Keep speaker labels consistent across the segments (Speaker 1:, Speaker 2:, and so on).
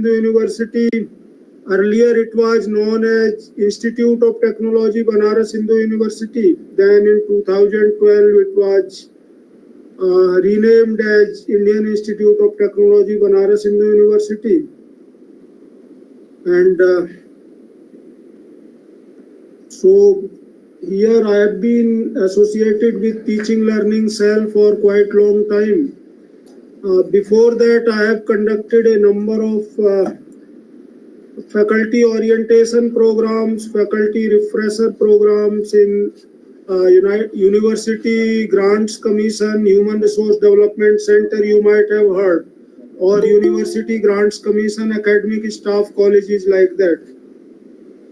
Speaker 1: University. Earlier it was known as Institute of Technology, Banaras Hindu University. Then in 2012 it was renamed as Indian Institute of Technology, Banaras Hindu University. And so here I have been associated with teaching learning cell for quite long time. Before that I have conducted a number of faculty orientation programs, faculty refresher programs in University Grants Commission, Human Resource Development Center, you might have heard, or University Grants Commission, academic staff colleges like that.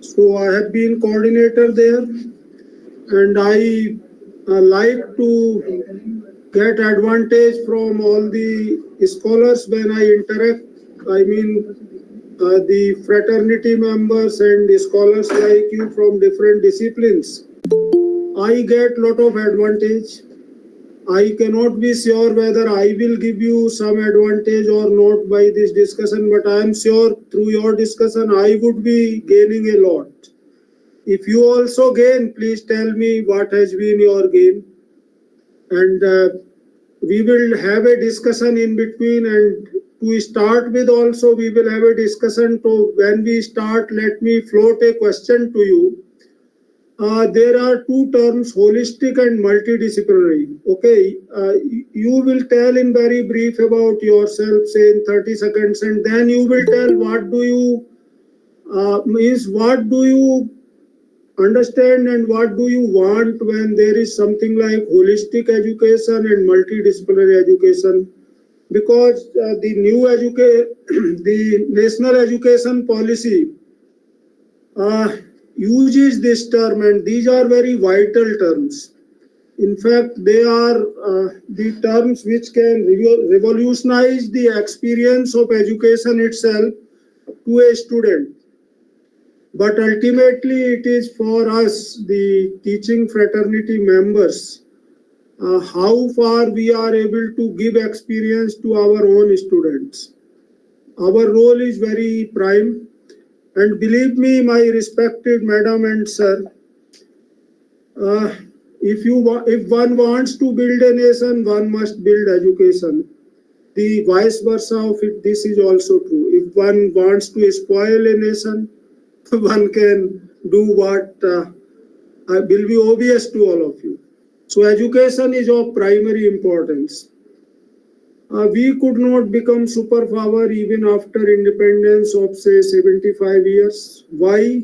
Speaker 1: So I have been coordinator there, and I like to get advantage from all the scholars when I interact. I mean, the fraternity members and the scholars like you from different disciplines. I get lot of advantage. I cannot be sure whether I will give you some advantage or not by this discussion, but I am sure through your discussion I would be gaining a lot. If you also gain, please tell me what has been your gain. And we will have a discussion in between, and to start with also we will have a discussion. So when we start, let me float a question to you. There are two terms, holistic and multidisciplinary. Okay, you will tell in very brief about yourself, say in 30 seconds, and then you will tell what do you what do you understand and what do you want when there is something like holistic education and multidisciplinary education. Because the national education policy uses this term, and these are very vital terms. In fact, they are the terms which can revolutionize the experience of education itself to a student. But ultimately, it is for us, the teaching fraternity members, how far we are able to give experience to our own students. Our role is very prime. And believe me, my respected madam and sir, if one wants to build a nation, one must build education. The vice versa of it, this is also true. If one wants to spoil a nation, one can do what will be obvious to all of you. So education is of primary importance. We could not become superpower even after independence of say 75 years. Why?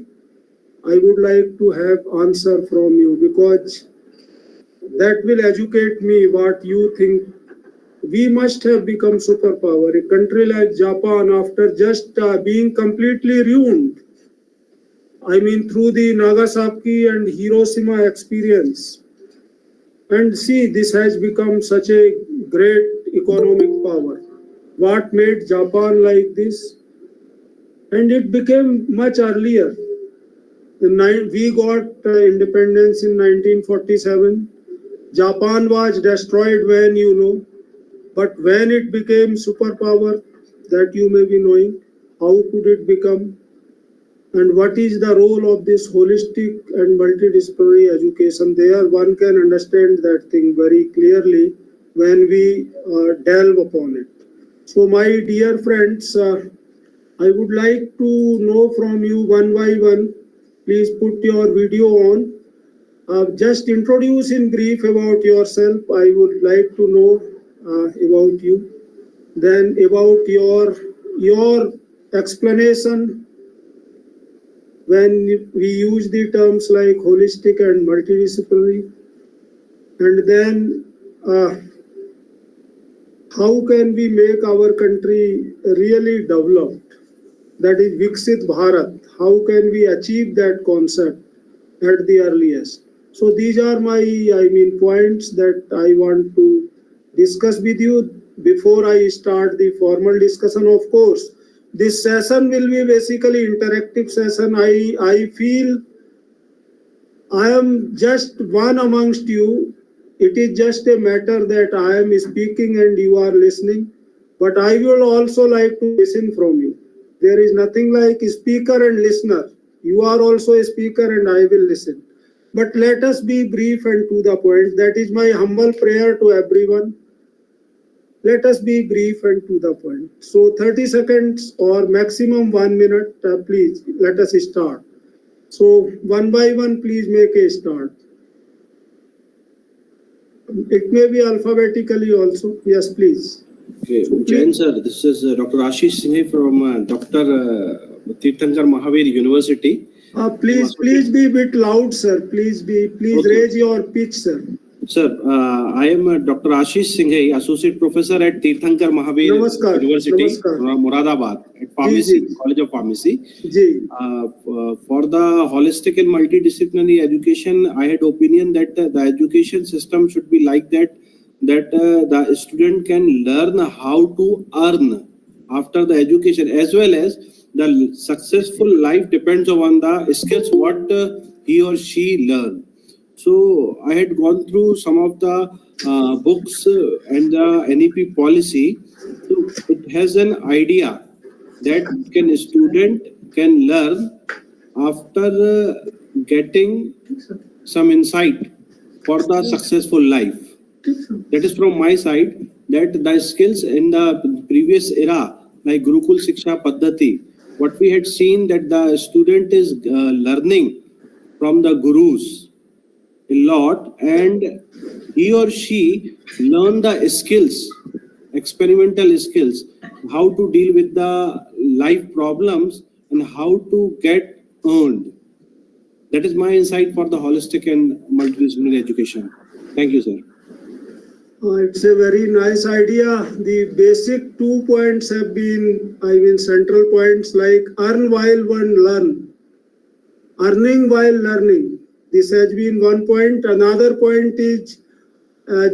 Speaker 1: I would like to have answer from you, because that will educate me what you think. We must have become superpower. A country like Japan, after just being completely ruined, I mean through the Nagasaki and Hiroshima experience. And see, this has become such a great economic power. What made Japan like this? And it became much earlier. We got independence in 1947. Japan was destroyed when you know. But when it became superpower, that you may be knowing, how could it become? And what is the role of this holistic and multidisciplinary education? There one can understand that thing very clearly when we delve upon it. So my dear friends, I would like to know from you one by one. Please put your video on. Just introduce in brief about yourself. I would like to know about you. Then about your explanation when we use the terms like holistic and multidisciplinary. And then how can we make our country really developed? That is Viksit Bharat. How can we achieve that concept at the earliest? So these are my, points that I want to discuss with you before I start the formal discussion. Of course, this session will be basically interactive session. I feel I am just one amongst you. It is just a matter that I am speaking and you are listening. But I will also like to listen from you. There is nothing like speaker and listener. You are also a speaker and I will listen. But let us be brief and to the point. That is my humble prayer to everyone. Let us be brief and to the point. So 30 seconds or maximum 1 minute, please, let us start. So one by one, please make a start. It may be alphabetically also. Yes, please.
Speaker 2: Okay, Jain sir, this is Dr. Ashish Singh from Dr. Tirthankar Mahavir University.
Speaker 1: Please be a bit loud, sir. Please okay. Raise your pitch, sir.
Speaker 2: Sir, I am Dr. Ashish Singh, Associate Professor at Tirthankar Mahavir University, Moradabad, at Pharmacy, College of Pharmacy. For the holistic and multidisciplinary education, I had opinion that the education system should be like that the student can learn how to earn after the education, as well as the successful life depends on the skills what he or she learn. So I had gone through some of the books and the NEP policy. So it has an idea that a student can learn after getting some insight for the successful life. That is from my side, that the skills in the previous era, like Gurukul Shiksha Paddhati, what we had seen that the student is learning from the gurus a lot, and he or she learn the skills, experimental skills, how to deal with the life problems and how to get earned. That is my insight for the holistic and multidisciplinary education. Thank you, sir.
Speaker 1: It's a very nice idea. The basic 2 points have been, central points like earn while one learn, earning while learning. This has been 1 point. Another point is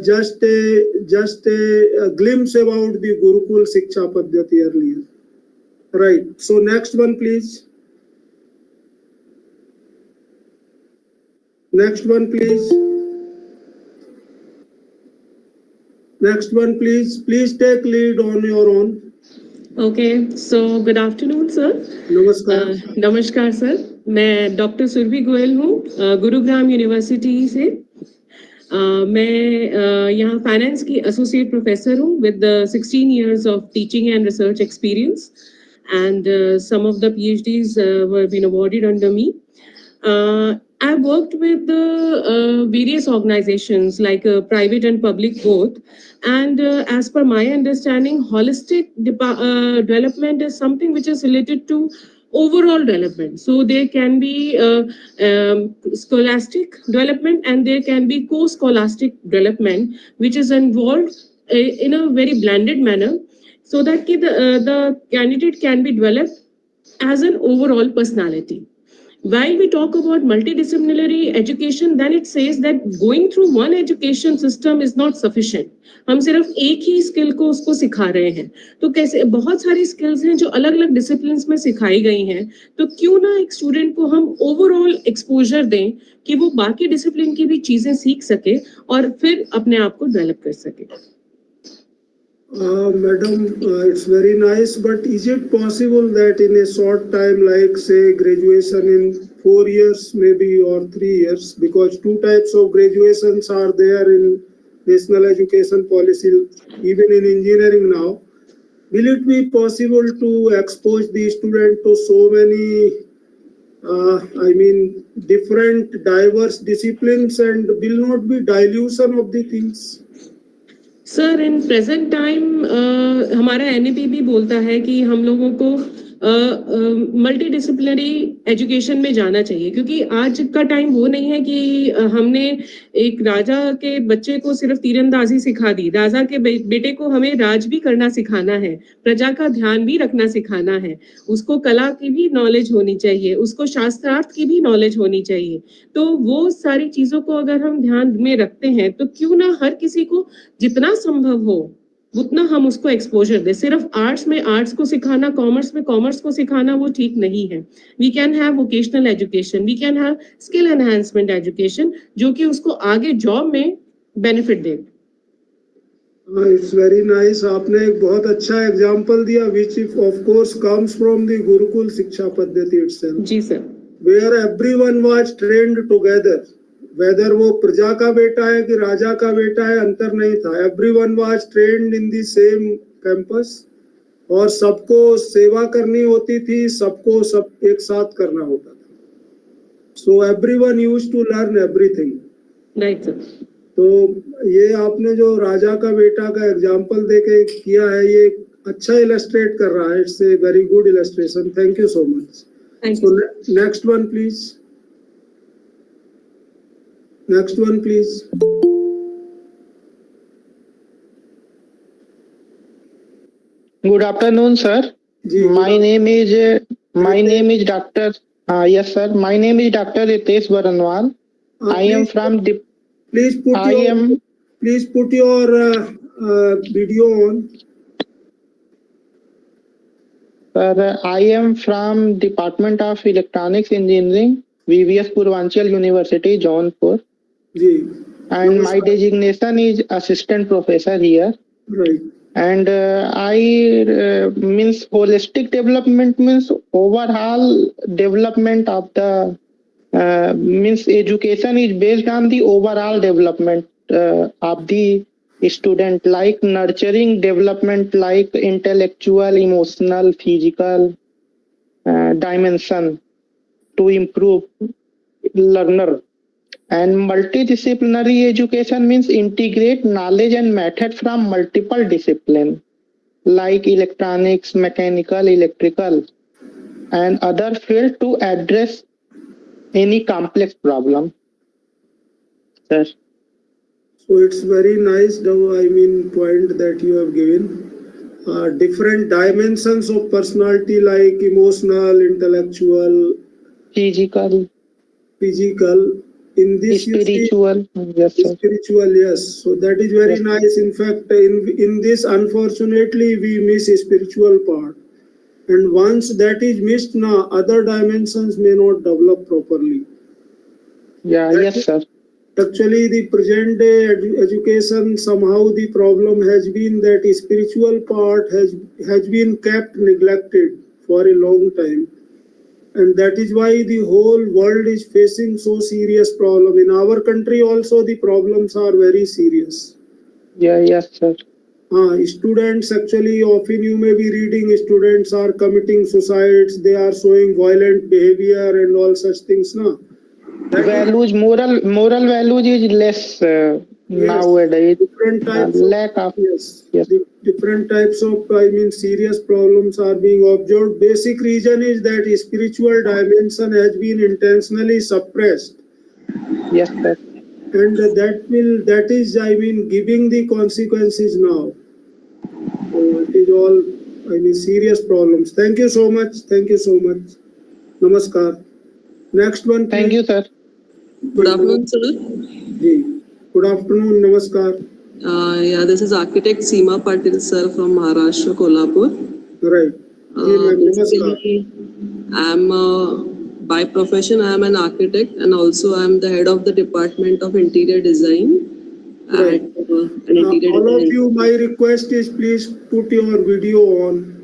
Speaker 1: just a glimpse about the Gurukul Shiksha Paddhati earlier. Right. So next one, please. Next one, please. Next one, please. Please take lead on your own.
Speaker 3: Okay, so good afternoon, sir.
Speaker 1: नमस्कार.
Speaker 3: नमस्कार sir, मैं doctor Surabhi Goyal हूँ Gurugram university से. मैं यहाँ finance की associate professor हूँ with 16 years of teaching and research experience, and some of the PhDs were been awarded under me. I worked with various organizations like private and public both, and as per my understanding, holistic development is something which is related to overall development. So there can be scholastic development and there can be co-scholastic development, which is involved in a very blended manner, so that the candidate can be developed as an overall personality. While we talk about multidisciplinary education, then it says that going through one education system is not sufficient. हम सिर्फ एक ही skill को उसको सिखा रहे हैं, तो कैसे बहुत सारी स्किल्स हैं जो अलग अलग डिसिप्लिन्स में सिखाई गई हैं, तो क्यों ना एक स्टूडेंट को हम ओवरऑल एक्सपोजर दें कि वो बाकी डिसिप्लिन की भी चीजें सीख सके और फिर अपने आप को डेवलप कर सके.
Speaker 1: Madam, it's very nice, but is it possible that in a short time, like say graduation in 4 years maybe or 3 years, because 2 types of graduations are there in national education policy, even in engineering now, will it be possible to expose the student to so many, different diverse disciplines, and will not be dilution of the things?
Speaker 3: Sir, in present time हमारा NEP भी बोलता है कि हम लोगों को multidisciplinary education में जाना चाहिए, क्योंकि आज का टाइम वो नहीं है कि हमने एक राजा के बच्चे को सिर्फ तीरंदाजी सिखा दी. राजा के बेटे को हमें राज भी करना सिखाना है, प्रजा का ध्यान भी रखना सिखाना है, उसको कला की भी नॉलेज होनी चाहिए, उसको शास्त्रार्थ की भी नॉलेज होनी चाहिए. तो वो सारी चीजों को अगर हम ध्यान में रखते हैं तो क्यों ना हर किसी को जितना संभव हो उतना हम उसको एक्सपोजर दे. सिर्फ आर्ट्स में आर्ट्स को सिखाना, कॉमर्स में कॉमर्स को सिखाना वो ठीक नहीं है. We can have vocational education, we can have skill enhancement education, जो कि उसको आगे जॉब में benefit they.
Speaker 1: It's very nice. आपने एक बहुत अच्छा एग्जाम्पल दिया, which of course comes from the Gurukul Shiksha Paddhati itself.
Speaker 3: जी sir.
Speaker 1: Where everyone was trained together. Whether वो प्रजा का बेटा है कि राजा का बेटा है, अंतर नहीं था. Everyone was trained in the same campus. और सबको सेवा करनी होती थी, सबको सब एक साथ करना होता था. So everyone used to learn everything.
Speaker 3: Right sir.
Speaker 1: तो ये आपने जो राजा का बेटा का एग्जाम्पल देके किया है, ये अच्छा इलस्ट्रेट कर रहा है. It's a very good illustration. Thank you so much. So next one please. Next one please.
Speaker 4: Good afternoon, sir. My name is Dr. Yes, sir. My name is Dr. Ritesh Varanwal. I am from the.
Speaker 1: Please put your video on.
Speaker 4: Sir, I am from Department of Electronics Engineering, VVS Purvanchal University, Jaunpur. And my designation is assistant professor here.
Speaker 1: Right.
Speaker 4: And I means holistic development means overall development of the means education is based on the overall development of the student, like nurturing development like intellectual, emotional, physical dimension to improve learner. And multidisciplinary education means integrate knowledge and method from multiple disciplines like electronics, mechanical, electrical, and other fields to address any complex problem. Sir.
Speaker 1: So it's very nice, point that you have given. Different dimensions of personality like emotional, intellectual,
Speaker 4: physical.
Speaker 1: In this
Speaker 4: spiritual, yes, sir.
Speaker 1: Spiritual, yes. So that is very nice. In fact, in this, unfortunately, we miss a spiritual part. And once that is missed, now other dimensions may not develop properly.
Speaker 4: Yeah, yes, sir.
Speaker 1: Actually, the present day education, somehow the problem has been that the spiritual part has been kept neglected for a long time. And that is why the whole world is facing so serious problem. In our country also the problems are very serious.
Speaker 4: Yeah, yes, sir.
Speaker 1: Students actually, often you may be reading, students are committing suicides, they are showing violent behavior and all such things.
Speaker 4: Values, moral values is less nowadays.
Speaker 1: Different types
Speaker 4: lack of
Speaker 1: different types of serious problems are being observed. Basic reason is that spiritual dimension has been intentionally suppressed.
Speaker 4: Yes, sir.
Speaker 1: And that is giving the consequences now. So it is all serious problems. Thank you so much. Namaskar. Next one, please.
Speaker 4: Thank you, sir.
Speaker 5: Good afternoon, sir.
Speaker 1: Good afternoon. Namaskar.
Speaker 5: Yeah, this is architect Seema Patil, sir, from Maharashtra, Kolhapur.
Speaker 1: Right.
Speaker 5: Basically, by profession, I am an architect, and also I am the head of the Department of Interior Design.
Speaker 1: Right. All of you, my request is please put your video on.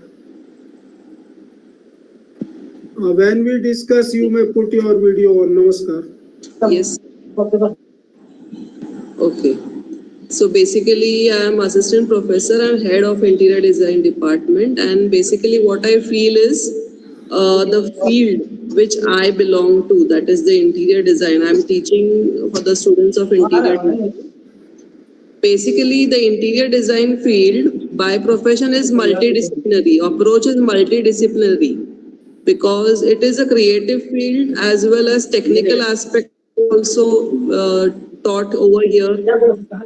Speaker 1: When we discuss, you may put your video on. Namaskar.
Speaker 5: Yes. Okay. So basically, I am assistant professor and head of interior design department. And basically what I feel is the field which I belong to, that is the interior design. I am teaching for the students of interior design. Basically, the interior design field by profession is multidisciplinary. Approach is multidisciplinary because it is a creative field as well as technical aspect also taught over here.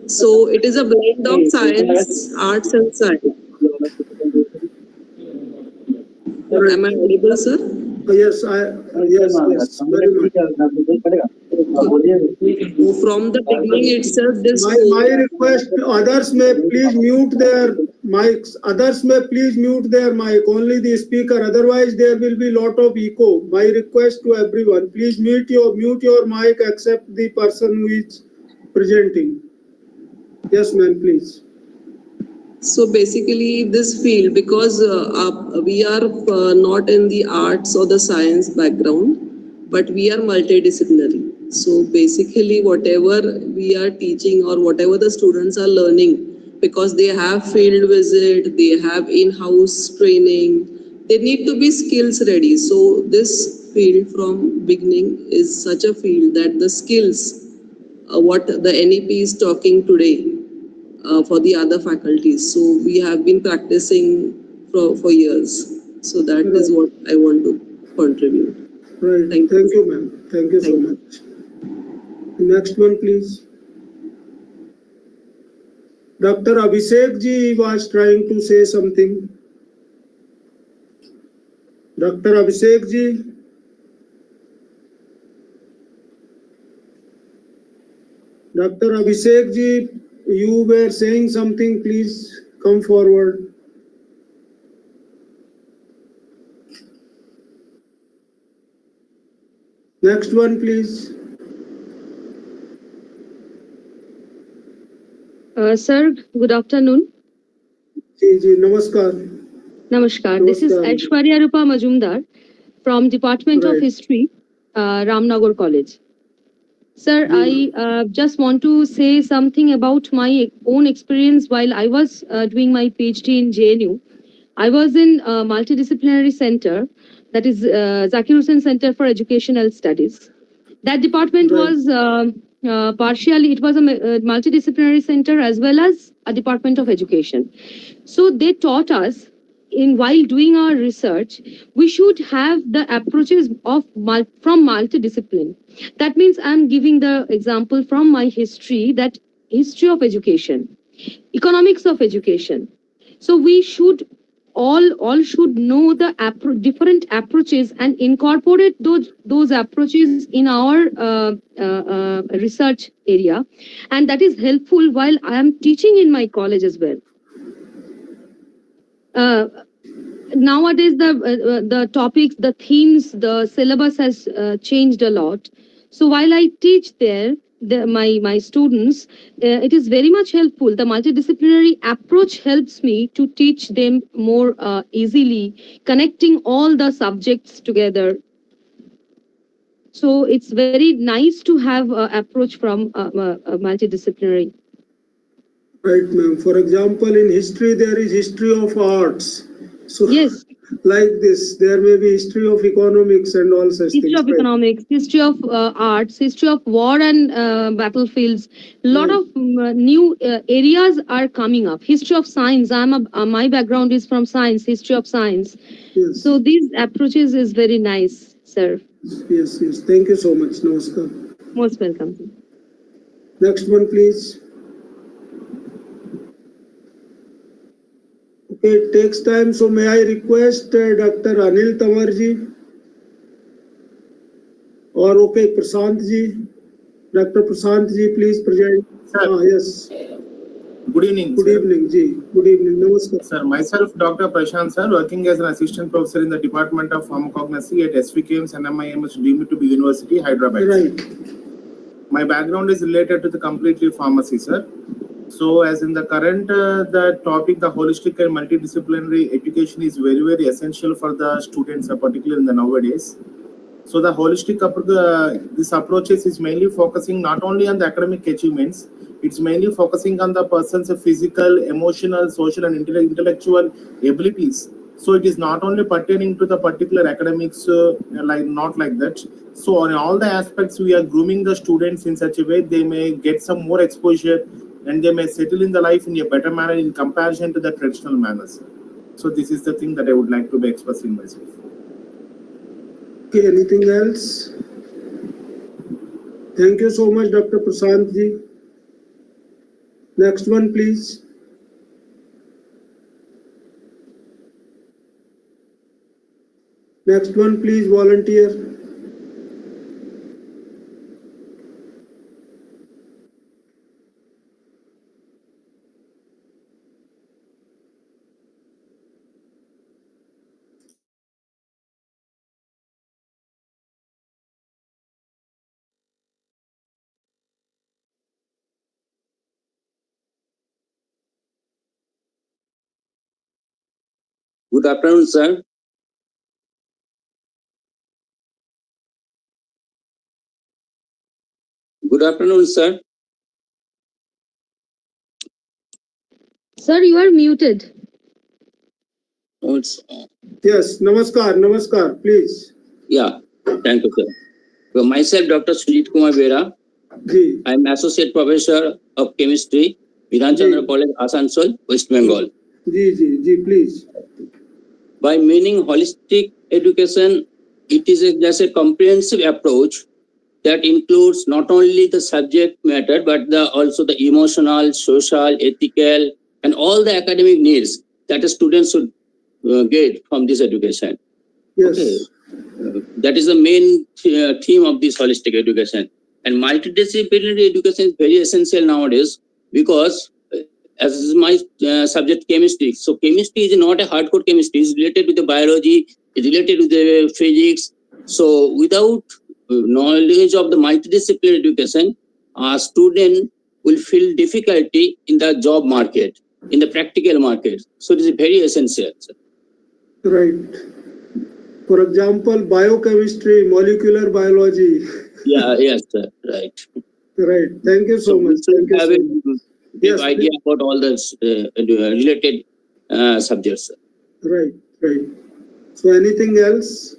Speaker 5: So it is a blend of science, arts and science. Am I audible, sir?
Speaker 1: Yes, yes, very much.
Speaker 5: From the beginning itself, this
Speaker 1: my request, others may please mute their mics. Others may please mute their mic, only the speaker. Otherwise, there will be lot of echo. My request to everyone, please mute your mic except the person who is presenting. Yes, ma'am, please.
Speaker 5: So basically, this field, because we are not in the arts or the science background, but we are multidisciplinary. So basically, whatever we are teaching or whatever the students are learning, because they have field visit, they have in-house training, they need to be skills ready. So this field from beginning is such a field that the skills, what the NEP is talking today, for the other faculties. So we have been practicing for years. So that is what I want to contribute.
Speaker 1: Right. Thank you, ma'am. Thank you so much. Next one, please. Dr. Abhishek ji was trying to say something. Dr. Abhishek ji. Dr. Abhishek ji, you were saying something, please come forward. Next one, please.
Speaker 6: Sir, good afternoon.
Speaker 1: Ji, namaskar.
Speaker 6: Namaskar. This is Aishwarya Rupa Majumdar from Department of History, Ramnagar College. Sir, I just want to say something about my own experience while I was doing my PhD in JNU. I was in a multidisciplinary center, that is Zakir Hussain Center for Educational Studies. That department was partially, it was a multidisciplinary center as well as a department of education. So they taught us in while doing our research, we should have the approaches of from multidiscipline. That means I'm giving the example from my history, that history of education, economics of education. So we should all should know the different approaches and incorporate those approaches in our research area, and that is helpful while I am teaching in my college as well. Nowadays the topics, the themes, the syllabus has changed a lot. So while I teach there, my students, it is very much helpful. The multidisciplinary approach helps me to teach them more easily, connecting all the subjects together. So it's very nice to have an approach from multidisciplinary.
Speaker 1: Right, ma'am. For example, in history, there is history of arts. So, yes, like this, there may be history of economics and all such
Speaker 6: history
Speaker 1: things.
Speaker 6: Of economics, history of arts, history of war and battlefields. Lot of new areas are coming up. History of science. My background is from science, history of science. Yes. So these approaches is very nice, sir.
Speaker 1: Yes. Thank you so much. Namaskar.
Speaker 6: Most welcome.
Speaker 1: Next one, please. Okay, it takes time, so may I request Dr. Anil Tamarji or okay, Prashant ji. Dr. Prashant ji, please present. Yes.
Speaker 7: Good evening.
Speaker 1: Good evening, ji. Good evening. Namaskar.
Speaker 7: Sir, myself, Dr. Prashant, sir, working as an assistant professor in the Department of Pharmacognosy at SVKM's and MIMS deemed to be University, Hyderabad.
Speaker 1: Right.
Speaker 7: My background is related to the completely pharmacy, sir. So, as in the current the topic, the holistic and multidisciplinary education is very, very essential for the students, particularly in the nowadays. So, the holistic this approaches is mainly focusing not only on the academic achievements, it's mainly focusing on the person's physical, emotional, social, and intellectual abilities. So, it is not only pertaining to the particular academics, not like that. So, on all the aspects, we are grooming the students in such a way they may get some more exposure and they may settle in the life in a better manner in comparison to the traditional manners. So this is the thing that I would like to be expressing myself.
Speaker 1: Okay, anything else? Thank you so much, Dr. Prashant ji. Next one, please. Next one, please, volunteer.
Speaker 8: Good afternoon, sir. Good afternoon, sir.
Speaker 6: Sir, you are muted.
Speaker 8: Oh, it's,
Speaker 1: Yes, namaskar, please.
Speaker 8: yeah, thank you, sir. So myself, Dr. Sujit Kumar Bera.
Speaker 1: Ji.
Speaker 8: I am Associate Professor of Chemistry, Vidhan Chandra College, Asansol, West Bengal.
Speaker 1: Ji, please.
Speaker 8: By meaning holistic education, it is just a comprehensive approach that includes not only the subject matter, but also the emotional, social, ethical, and all the academic needs that a student should get from this education.
Speaker 1: Yes.
Speaker 8: Okay. That is the main theme of this holistic education. And multidisciplinary education is very essential nowadays because as my subject chemistry, so chemistry is not a hardcore chemistry, it's related to the biology, it's related to the physics. So without knowledge of the multidisciplinary education, a student will feel difficulty in the job market, in the practical market. So it is very essential.
Speaker 1: Right. For example, biochemistry, molecular biology.
Speaker 8: Yeah, yes, sir. Right.
Speaker 1: Right. Thank you so much.
Speaker 8: Thank you have
Speaker 1: a
Speaker 8: big idea about all the related subjects.
Speaker 1: Right. So anything else?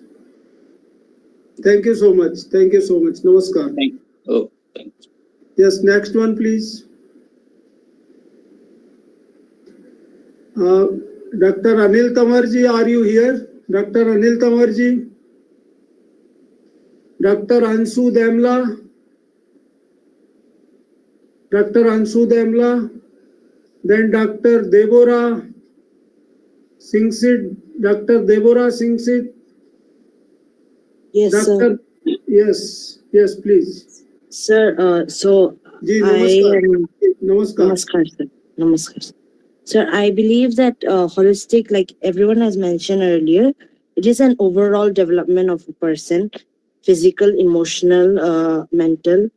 Speaker 1: Thank you so much. Namaskar.
Speaker 8: Thank you. Oh, thank you.
Speaker 1: Yes, next one, please. Dr. Anil Tamarji, are you here? Dr. Anil Tamarji? Dr. Ansu Demla? Then Dr. Deborah Singsit. Dr. Deborah Singsit?
Speaker 9: Yes,
Speaker 1: Doctor,
Speaker 9: sir.
Speaker 1: Yes, please.
Speaker 9: Sir, so
Speaker 1: Ji,
Speaker 9: I
Speaker 1: namaskar.
Speaker 9: Namaskar, sir. Namaskar, sir. Sir, I believe that holistic, like everyone has mentioned earlier, it is an overall development of a person, physical, emotional, mental,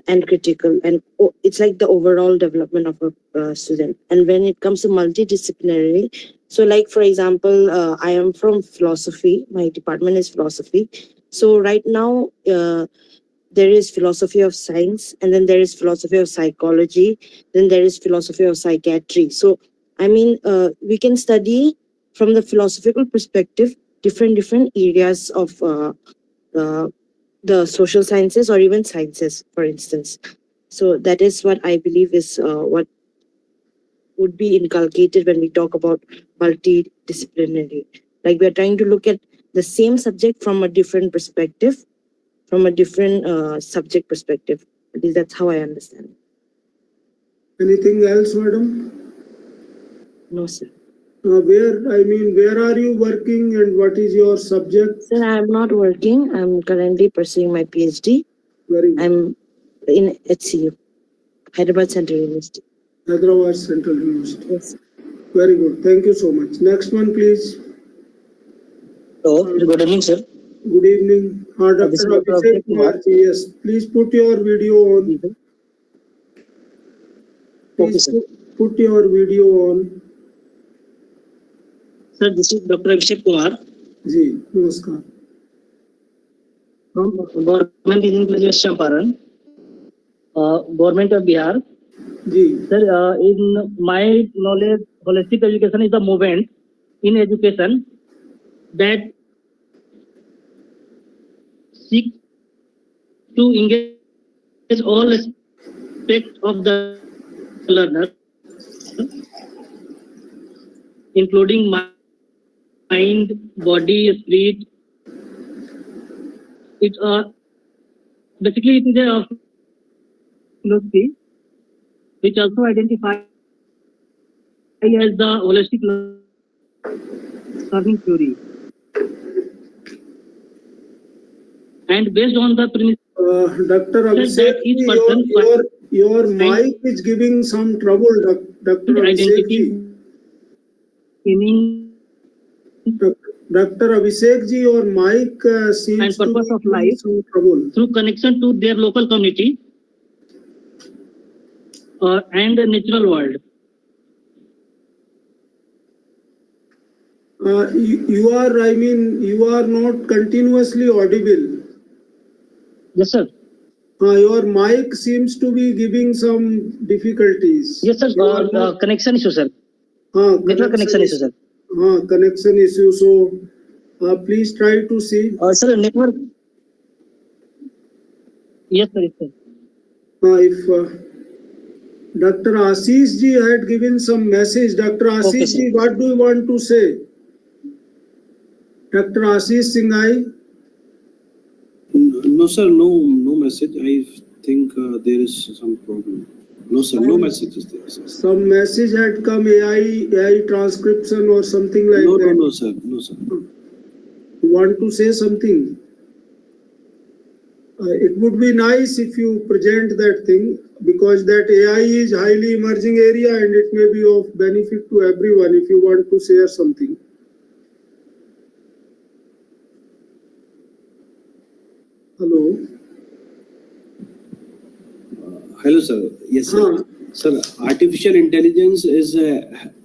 Speaker 9: and critical. And it's like the overall development of a student. And when it comes to multidisciplinary, so like, for example, I am from philosophy. My department is philosophy. So right now, there is philosophy of science, and then there is philosophy of psychology, then there is philosophy of psychiatry. So I mean, we can study from the philosophical perspective different areas of the social sciences or even sciences, for instance. So that is what I believe is what would be inculcated when we talk about multidisciplinary. Like, we are trying to look at the same subject from a different perspective, from a different subject perspective. At least that's how I understand it.
Speaker 1: Anything else, madam?
Speaker 9: No, sir.
Speaker 1: Where are you working and what is your subject?
Speaker 9: Sir, I'm not working. I'm currently pursuing my PhD.
Speaker 1: Very good.
Speaker 9: I'm in HCU, Hyderabad Central University.
Speaker 1: Hyderabad Central University.
Speaker 9: Yes.
Speaker 1: Very good. Thank you so much. Next one, please.
Speaker 10: Hello. Good evening, sir.
Speaker 1: Good evening. Dr. Abhishek Kumar. Yes. Please put your video on. Please put your video on.
Speaker 10: Sir, this is Dr. Abhishek Kumar.
Speaker 1: Ji, namaskar.
Speaker 10: From Government Engineering College, Champaran, Government of Bihar.
Speaker 1: Ji.
Speaker 10: Sir, in my knowledge, holistic education is the movement in education that seeks to engage all aspects of the learner, including mind, body, spirit. It basically it is a philosophy which also identifies as the holistic learning theory, and based on the premise.
Speaker 1: Dr. Abhishek, your mic is giving some trouble, Dr. Abhishek. Dr. Abhishek ji, your mic seems
Speaker 10: and purpose of life
Speaker 1: some trouble.
Speaker 10: Through connection to their local community and the natural world.
Speaker 1: You are not continuously audible.
Speaker 10: Yes, sir.
Speaker 1: Your mic seems to be giving some difficulties.
Speaker 10: Yes, sir. Connection issue, sir. Network connection issue, sir.
Speaker 1: Connection issue. So please try to see.
Speaker 10: Sir, network. Yes, sir. Yes, sir.
Speaker 1: If Dr. Ashish ji had given some message, Dr. Ashish ji, what do you want to say? Dr. Ashish Singhai?
Speaker 2: No, sir, no message. I think there is some problem. No, sir, no message is there, sir.
Speaker 1: Some message had come, AI transcription or something like that.
Speaker 2: No, sir. No, sir.
Speaker 1: You want to say something? It would be nice if you present that thing, because that AI is highly emerging area and it may be of benefit to everyone if you want to share something. Hello.
Speaker 2: Hello, sir. Yes, sir. Sir, artificial intelligence is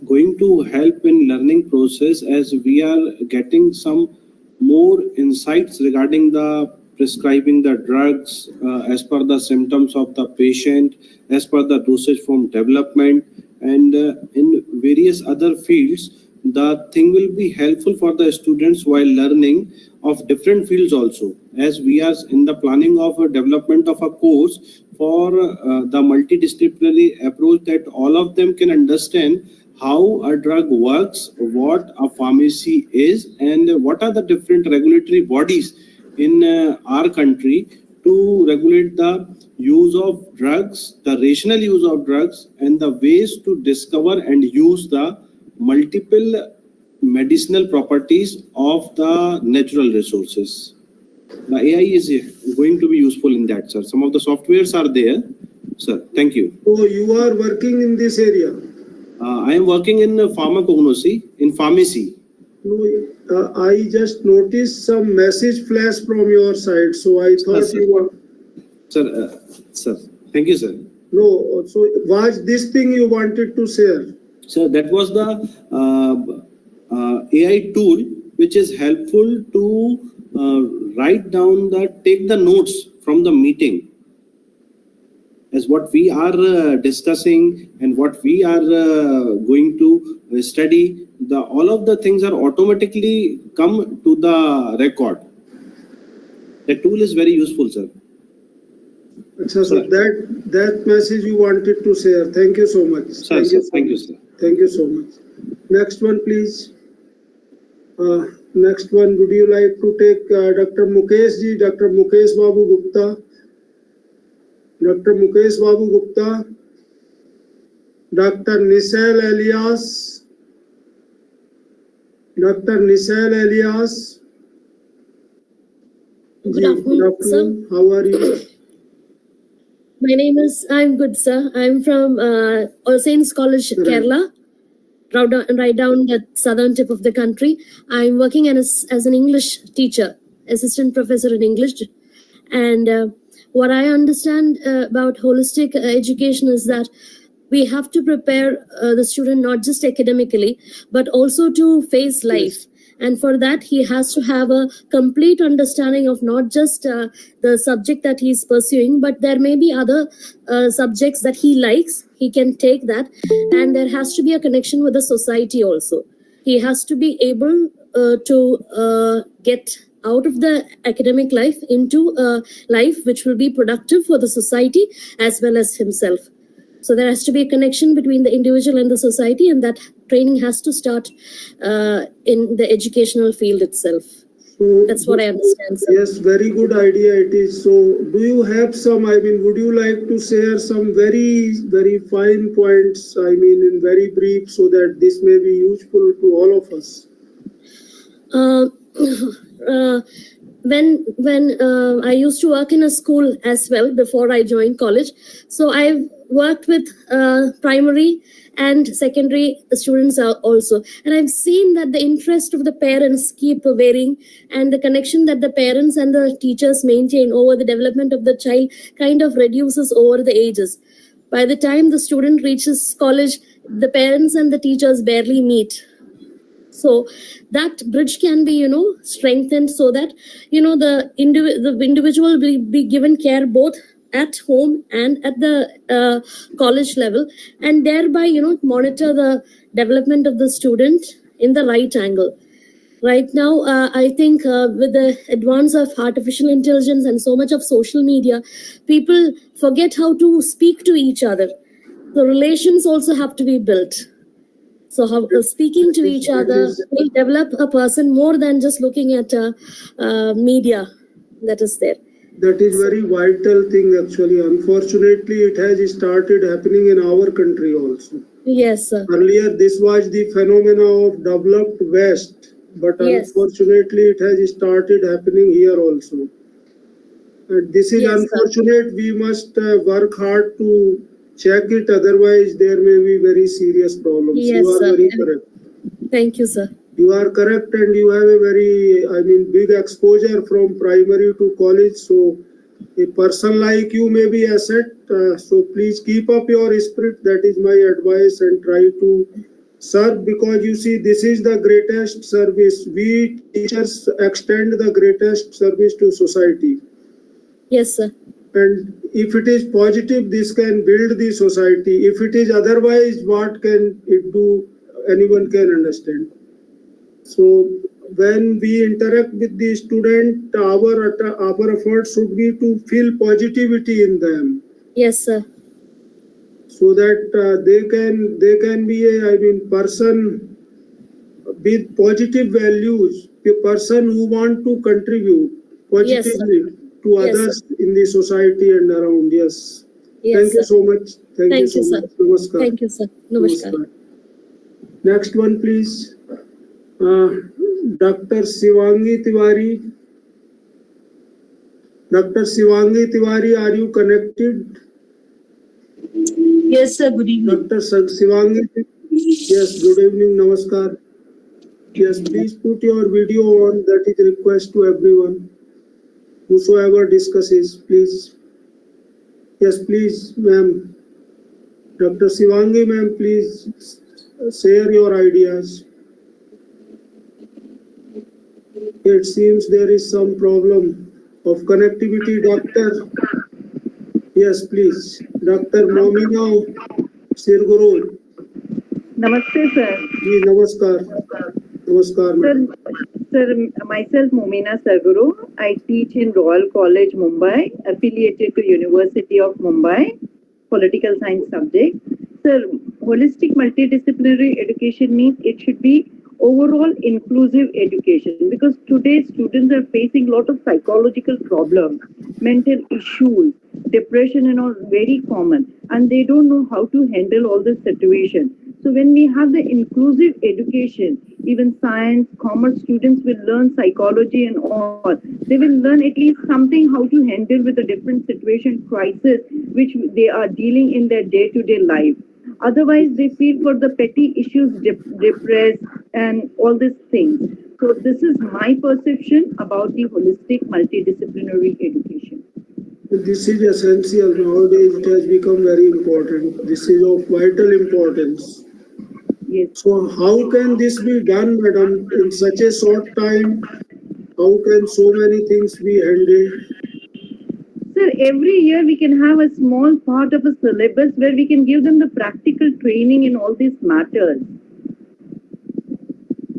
Speaker 2: going to help in learning process, as we are getting some more insights regarding the prescribing the drugs as per the symptoms of the patient, as per the dosage form development, and in various other fields. The thing will be helpful for the students while learning of different fields also, as we are in the planning of a development of a course for the multidisciplinary approach, that all of them can understand how a drug works, what a pharmacy is, and what are the different regulatory bodies in our country to regulate the use of drugs, the rational use of drugs, and the ways to discover and use the multiple medicinal properties of the natural resources. The AI is going to be useful in that, sir. Some of the softwares are there, sir. Thank you.
Speaker 1: So you are working in this area?
Speaker 2: I am working in pharmacognosy, in pharmacy.
Speaker 1: No, I just noticed some message flash from your side, so I thought you were...
Speaker 2: Sir, thank you, sir.
Speaker 1: No, so was this thing you wanted to share?
Speaker 2: Sir, that was the AI tool which is helpful to write down take the notes from the meeting, as what we are discussing and what we are going to study. All of the things are automatically come to the record. The tool is very useful, sir.
Speaker 1: So that message you wanted to share. Thank you so much.
Speaker 2: Sir, thank you, sir.
Speaker 1: Thank you so much. Next one, please. Next one, would you like to take Dr. Mukesh ji, Dr. Mukesh Babu Gupta? Dr. Mukesh Babu Gupta? Dr. Nisal Elias? Dr. Nisal Elias?
Speaker 11: Good afternoon, sir.
Speaker 1: How are you?
Speaker 11: My name is, I'm good, sir. I'm from All Saints College, Kerala, right down the southern tip of the country. I'm working as an English teacher, assistant professor in English. And what I understand about holistic education is that we have to prepare the student not just academically, but also to face life. And for that, he has to have a complete understanding of not just the subject that he's pursuing, but there may be other subjects that he likes. He can take that. And there has to be a connection with the society also. He has to be able to get out of the academic life into a life which will be productive for the society as well as himself. So there has to be a connection between the individual and the society, and that training has to start in the educational field itself. So that's what I understand, sir.
Speaker 1: Yes, very good idea it is. So do you have some, would you like to share some very, very fine points, in very brief, so that this may be useful to all of us?
Speaker 11: When I used to work in a school as well before I joined college, so I've worked with primary and secondary students also, and I've seen that the interest of the parents keep varying, and the connection that the parents and the teachers maintain over the development of the child kind of reduces over the ages. By the time the student reaches college, the parents and the teachers barely meet. So that bridge can be, strengthened so that, the individual will be given care both at home and at the college level, and thereby, monitor the development of the student in the right angle. Right now, I think with the advance of artificial intelligence and so much of social media, people forget how to speak to each other. The relations also have to be built. So how, speaking to each other will develop a person more than just looking at media that is there.
Speaker 1: That is very vital thing actually. Unfortunately, it has started happening in our country also.
Speaker 11: Yes, sir.
Speaker 1: Earlier, this was the phenomena of developed West. But
Speaker 11: yes,
Speaker 1: unfortunately, it has started happening here also. And this is
Speaker 11: yes,
Speaker 1: unfortunate.
Speaker 11: sir.
Speaker 1: We must work hard to check it. Otherwise, there may be very serious problems.
Speaker 11: Yes,
Speaker 1: you are
Speaker 11: sir.
Speaker 1: very correct.
Speaker 11: Thank you, sir.
Speaker 1: You are correct, and you have a very, big exposure from primary to college. So, a person like you may be asset. So, please keep up your spirit. That is my advice, and try to serve, because you see, this is the greatest service. We teachers extend the greatest service to society.
Speaker 11: Yes, sir.
Speaker 1: And if it is positive, this can build the society. If it is otherwise, what can it do? Anyone can understand. So when we interact with the student, our effort should be to feel positivity in them.
Speaker 11: Yes, sir.
Speaker 1: So that they can be a person with positive values, a person who want to contribute positively to others in the society and around. Yes. Thank you so much. Thank you so much. Namaskar.
Speaker 11: Thank you, sir. Namaskar.
Speaker 1: Next one, please. Dr. Shivangi Tiwari. Dr. Shivangi Tiwari, are you connected?
Speaker 12: Yes, sir. Good evening.
Speaker 1: Dr. Shivangi. Yes, good evening. Namaskar. Yes, please put your video on. That is a request to everyone. Whosoever discusses, please. Yes, please, ma'am. Dr. Shivangi, ma'am, please share your ideas. It seems there is some problem of connectivity, doctor. Yes, please. Dr. Momina Sirguru.
Speaker 13: Namaste, sir.
Speaker 1: Ji, namaskar. Namaskar, madam.
Speaker 13: Sir, myself Momina Sarguru. I teach in Royal College, Mumbai, affiliated to University of Mumbai, political science subject. Sir, holistic multidisciplinary education means it should be overall inclusive education, because today's students are facing a lot of psychological problems, mental issues, depression and all very common, and they don't know how to handle all this situation. So when we have the inclusive education, even science, commerce students will learn psychology and all. They will learn at least something how to handle with a different situation, crisis, which they are dealing in their day-to-day life. Otherwise, they feel for the petty issues, depressed and all these things. So this is my perception about the holistic multidisciplinary education.
Speaker 1: This is essential. Nowadays, it has become very important. This is of vital importance.
Speaker 13: Yes.
Speaker 1: So how can this be done, madam, in such a short time? How can so many things be handled?
Speaker 13: Sir, every year we can have a small part of a syllabus where we can give them the practical training in all these matters.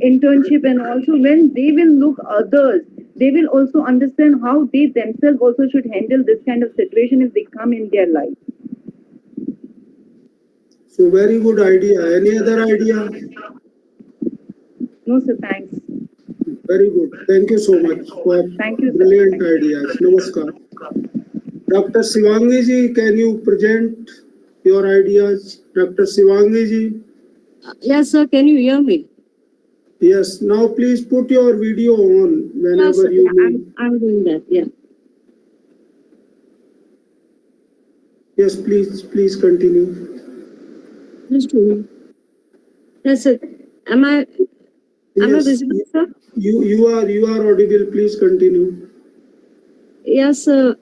Speaker 13: Internship, and also when they will look others, they will also understand how they themselves also should handle this kind of situation if they come in their life.
Speaker 1: So very good idea. Any other idea?
Speaker 13: No, sir, thanks.
Speaker 1: Very good. Thank you so much for brilliant ideas. Namaskar. Dr. Shivangi ji, can you present your ideas? Dr. Shivangi ji.
Speaker 6: Yes, sir. Can you hear me?
Speaker 1: Yes. Now please put your video on whenever you need.
Speaker 6: I'm doing that. Yeah.
Speaker 1: Yes, please continue.
Speaker 6: Just doing it. Yes, sir. Am I visible, sir?
Speaker 1: You are audible. Please continue.
Speaker 6: Yes, sir.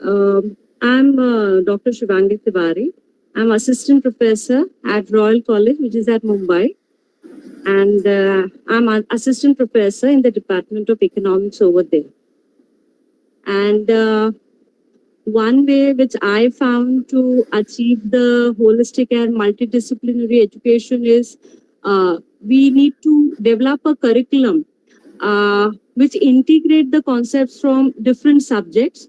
Speaker 6: I'm Dr. Shivangi Tiwari. I'm assistant professor at Royal College, which is at Mumbai. and I'm an assistant professor in the Department of Economics over there. And one way which I found to achieve the holistic and multidisciplinary education is we need to develop a curriculum which integrate the concepts from different subjects.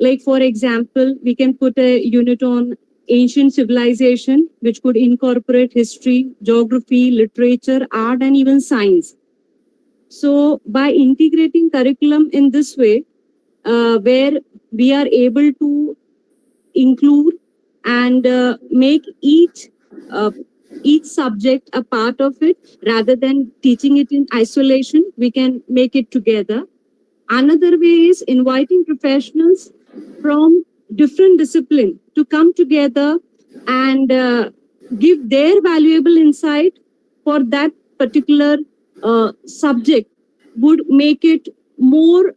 Speaker 6: Like, for example, we can put a unit on ancient civilization, which could incorporate history, geography, literature, art, and even science. So by integrating curriculum in this way, where we are able to include and make each subject a part of it, rather than teaching it in isolation, we can make it together. Another way is inviting professionals from different disciplines to come together and give their valuable insight for that particular subject, would make it more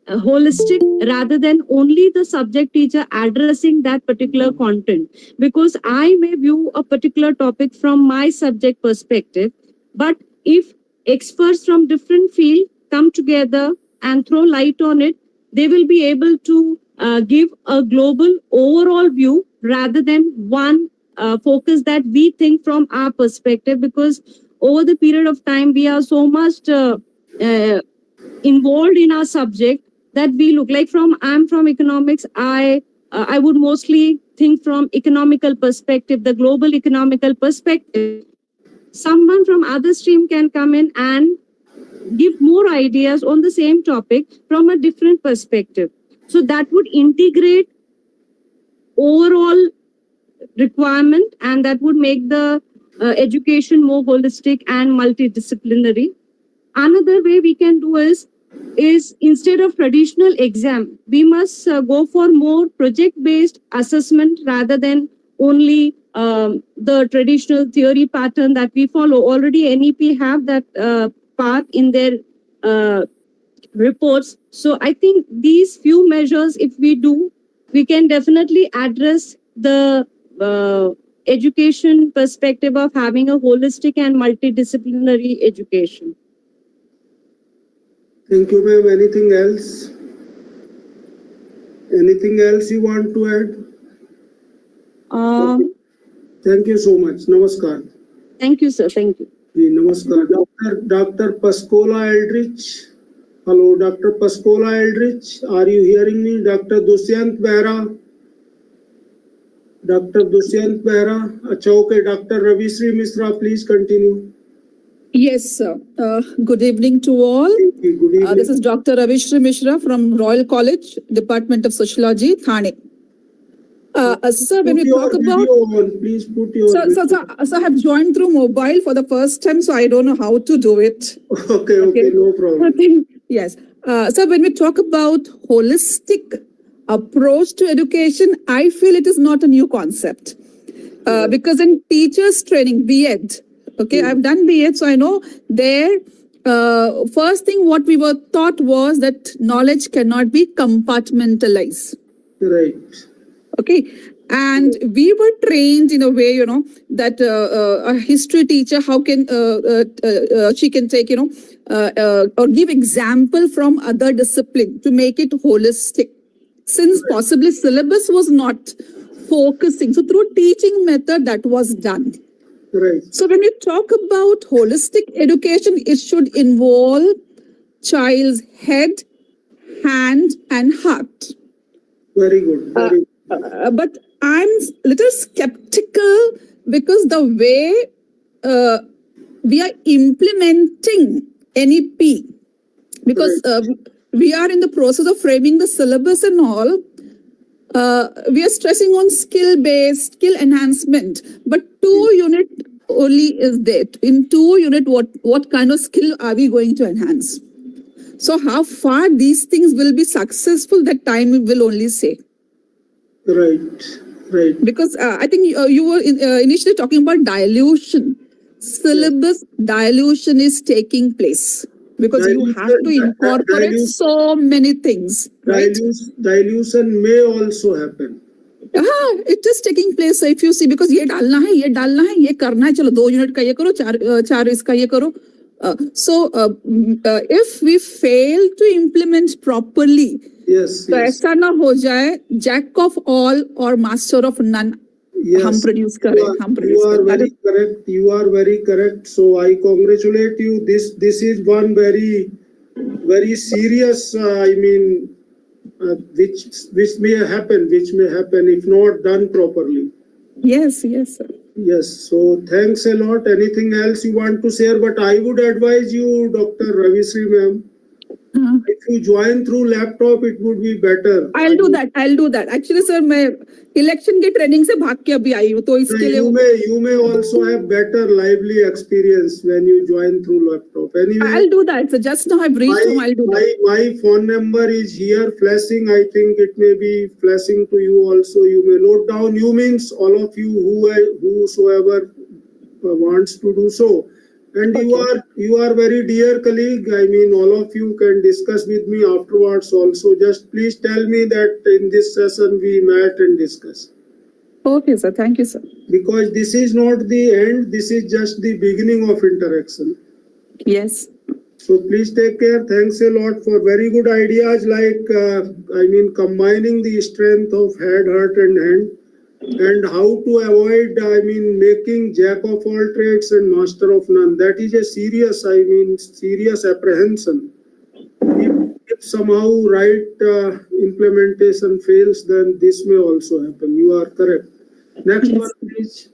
Speaker 6: holistic, rather than only the subject teacher addressing that particular content. Because I may view a particular topic from my subject perspective, but if experts from different fields come together and throw light on it, they will be able to give a global overall view, rather than one focus that we think from our perspective. Because over the period of time, we are so much involved in our subject that we look like I'm from economics. I would mostly think from economical perspective, the global economical perspective. Someone from other stream can come in and give more ideas on the same topic from a different perspective. So that would integrate overall requirement, and that would make the education more holistic and multidisciplinary. Another way we can do is instead of traditional exam, we must go for more project-based assessment, rather than only the traditional theory pattern that we follow. Already NEP have that part in their reports. So I think these few measures, if we do, we can definitely address the education perspective of having a holistic and multidisciplinary education.
Speaker 1: Thank you, ma'am. Anything else? Anything else you want to add? Okay. Thank you so much. Namaskar.
Speaker 6: Thank you, sir. Thank you.
Speaker 1: Namaskar. Dr. Pascola Eldridge. Hello, Dr. Pascola Eldridge. Are you hearing me? Dr. Dushyant Behra. Dr. Dushyant Behra. Acha, okay. Dr. Ravisri Misra, please continue.
Speaker 12: Yes, sir. Good evening to all.
Speaker 1: Good evening.
Speaker 12: This is Dr. Ravisri Mishra from Royal College, Department of Sociology, Thane. Sir, when we talk about...
Speaker 1: Please put your
Speaker 12: Sir, I have joined through mobile for the first time, so I don't know how to do it.
Speaker 1: Okay, no problem.
Speaker 12: Yes. Sir, when we talk about holistic approach to education, I feel it is not a new concept. Because in teachers training, BEd, okay, I've done BEd, so I know there, first thing what we were taught was that knowledge cannot be compartmentalized.
Speaker 1: Right.
Speaker 12: Okay. And we were trained in a way, that a history teacher, how can she can take, or give example from other discipline to make it holistic. Since possibly syllabus was not focusing. So through teaching method that was done.
Speaker 1: Right.
Speaker 12: So when we talk about holistic education, it should involve child's head, hand, and heart.
Speaker 1: Very good. Very good.
Speaker 12: But I'm a little skeptical because the way we are implementing NEP, because we are in the process of framing the syllabus and all, we are stressing on skill-based, skill enhancement, but 2 unit only is there. In 2 unit, what kind of skill are we going to enhance? So how far these things will be successful, that time will only say.
Speaker 1: Right.
Speaker 12: Because I think you were initially talking about dilution. Syllabus dilution is taking place because you have to incorporate so many things. Right?
Speaker 1: Dilution may also happen.
Speaker 12: It is taking place. So if you see, because ये डालना है, ये करना है, चलो 2 unit का ये करो, 4 इसका ये करो. So if we fail to implement properly, तो ऐसा ना हो जाए jack of all or master of none. हम produce करें.
Speaker 1: You are very correct. You are very correct. So I congratulate you. This is one very serious. Which may happen if not done properly.
Speaker 12: Yes, sir.
Speaker 1: Yes. So thanks a lot. Anything else you want to share? But I would advise you, Dr. Ravisri ma'am, if you join through laptop, it would be better.
Speaker 12: I'll do that. Actually, sir, मैं election के training से भाग के अभी आई हूँ, तो इसके लिए
Speaker 1: you may also have better lively experience when you join through laptop. Anyway,
Speaker 12: I'll do that. So just now I've reached home. I'll do that.
Speaker 1: My phone number is here flashing. I think it may be flashing to you also. You may note down. You means all of you whosoever wants to do so. And okay. you are very dear colleague. All of you can discuss with me afterwards also. Just please tell me that in this session we met and discussed.
Speaker 12: Okay, sir. Thank you, sir.
Speaker 1: Because this is not the end. This is just the beginning of interaction.
Speaker 12: Yes.
Speaker 1: So please take care. Thanks a lot for very good ideas like, combining the strength of head, heart and hand. And how to avoid, making jack of all trades and master of none. That is a serious apprehension. If somehow right implementation fails, then this may also happen. You are correct. Next one, please.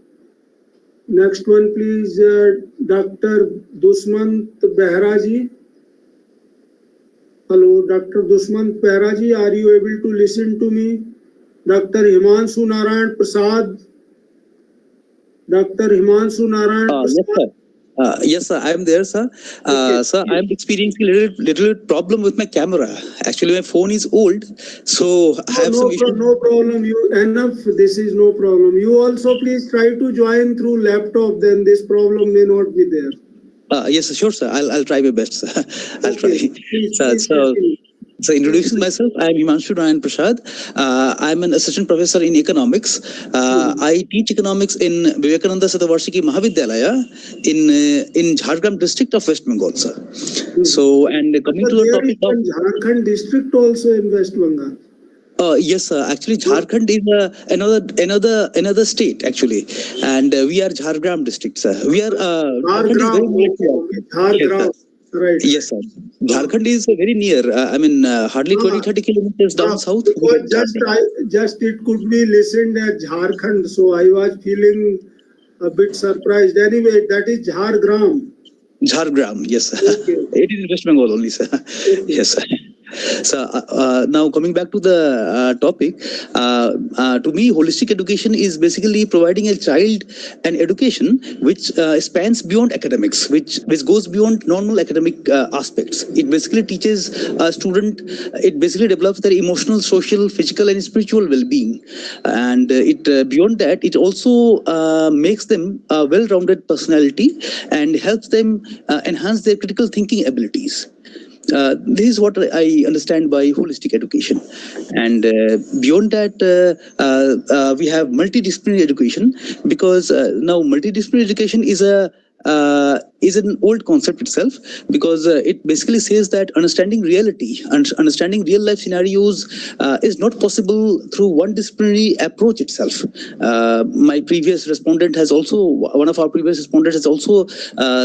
Speaker 1: Dr. Dusmant Behraji. Hello, Dr. Dusmant Behraji, are you able to listen to me? Dr. Himanshu Narayan Prasad. Dr. Himanshu Narayan Prasad.
Speaker 14: Yes, sir. I am there, sir. Sir, I am experiencing a little problem with my camera. Actually, my phone is old, so I have some issues.
Speaker 1: No problem. This is no problem. You also please try to join through laptop. Then this problem may not be there.
Speaker 14: Yes, sure, sir. I'll try my best, sir. I'll try.
Speaker 1: Please,
Speaker 14: So introducing myself, I am Himanshu Narayan Prasad. I am an assistant professor in economics. I teach economics in Vivekananda Satavarshiki Mahavidyalaya in Jharkhand district of West Bengal, sir. So, and coming to the topic of
Speaker 1: Jharkhand district also in West Bengal.
Speaker 14: Yes, sir. Actually, Jharkhand is another state actually, and we are Jhargram district, sir. We are
Speaker 1: Jhargram. Right.
Speaker 14: Yes, sir. Jharkhand is very near. Hardly 20-30 kilometers down south.
Speaker 1: Just it could be listened as Jharkhand, so I was feeling a bit surprised. Anyway, that is Jhargram.
Speaker 14: Jhargram, yes, sir.
Speaker 1: Okay.
Speaker 14: It is West Bengal only, sir. Okay. Yes, sir. So now coming back to the topic, to me, holistic education is basically providing a child an education which spans beyond academics, which goes beyond normal academic aspects. It basically teaches a student, it basically develops their emotional, social, physical and spiritual well-being. And beyond that, it also makes them a well-rounded personality and helps them enhance their critical thinking abilities. This is what I understand by holistic education. And beyond that, we have multidisciplinary education, because now multidisciplinary education is an old concept itself, because it basically says that understanding reality and understanding real life scenarios is not possible through one disciplinary approach itself. One of our previous respondents has also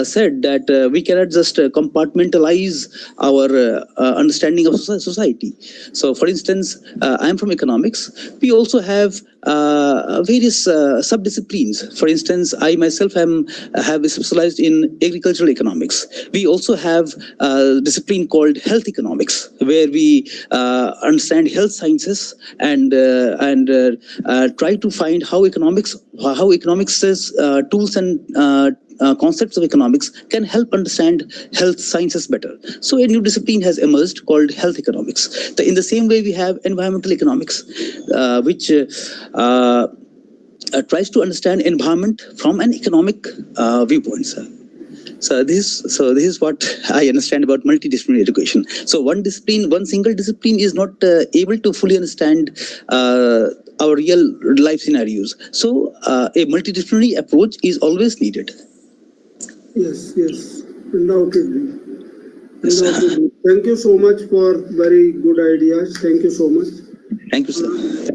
Speaker 14: said that we cannot just compartmentalize our understanding of society. So, for instance, I am from economics. We also have various sub-disciplines. For instance, I myself have specialized in agricultural economics. We also have a discipline called health economics, where we understand health sciences and try to find how economics says tools and concepts of economics can help understand health sciences better. So a new discipline has emerged called health economics. In the same way, we have environmental economics, which tries to understand environment from an economic viewpoint, sir. So this is what I understand about multidisciplinary education. So one single discipline is not able to fully understand our real life scenarios. So a multidisciplinary approach is always needed.
Speaker 1: Yes, undoubtedly. Thank you so much for very good ideas. Thank you so much.
Speaker 14: Thank you, sir.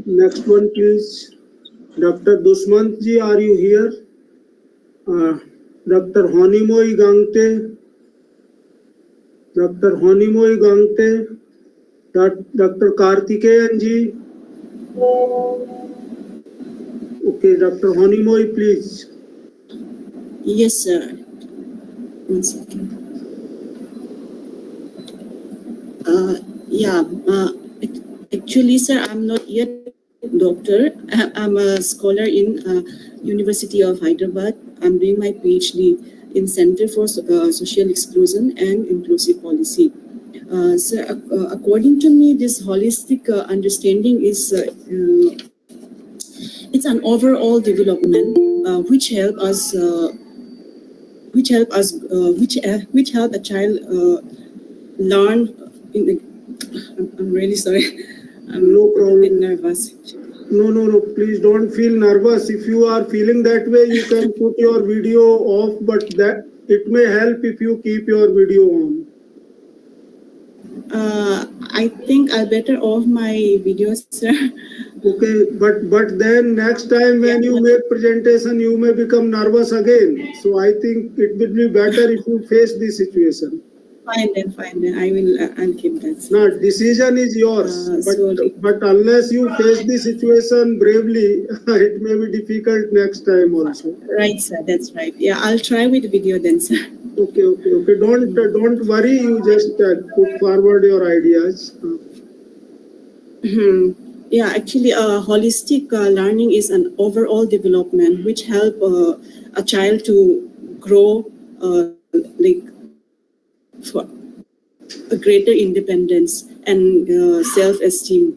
Speaker 1: Next one, please. Dr. Dusmant ji, are you here? Dr. Honimoy Gangte. Dr. Honimoy Gangte. Dr. Karthikeyan ji. Okay, Dr. Honimoy, please.
Speaker 15: Yes, sir. 1 second. Actually, sir, I'm not yet doctor. I'm a scholar in University of Hyderabad. I'm doing my PhD in Center for Social Exclusion and Inclusive Policy. Sir, according to me, this holistic understanding is it's an overall development which help a child learn. I'm really sorry. I'm
Speaker 1: no problem.
Speaker 15: Nervous.
Speaker 1: No. Please don't feel nervous. If you are feeling that way, you can put your video off. But that it may help if you keep your video on.
Speaker 15: I think I better off my videos, sir.
Speaker 1: Okay, but then next time when you make presentation, you may become nervous again. So I think it would be better if you face the situation.
Speaker 15: Fine then. I'll keep that.
Speaker 1: No, decision is yours. But unless you face the situation bravely, it may be difficult next time also.
Speaker 15: Right, sir. That's right. Yeah, I'll try with video then, sir.
Speaker 1: Okay. Don't worry. You just put forward your ideas.
Speaker 15: Yeah, actually, holistic learning is an overall development which help a child to grow for a greater independence and self-esteem.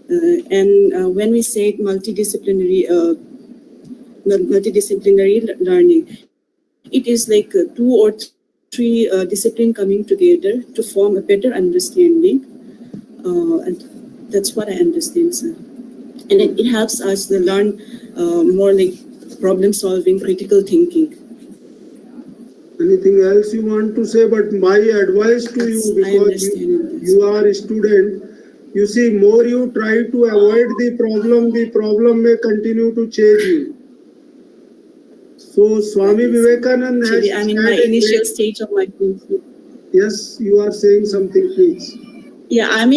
Speaker 15: And when we say multidisciplinary learning, it is like 2 or 3 disciplines coming together to form a better understanding. And that's what I understand, sir. And it helps us to learn more like problem solving, critical thinking.
Speaker 1: Anything else you want to say? But my advice to you, because you are a student, you see, more you try to avoid the problem may continue to chase you. So Swami Vivekananda has...
Speaker 15: I'm in my initial stage of my PhD.
Speaker 1: Yes, you are saying something, please.
Speaker 15: Yeah, I'm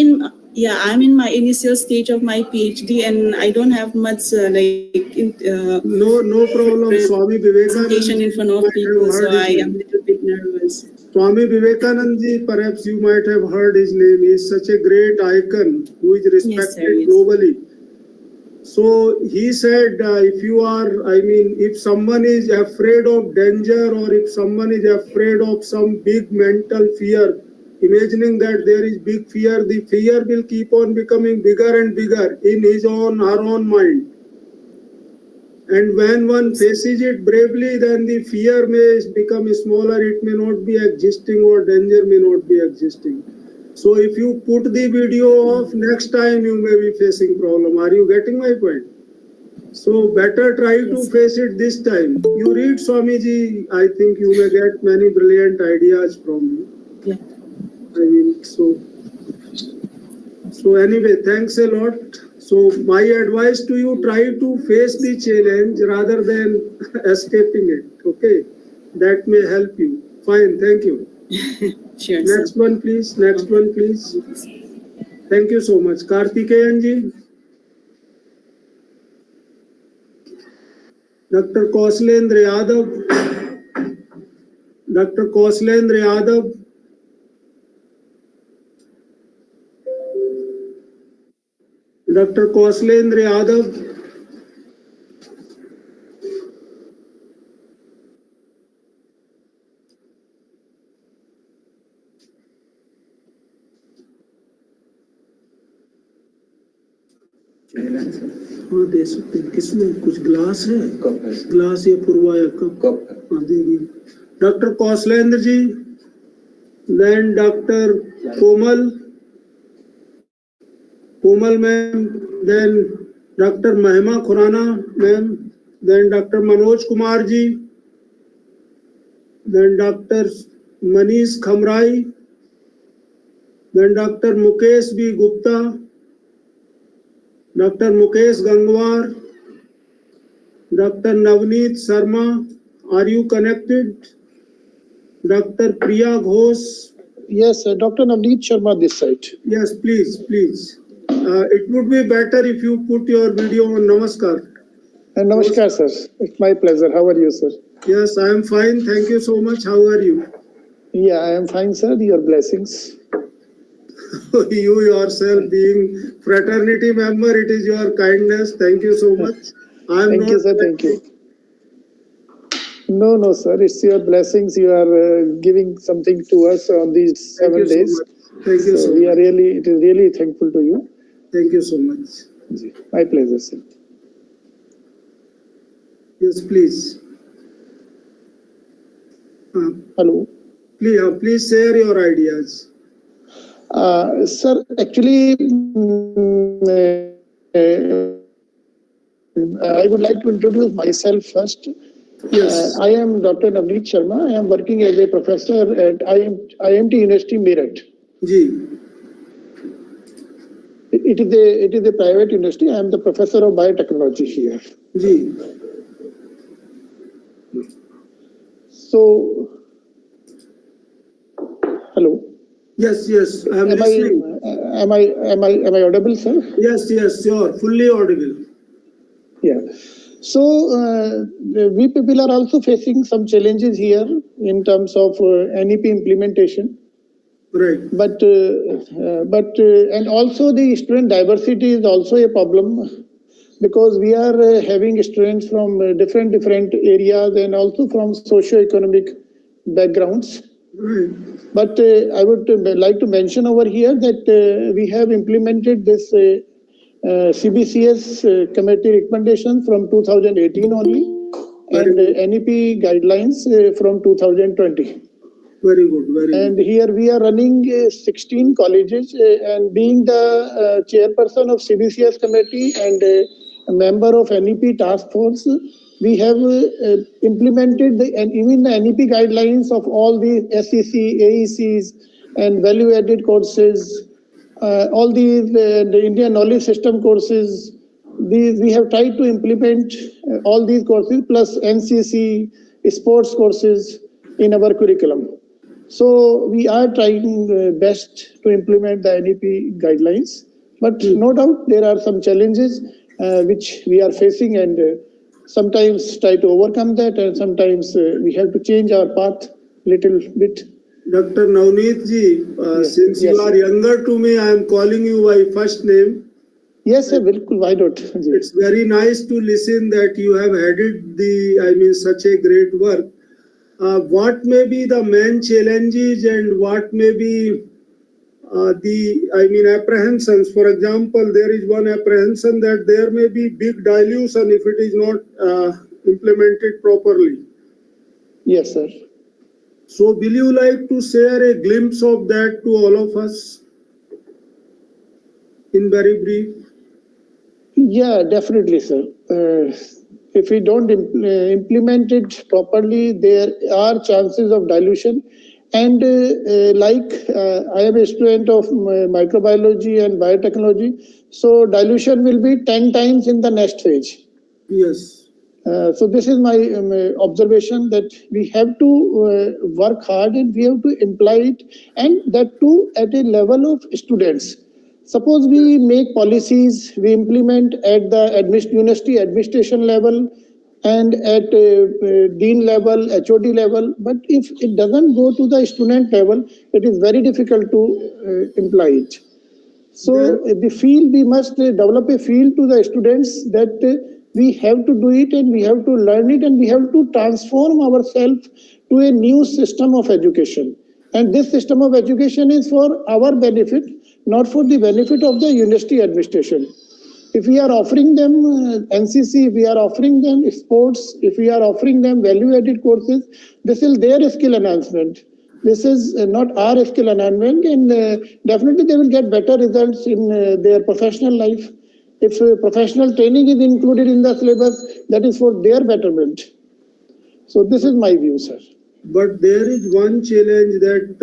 Speaker 15: in my initial stage of my PhD, and I don't have much
Speaker 1: no problem. Swami Vivekananda
Speaker 15: in front of people, so I am a little bit nervous.
Speaker 1: Swami Vivekananda ji, perhaps you might have heard his name. He is such a great icon who is respected globally. So he said, if someone is afraid of danger, or if someone is afraid of some big mental fear, imagining that there is big fear, the fear will keep on becoming bigger and bigger in her own mind. And when one faces it bravely, then the fear may become smaller, it may not be existing, or danger may not be existing. So if you put the video off, next time you may be facing problem. Are you getting my point? So better try to face it this time. You read Swamiji, I think you may get many brilliant ideas from me.
Speaker 15: Yeah.
Speaker 1: So anyway, thanks a lot. So my advice to you, try to face the challenge rather than escaping it. Okay, that may help you. Fine, thank you.
Speaker 15: Sure.
Speaker 1: Next one, please. Thank you so much. Karthikeyan ji. Dr. Kauslendra Yadav. Dr. Kauslendra Yadav. Dr. Kauslendra Yadav. हाँ दे सकते हैं किसमें कुछ glass है glass या पूर्वा या cup हाँ देगी doctor Kaushalendra ji then Dr. Komal ma'am, then Dr. Mahima Khurana, ma'am. Then Dr. Manoj Kumar ji. Then Dr. Manish Khamrai. Then Dr. Mukesh B. Gupta. Dr. Mukesh Gangwar. Dr. Navneet Sharma. Are you connected? Dr. Priya Ghosh.
Speaker 16: Yes, Dr. Navneet Sharma this side.
Speaker 1: Yes, please, please. It would be better if you put your video on. Namaskar.
Speaker 16: Namaskar, sir. It's my pleasure. How are you, sir?
Speaker 1: Yes, I am fine. Thank you so much. How are you?
Speaker 16: Yeah, I am fine, sir. Your blessings.
Speaker 1: You yourself being fraternity member, it is your kindness. Thank you so much.
Speaker 16: Thank you, sir. Thank you. No, sir. It's your blessings. You are giving something to us on these 7 days.
Speaker 1: So thank you so
Speaker 16: much. It is really thankful to you.
Speaker 1: Thank you so much.
Speaker 16: My pleasure, sir.
Speaker 1: Yes, please.
Speaker 16: Hello.
Speaker 1: Please share your ideas.
Speaker 16: Sir, actually, I would like to introduce myself first.
Speaker 1: Yes.
Speaker 16: I am Dr. Navneet Sharma. I am working as a professor at IMT University, Meerut.
Speaker 1: Ji.
Speaker 16: It is a private university. I am the professor of biotechnology here.
Speaker 1: Ji.
Speaker 16: So, hello.
Speaker 1: Yes. I am listening.
Speaker 16: Am I audible, sir?
Speaker 1: Yes, sure. Fully audible.
Speaker 16: Yeah. So, we people are also facing some challenges here in terms of NEP implementation.
Speaker 1: Right.
Speaker 16: But and also the student diversity is also a problem, because we are having students from different areas and also from socio-economic backgrounds.
Speaker 1: Right.
Speaker 16: But I would like to mention over here that we have implemented this CBCS committee recommendation from 2018 only, and NEP guidelines from 2020.
Speaker 1: Very good.
Speaker 16: And here we are running 16 colleges, and being the chairperson of CBCS committee and a member of NEP task force, we have implemented even the NEP guidelines of all the SEC, AECs and value-added courses, all these the Indian knowledge system courses. We have tried to implement all these courses plus NCC, sports courses in our curriculum. So we are trying best to implement the NEP guidelines, but no doubt there are some challenges which we are facing, and sometimes try to overcome that, and sometimes we have to change our path little bit.
Speaker 1: Dr. Navneet ji, since you are younger to me, I am calling you by first name.
Speaker 16: Yes, sir, why not?
Speaker 1: It's very nice to listen that you have headed such a great work. What may be the main challenges and what may be apprehensions? For example, there is one apprehension that there may be big dilution if it is not implemented properly.
Speaker 16: Yes, sir.
Speaker 1: So will you like to share a glimpse of that to all of us in very brief?
Speaker 16: Yeah, definitely, sir. If we don't implement it properly, there are chances of dilution. And I am a student of microbiology and biotechnology, so dilution will be 10 times in the next phase.
Speaker 1: Yes.
Speaker 16: So this is my observation, that we have to work hard and we have to imply it, and that too at a level of students. Suppose we make policies, we implement at the university administration level and at dean level, HOD level, but if it doesn't go to the student level, it is very difficult to imply it. So we must develop a feel to the students that we have to do it and we have to learn it and we have to transform ourselves to a new system of education. And this system of education is for our benefit, not for the benefit of the university administration. If we are offering them NCC, if we are offering them sports, if we are offering them value-added courses, this is their skill enhancement. This is not our skill enhancement, and definitely they will get better results in their professional life. If professional training is included in the syllabus, that is for their betterment. So this is my view, sir.
Speaker 1: But there is one challenge that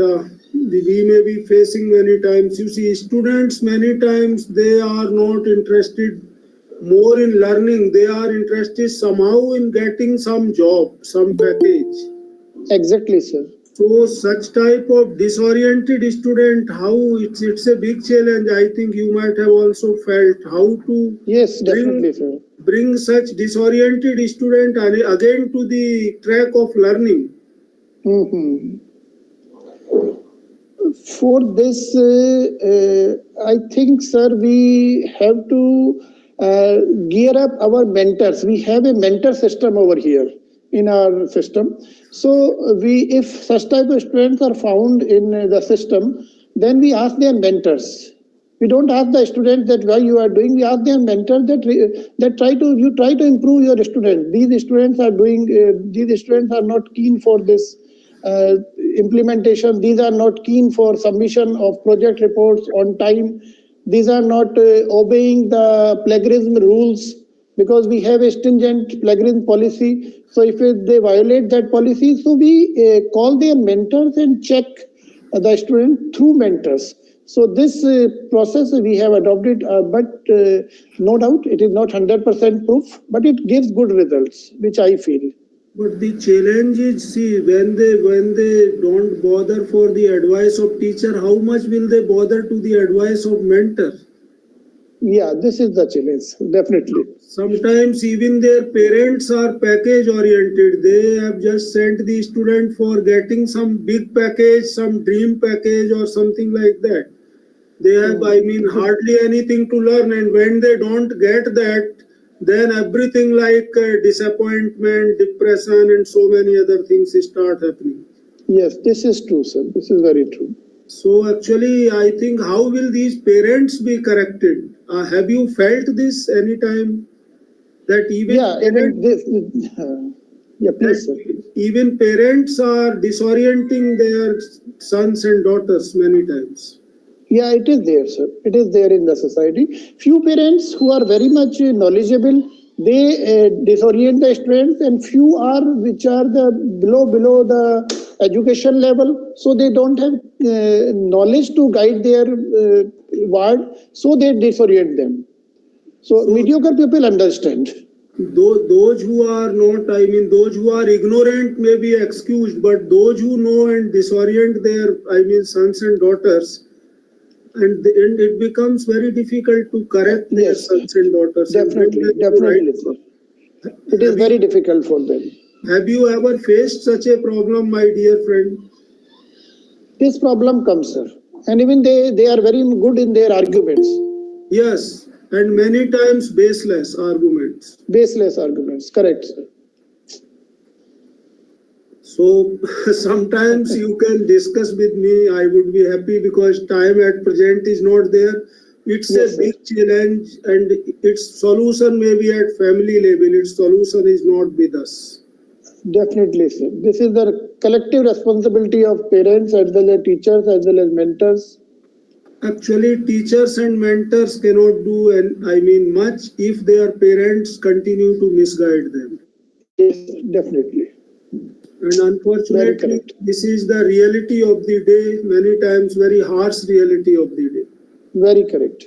Speaker 1: we may be facing many times. You see, students many times they are not interested more in learning. They are interested somehow in getting some job, some package.
Speaker 16: Exactly, sir.
Speaker 1: So such type of disoriented student, how it's a big challenge. I think you might have also felt how to
Speaker 16: definitely, sir.
Speaker 1: Bring such disoriented student again to the track of learning.
Speaker 16: For this, I think, sir, we have to gear up our mentors. We have a mentor system over here in our system. So if such type of students are found in the system, then we ask their mentors. We don't ask the students that why you are doing. We ask their mentors that try to improve your students. These students are not keen for this implementation. These are not keen for submission of project reports on time. These are not obeying the plagiarism rules, because we have a stringent plagiarism policy. So if they violate that policy, so we call their mentors and check the student through mentors. So this process we have adopted, but no doubt it is not 100% proof, but it gives good results, which I feel.
Speaker 1: But the challenge is, see, when they don't bother for the advice of teacher, how much will they bother to the advice of mentor?
Speaker 16: Yeah, this is the challenge, definitely.
Speaker 1: Sometimes even their parents are package oriented. They have just sent the student for getting some big package, some dream package or something like that. They have, hardly anything to learn, and when they don't get that, then everything like disappointment, depression, and so many other things start happening.
Speaker 16: Yes, this is true, sir. This is very true.
Speaker 1: So actually, I think how will these parents be corrected? Have you felt this anytime? That even
Speaker 16: please, sir.
Speaker 1: Even parents are disorienting their sons and daughters many times.
Speaker 16: Yeah, it is there, sir. It is there in the society. Few parents who are very much knowledgeable, they disorient the students, and few are which are the below the education level, so they don't have knowledge to guide their ward, so they disorient them. So mediocre people understand.
Speaker 1: Those who are not, those who are ignorant may be excused, but those who know and disorient their, sons and daughters, and it becomes very difficult to correct their sons and daughters.
Speaker 16: Definitely, sir. It is very difficult for them.
Speaker 1: Have you ever faced such a problem, my dear friend?
Speaker 16: This problem comes, sir. And even they are very good in their arguments.
Speaker 1: Yes, and many times baseless arguments.
Speaker 16: Baseless arguments, correct, sir.
Speaker 1: So sometimes you can discuss with me. I would be happy, because time at present is not there. It's a big challenge, and its solution may be at family level. Its solution is not with us.
Speaker 16: Definitely, sir. This is the collective responsibility of parents as well as teachers as well as mentors.
Speaker 1: Actually, teachers and mentors cannot do much if their parents continue to misguide them.
Speaker 16: Yes, definitely.
Speaker 1: And unfortunately, this is the reality of the day, many times very harsh reality of the day.
Speaker 16: Very correct.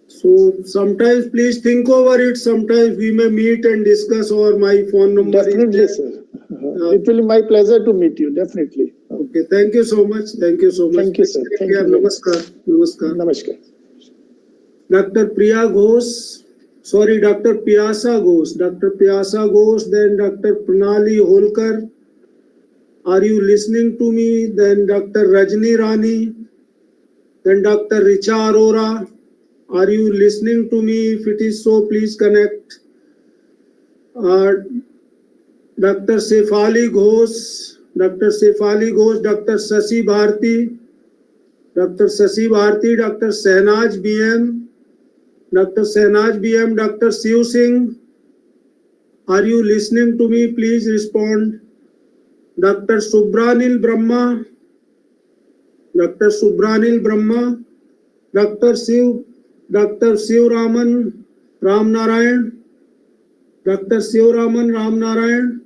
Speaker 1: So sometimes please think over it. Sometimes we may meet and discuss, or my phone number.
Speaker 16: Definitely, sir. It will be my pleasure to meet you, definitely.
Speaker 1: Okay, thank you so much. Thank you so much.
Speaker 16: Thank you, sir. Thank you.
Speaker 1: Namaskar. Namaskar.
Speaker 16: Namaskar.
Speaker 1: Dr. Priya Ghosh. Sorry, Dr. Pyasa Ghosh. Dr. Pyasa Ghosh, then Dr. Pranali Holkar. Are you listening to me? Then Dr. Rajni Rani. Then Dr. Richa Arora. Are you listening to me? If it is so, please connect. Dr. Sefali Ghosh. Dr. Sefali Ghosh. Dr. Sasi Bharti. Dr. Sasi Bharti. Dr. Sehnaz BM. Dr. Sehnaz BM. Dr. Shiv Singh. Are you listening to me? Please respond. Dr. Subranil Brahma. Dr. Subranil Brahma. Dr. Shiv Dr. Sivaraman Ramnarayan, Dr. Sivaraman Ramnarayan,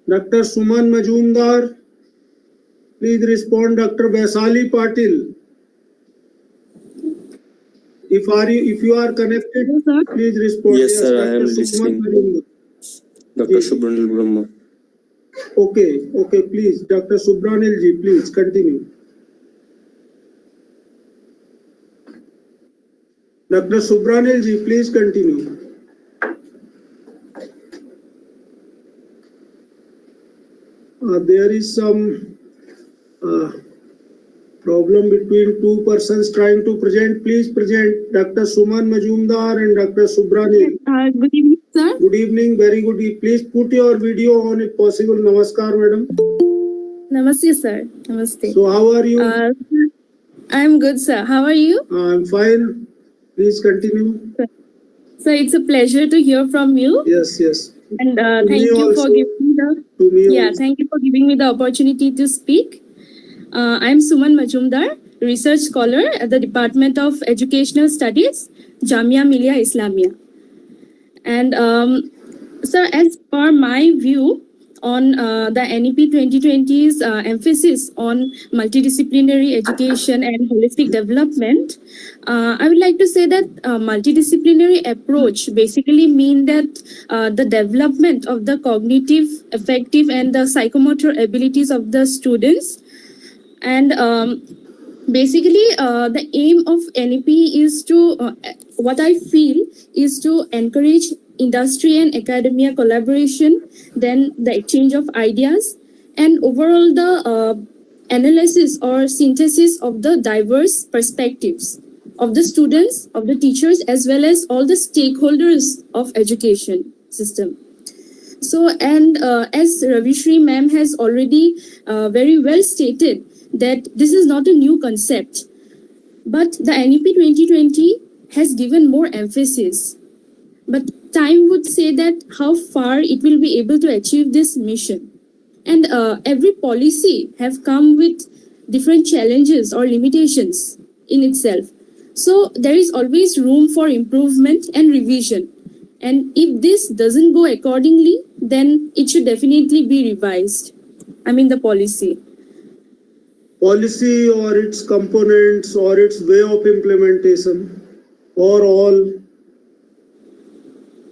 Speaker 1: Dr. Suman Majumdar. Please respond, Dr. Vaisali Patil. If you are connected, please respond.
Speaker 17: Yes, sir, I am
Speaker 1: Dr. Suman
Speaker 17: listening.
Speaker 1: Majumdar.
Speaker 17: Dr. Subranil Brahma.
Speaker 1: Okay, please. Dr. Subranil ji, please continue. Dr. Subranil ji, please continue. There is some problem between two persons trying to present. Please present Dr. Suman Majumdar and Dr. Subranil.
Speaker 18: Good evening, sir.
Speaker 1: Good evening, very good evening. Please put your video on if possible. Namaskar, madam.
Speaker 18: Namaste, sir. Namaste.
Speaker 1: So, how are you?
Speaker 18: I'm good, sir. How are you?
Speaker 1: I'm fine. Please continue.
Speaker 18: Sir, it's a pleasure to hear from you.
Speaker 1: Yes.
Speaker 18: And
Speaker 1: To
Speaker 18: thank
Speaker 1: me
Speaker 18: you
Speaker 1: also.
Speaker 18: for giving me the
Speaker 1: To me also.
Speaker 18: thank you for giving me the opportunity to speak. I'm Suman Majumdar, research scholar at the Department of Educational Studies, Jamia Millia Islamia. And sir, as per my view on the NEP 2020's emphasis on multidisciplinary education and holistic development, I would like to say that multidisciplinary approach basically mean that the development of the cognitive, affective, and the psychomotor abilities of the students. And basically, the aim of NEP is to, what I feel, is to encourage industry and academia collaboration, then the exchange of ideas, and overall the analysis or synthesis of the diverse perspectives of the students, of the teachers, as well as all the stakeholders of education system. So, and as Ravishri ma'am has already very well stated, that this is not a new concept, but the NEP 2020 has given more emphasis. But time would say that how far it will be able to achieve this mission. And every policy have come with different challenges or limitations in itself. So there is always room for improvement and revision. And if this doesn't go accordingly, then it should definitely be revised. I mean the policy.
Speaker 1: Policy or its components or its way of implementation or all.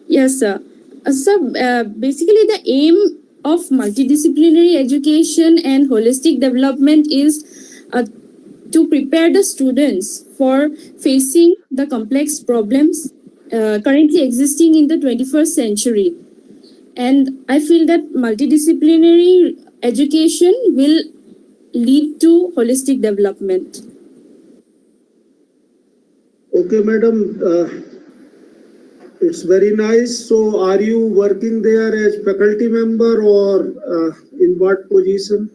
Speaker 18: Yes, sir. Basically, the aim of multidisciplinary education and holistic development is to prepare the students for facing the complex problems currently existing in the 21st century. And I feel that multidisciplinary education will lead to holistic development.
Speaker 1: Okay, madam. It's very nice. So, are you working there as faculty member or in what position?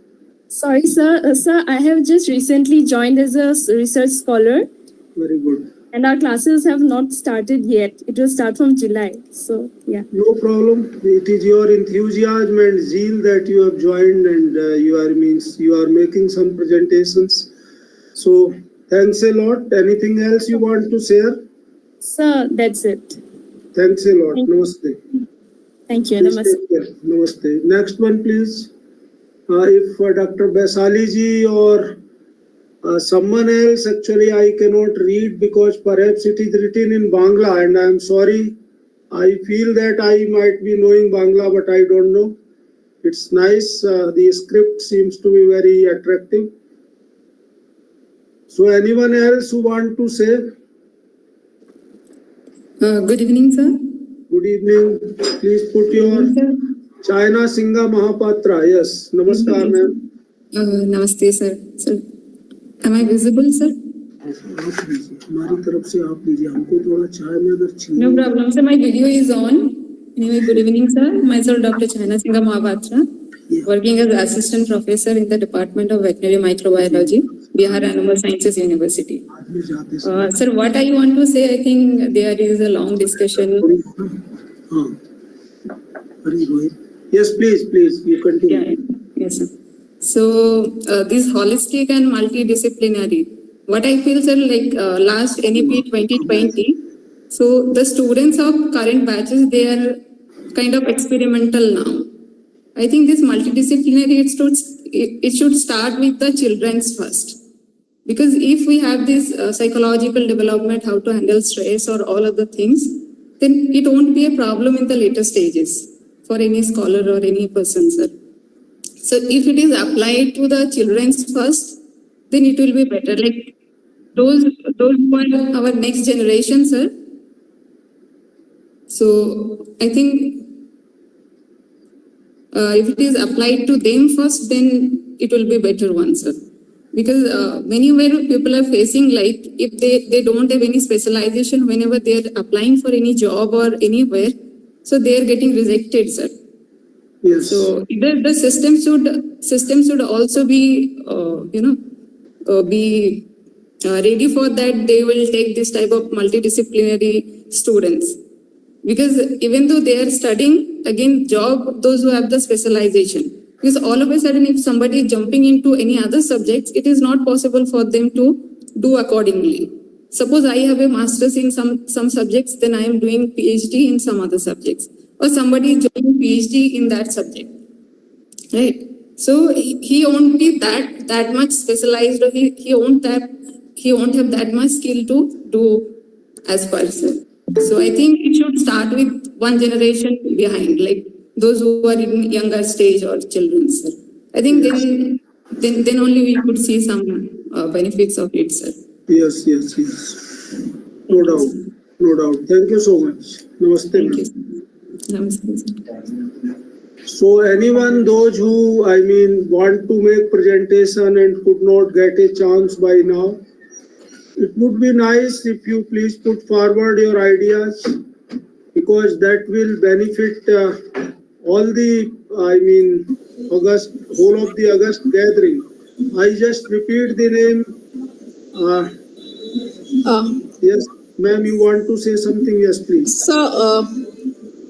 Speaker 18: Sorry, sir. Sir, I have just recently joined as a research scholar.
Speaker 1: Very good.
Speaker 18: And our classes have not started yet. It will start from July. So, yeah.
Speaker 1: No problem. It is your enthusiasm and zeal that you have joined, and you are making some presentations. So, thanks a lot. Anything else you want to share?
Speaker 18: Sir, that's it.
Speaker 1: Thanks a lot. Namaste.
Speaker 18: Thank you.
Speaker 1: Please
Speaker 18: Namaste.
Speaker 1: take care. Namaste. Next one, please. If Dr. Vaisali ji or someone else, actually I cannot read because perhaps it is written in Bangla, and I am sorry. I feel that I might be knowing Bangla, but I don't know. It's nice. The script seems to be very attractive. So anyone else who want to say?
Speaker 19: Good evening, sir.
Speaker 1: Good evening. Please put your China Singha Mahapatra. Yes. Namaskar, ma'am.
Speaker 19: Namaste, sir. Sir, am I visible, sir?
Speaker 1: हमारी तरफ से आप लीजिए हमको थोड़ा चाय में अगर
Speaker 19: No problem, sir. My video is on. Anyway, good evening, sir. Myself, Dr. China Singha Mahapatra, working as assistant professor in the Department of Veterinary Microbiology, Bihar Animal Sciences University. Sir, what I want to say, I think there is a long discussion.
Speaker 1: Yes, please, you continue.
Speaker 19: Yes, sir. So, this holistic and multidisciplinary, what I feel, sir, like last NEP 2020, so the students of current batches, they are kind of experimental now. I think this multidisciplinary, it should start with the children's first. Because if we have this psychological development, how to handle stress or all other things, then it won't be a problem in the later stages for any scholar or any person, sir. So if it is applied to the children's first, then it will be better. Like those who are our next generation, sir. So I think if it is applied to them first, then it will be better one, sir. Because many where people are facing, like if they don't have any specialization whenever they are applying for any job or anywhere, so they are getting rejected, sir.
Speaker 1: Yes.
Speaker 19: So the system should also be be ready for that. They will take this type of multidisciplinary students, because even though they are studying, again job those who have the specialization. Because all of a sudden, if somebody is jumping into any other subjects, it is not possible for them to do accordingly. Suppose I have a master's in some subjects, then I am doing PhD in some other subjects, or somebody is doing PhD in that subject, right? So he won't be that much specialized, or he won't have that much skill to do as person. So I think it should start with one generation behind, like those who are in younger stage or children, sir. I think then only we could see some benefits of it, sir.
Speaker 1: Yes. No doubt. Thank you so much. Namaste.
Speaker 19: Thank you, sir. Namaste, sir.
Speaker 1: So anyone, those who, want to make presentation and could not get a chance by now, it would be nice if you please put forward your ideas, because that will benefit all the, whole of the August gathering. I just repeat the name. Yes, ma'am, you want to say something? Yes, please.
Speaker 20: So,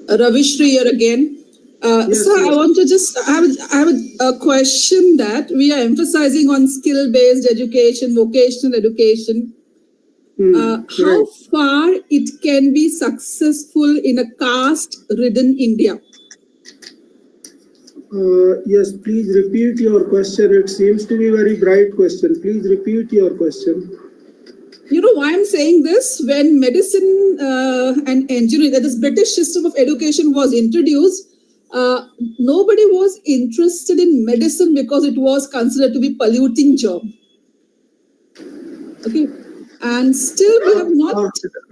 Speaker 20: Ravishri here again.
Speaker 1: Yes,
Speaker 20: So
Speaker 1: yes.
Speaker 20: I want to just, I have a question that we are emphasizing on skill-based education, vocational education. How far it can be successful in a caste-ridden India?
Speaker 1: Yes, please repeat your question. It seems to be a very bright question. Please repeat your question.
Speaker 20: You know why I'm saying this? When medicine and engineering, that is British system of education was introduced, nobody was interested in medicine because it was considered to be polluting job. Okay. And still we have not...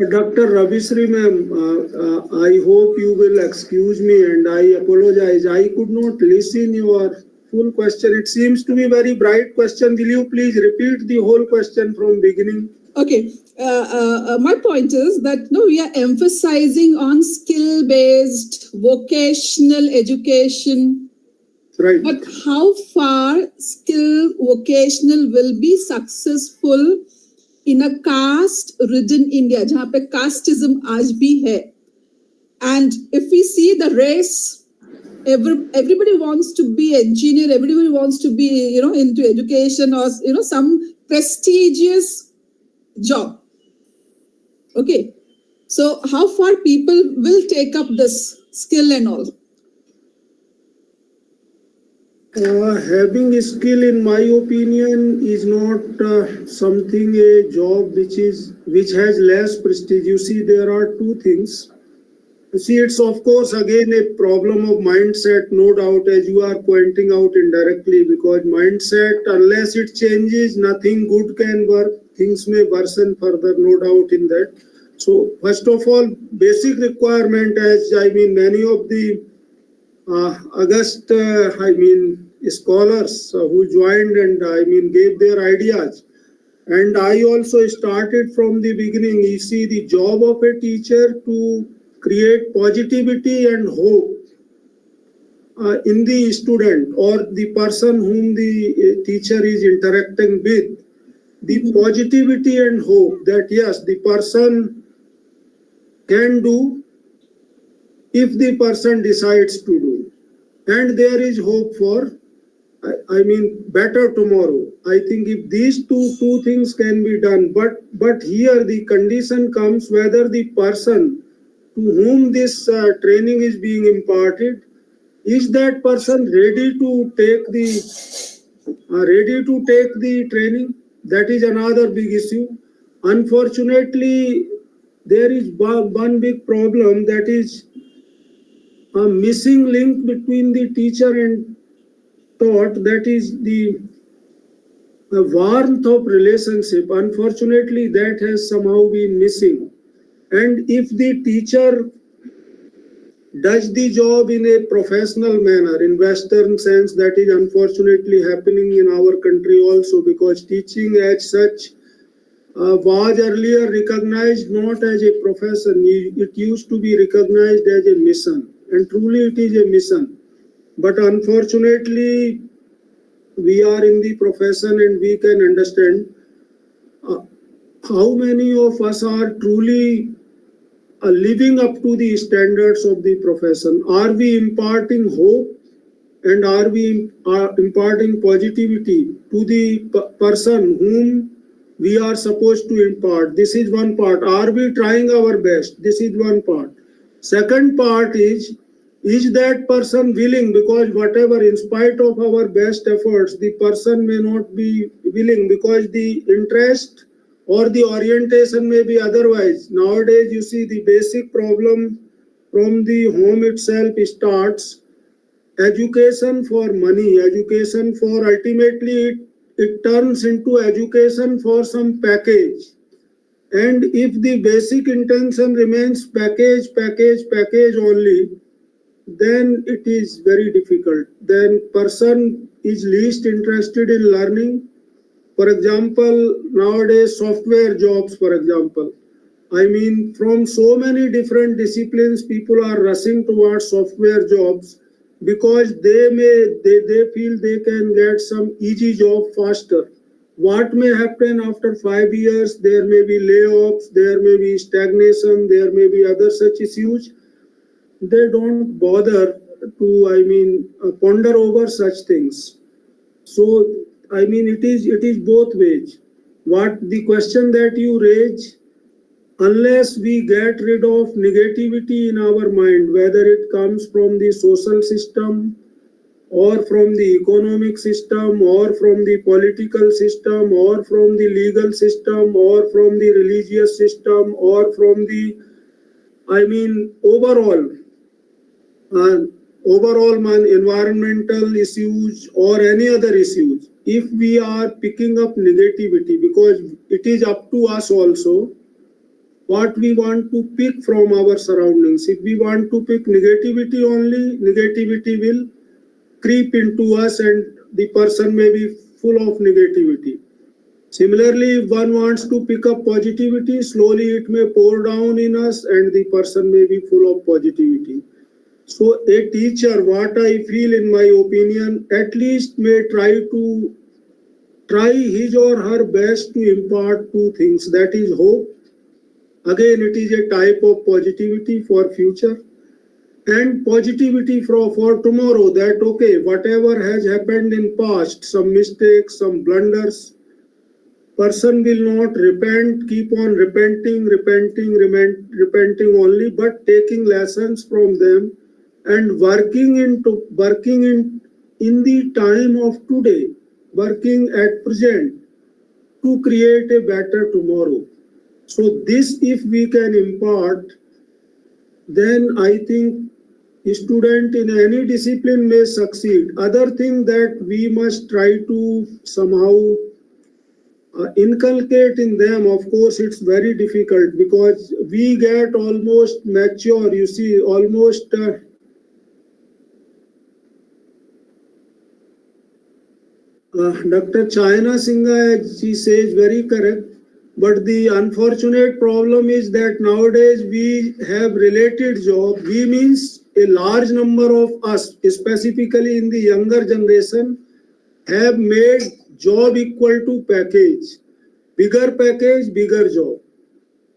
Speaker 1: Dr. Ravishri ma'am, I hope you will excuse me and I apologize. I could not listen your full question. It seems to be a very bright question. Will you please repeat the whole question from beginning?
Speaker 20: Okay. My point is that we are emphasizing on skill-based vocational education.
Speaker 1: Right.
Speaker 20: But how far skill vocational will be successful in a caste-ridden India, जहाँ पे casteism आज भी है. And if we see the race, everybody wants to be engineer, everybody wants to be, into education or, some prestigious job. Okay. So how far people will take up this skill and all?
Speaker 1: Having a skill, in my opinion, is not something, a job which has less prestige. You see, there are two things. You see, it's of course again a problem of mindset, no doubt, as you are pointing out indirectly, because mindset, unless it changes, nothing good can work. Things may worsen further, no doubt in that. So, first of all, basic requirement, as many of the August, scholars who joined and gave their ideas. And I also started from the beginning. You see, the job of a teacher to create positivity and hope in the student or the person whom the teacher is interacting with. The positivity and hope that yes, the person can do if the person decides to do. And there is hope for I mean, better tomorrow. I think if these two things can be done, but here the condition comes whether the person to whom this training is being imparted, is that person ready to take the training? That is another big issue. Unfortunately, there is one big problem, that is a missing link between the teacher and taught, that is the warmth of relationship. Unfortunately, that has somehow been missing. And if the teacher does the job in a professional manner, in Western sense, that is unfortunately happening in our country also, because teaching as such was earlier recognized not as a profession. It used to be recognized as a mission, and truly it is a mission. But unfortunately, we are in the profession and we can understand how many of us are truly living up to the standards of the profession. Are we imparting hope, and are we imparting positivity to the person whom we are supposed to impart? This is one part. Are we trying our best? This is one part. Second part is that person willing? Because whatever, in spite of our best efforts, the person may not be willing because the interest or the orientation may be otherwise. Nowadays, you see, the basic problem from the home itself starts. Education for money, education for, ultimately it turns into education for some package. And if the basic intention remains package only, then it is very difficult. Then person is least interested in learning. For example, nowadays software jobs, for example. I mean, from so many different disciplines, people are rushing towards software jobs because they feel they can get some easy job faster. What may happen after 5 years? There may be layoffs, there may be stagnation, there may be other such issues. They don't bother to, ponder over such things. So, it is both ways. What the question that you raise, unless we get rid of negativity in our mind, whether it comes from the social system or from the economic system or from the political system or from the legal system or from the religious system or from the, overall environmental issues or any other issues, if we are picking up negativity, because it is up to us also what we want to pick from our surroundings. If we want to pick negativity only, negativity will creep into us and the person may be full of negativity. Similarly, if one wants to pick up positivity, slowly it may pour down in us and the person may be full of positivity. So a teacher, what I feel in my opinion, at least may try his or her best to impart two things. That is hope. Again, it is a type of positivity for future, and positivity for tomorrow, that okay, whatever has happened in past, some mistakes, some blunders, person will not repent, keep on repenting only, but taking lessons from them and working in the time of today, working at present to create a better tomorrow. So this, if we can impart, then I think a student in any discipline may succeed. Other thing that we must try to somehow inculcate in them, of course it's very difficult because we get almost mature, you see, almost Dr. China Singha, she says very correct. But the unfortunate problem is that nowadays we have related job. We means a large number of us, specifically in the younger generation, have made job equal to package. Bigger package, bigger job.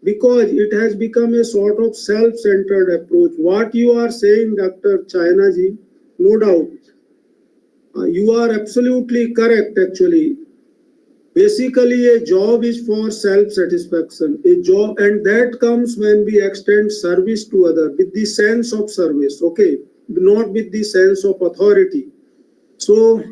Speaker 1: Because it has become a sort of self-centered approach. What you are saying, Dr. China ji, no doubt. You are absolutely correct, actually. Basically, a job is for self-satisfaction. A job, and that comes when we extend service to others with the sense of service, okay, not with the sense of authority. So,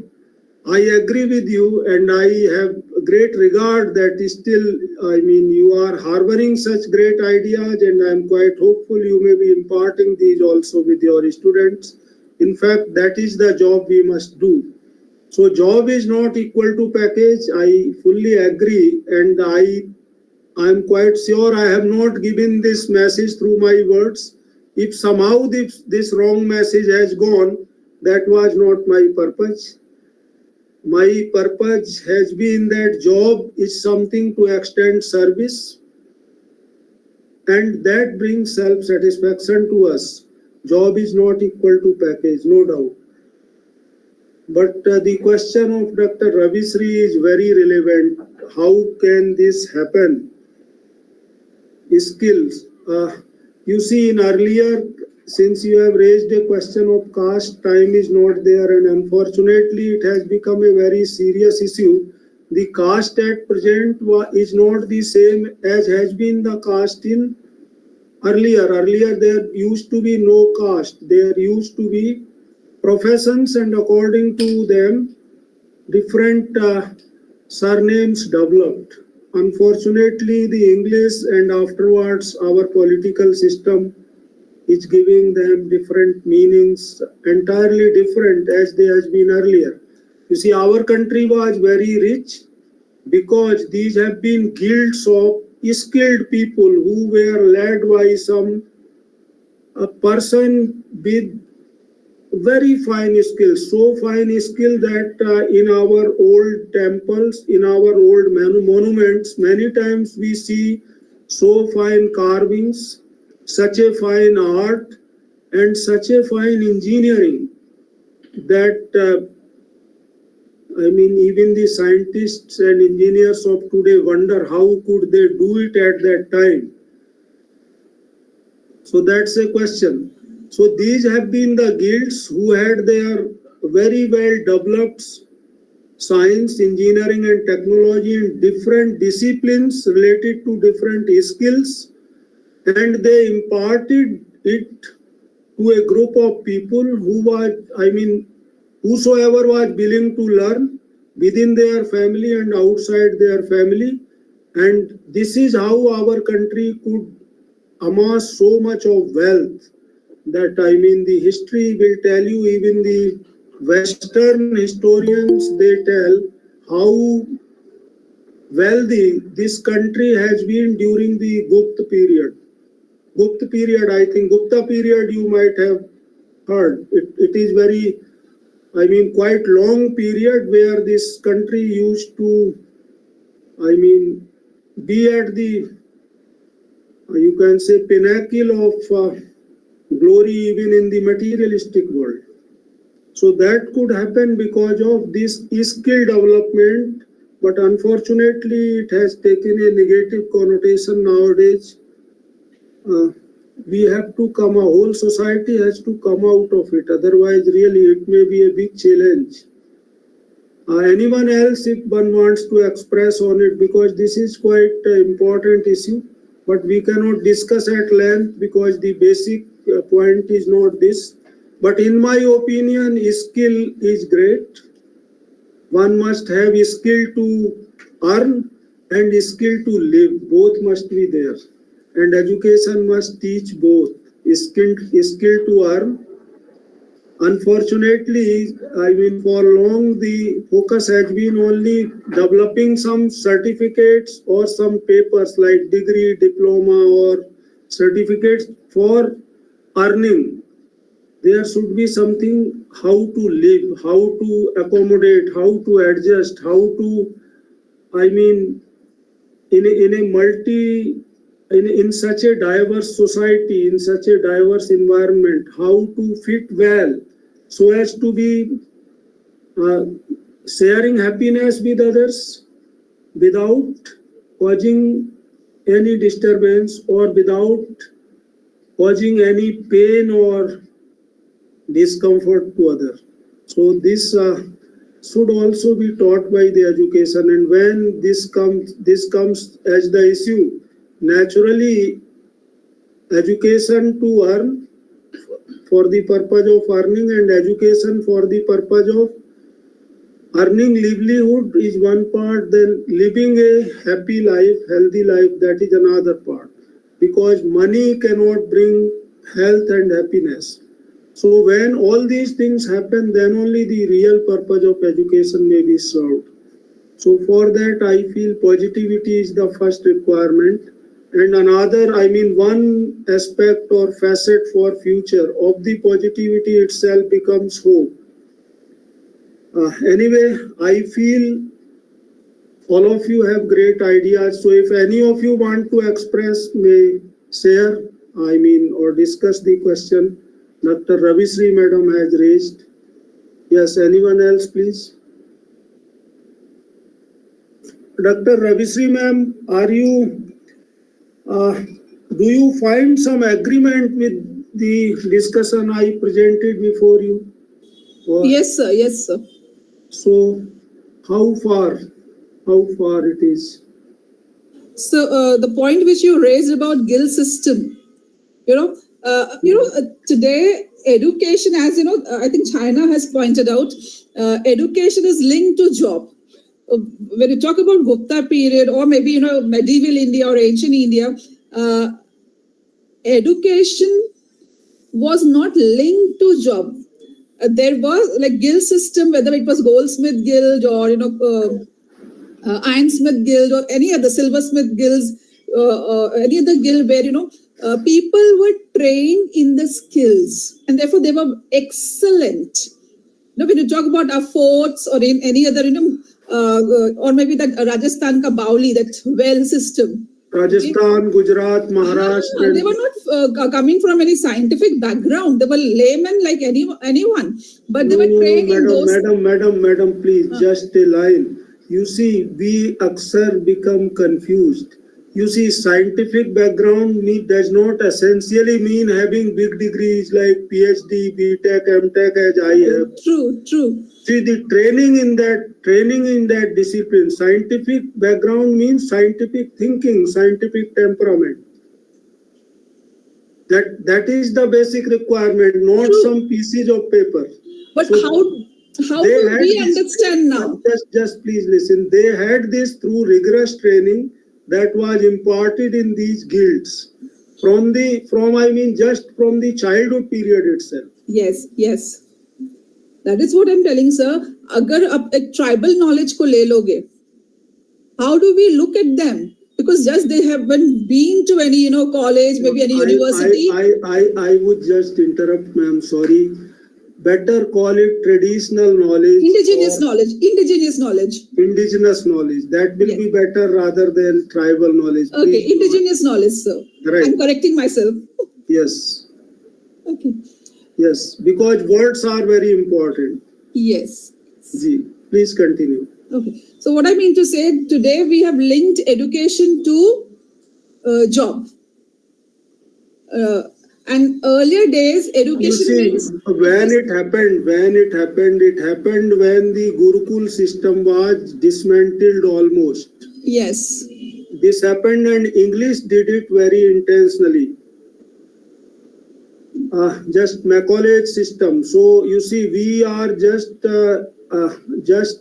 Speaker 1: I agree with you, and I have great regard that still, I mean, you are harboring such great ideas, and I am quite hopeful you may be imparting these also with your students. In fact, that is the job we must do. So job is not equal to package. I fully agree, and I am quite sure I have not given this message through my words. If somehow this wrong message has gone, that was not my purpose. My purpose has been that job is something to extend service, and that brings self-satisfaction to us. Job is not equal to package, no doubt. But the question of Dr. Ravisri is very relevant. How can this happen? Skills. You see, in earlier, since you have raised a question of caste, time is not there, and unfortunately, it has become a very serious issue. The caste at present is not the same as has been the caste in earlier. Earlier, there used to be no caste. There used to be professions, and according to them, different surnames developed. Unfortunately, the English and afterwards our political system is giving them different meanings, entirely different as they has been earlier. You see, our country was very rich because these have been guilds of skilled people who were led by a person with very fine skills, so fine skill that in our old temples, in our old monuments, many times we see so fine carvings, such a fine art, and such a fine engineering that I mean, even the scientists and engineers of today wonder how could they do it at that time. So that's a question. So these have been the guilds who had their very well developed science, engineering and technology in different disciplines related to different skills, and they imparted it to a group of people who was, I mean, whosoever was willing to learn within their family and outside their family. And this is how our country could amass so much of wealth that, I mean, the history will tell you, even the Western historians, they tell how wealthy this country has been during the Gupta period. Gupta period, I think, Gupta period you might have heard. It is very, I mean, quite long period where this country used to, I mean, be at the, you can say, pinnacle of glory even in the materialistic world. So that could happen because of this skill development, but unfortunately it has taken a negative connotation nowadays. We have to come, a whole society has to come out of it, otherwise really it may be a big challenge. Anyone else, if one wants to express on it, because this is quite an important issue, but we cannot discuss at length because the basic point is not this. But in my opinion, skill is great. One must have a skill to earn and a skill to live. Both must be there. And education must teach both. Skill to earn. Unfortunately, I mean, for long the focus has been only developing some certificates or some papers like degree, diploma or certificates for earning. There should be something how to live, how to accommodate, how to adjust, how to, I mean, in such a diverse society, in such a diverse environment, how to fit well so as to be sharing happiness with others without causing any disturbance or without causing any pain or discomfort to others. So this should also be taught by the education, and when this comes as the issue, naturally education to earn for the purpose of earning and education for the purpose of earning livelihood is one part, then living a happy life, healthy life, that is another part, because money cannot bring health and happiness. So when all these things happen, then only the real purpose of education may be served. So for that, I feel positivity is the first requirement. And another, one aspect or facet for future of the positivity itself becomes hope. Anyway, I feel all of you have great ideas. So if any of you want to express, may share, or discuss the question Dr. Ravisri Madam has raised. Yes, anyone else, please? Dr. Ravisri Ma'am, do you find some agreement with the discussion I presented before you? Or,
Speaker 20: yes, sir. Yes, sir.
Speaker 1: So, how far it is?
Speaker 20: So the point which you raised about guild system, today education, as I think China has pointed out, education is linked to job. When you talk about Gupta period or maybe medieval India or ancient India, education was not linked to job. There was like guild system, whether it was goldsmith guild or ironsmith guild or any other silversmith guilds, any other guild where people were trained in the skills and therefore they were excellent. When you talk about our forts or in any other or maybe that Rajasthan ka Bauli, that well system.
Speaker 1: Rajasthan, Gujarat, Maharashtra.
Speaker 20: They were not coming from any scientific background. They were laymen like anyone, but they were trained in those.
Speaker 1: Madam, please, just a line. You see, we aksar become confused. You see, scientific background does not essentially mean having big degrees like PhD, BTech, MTech as I have.
Speaker 20: True.
Speaker 1: See, the training in that discipline, scientific background means scientific thinking, scientific temperament. That is the basic requirement, not some pieces of paper.
Speaker 20: But so how do we understand now?
Speaker 1: Just please listen. They had this through rigorous training that was imparted in these guilds from the childhood period itself.
Speaker 20: Yes. That is what I'm telling, sir. Agar a tribal knowledge ko le loge, how do we look at them? Because just they haven't been to any college, maybe any university.
Speaker 1: I would just interrupt, ma'am. Sorry. Better call it traditional knowledge.
Speaker 20: Indigenous knowledge.
Speaker 1: That will be better rather than tribal knowledge.
Speaker 20: Okay, indigenous knowledge, sir.
Speaker 1: Right.
Speaker 20: I'm correcting myself.
Speaker 1: Yes.
Speaker 20: Okay.
Speaker 1: Yes, because words are very important.
Speaker 20: Yes.
Speaker 1: Please continue.
Speaker 20: Okay. So what I mean to say, today we have linked education to job. And earlier days, education means...
Speaker 1: When it happened when the Gurukul system was dismantled almost.
Speaker 20: Yes.
Speaker 1: This happened and English did it very intentionally. Just Macaulay system. So you see, we are just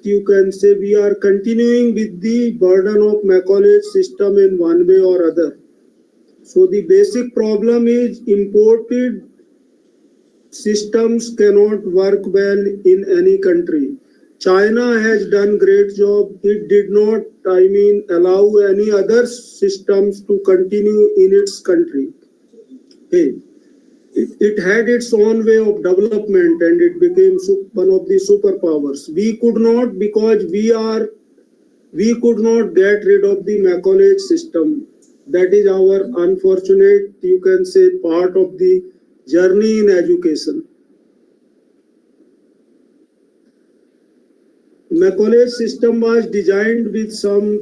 Speaker 1: you can say we are continuing with the burden of Macaulay system in one way or other. So the basic problem is imported systems cannot work well in any country. China has done great job. It did not, allow any other systems to continue in its country. It had its own way of development and it became one of the superpowers. We could not, because we could not get rid of the Macaulay system. That is our unfortunate, you can say, part of the journey in education. Macaulay system was designed with some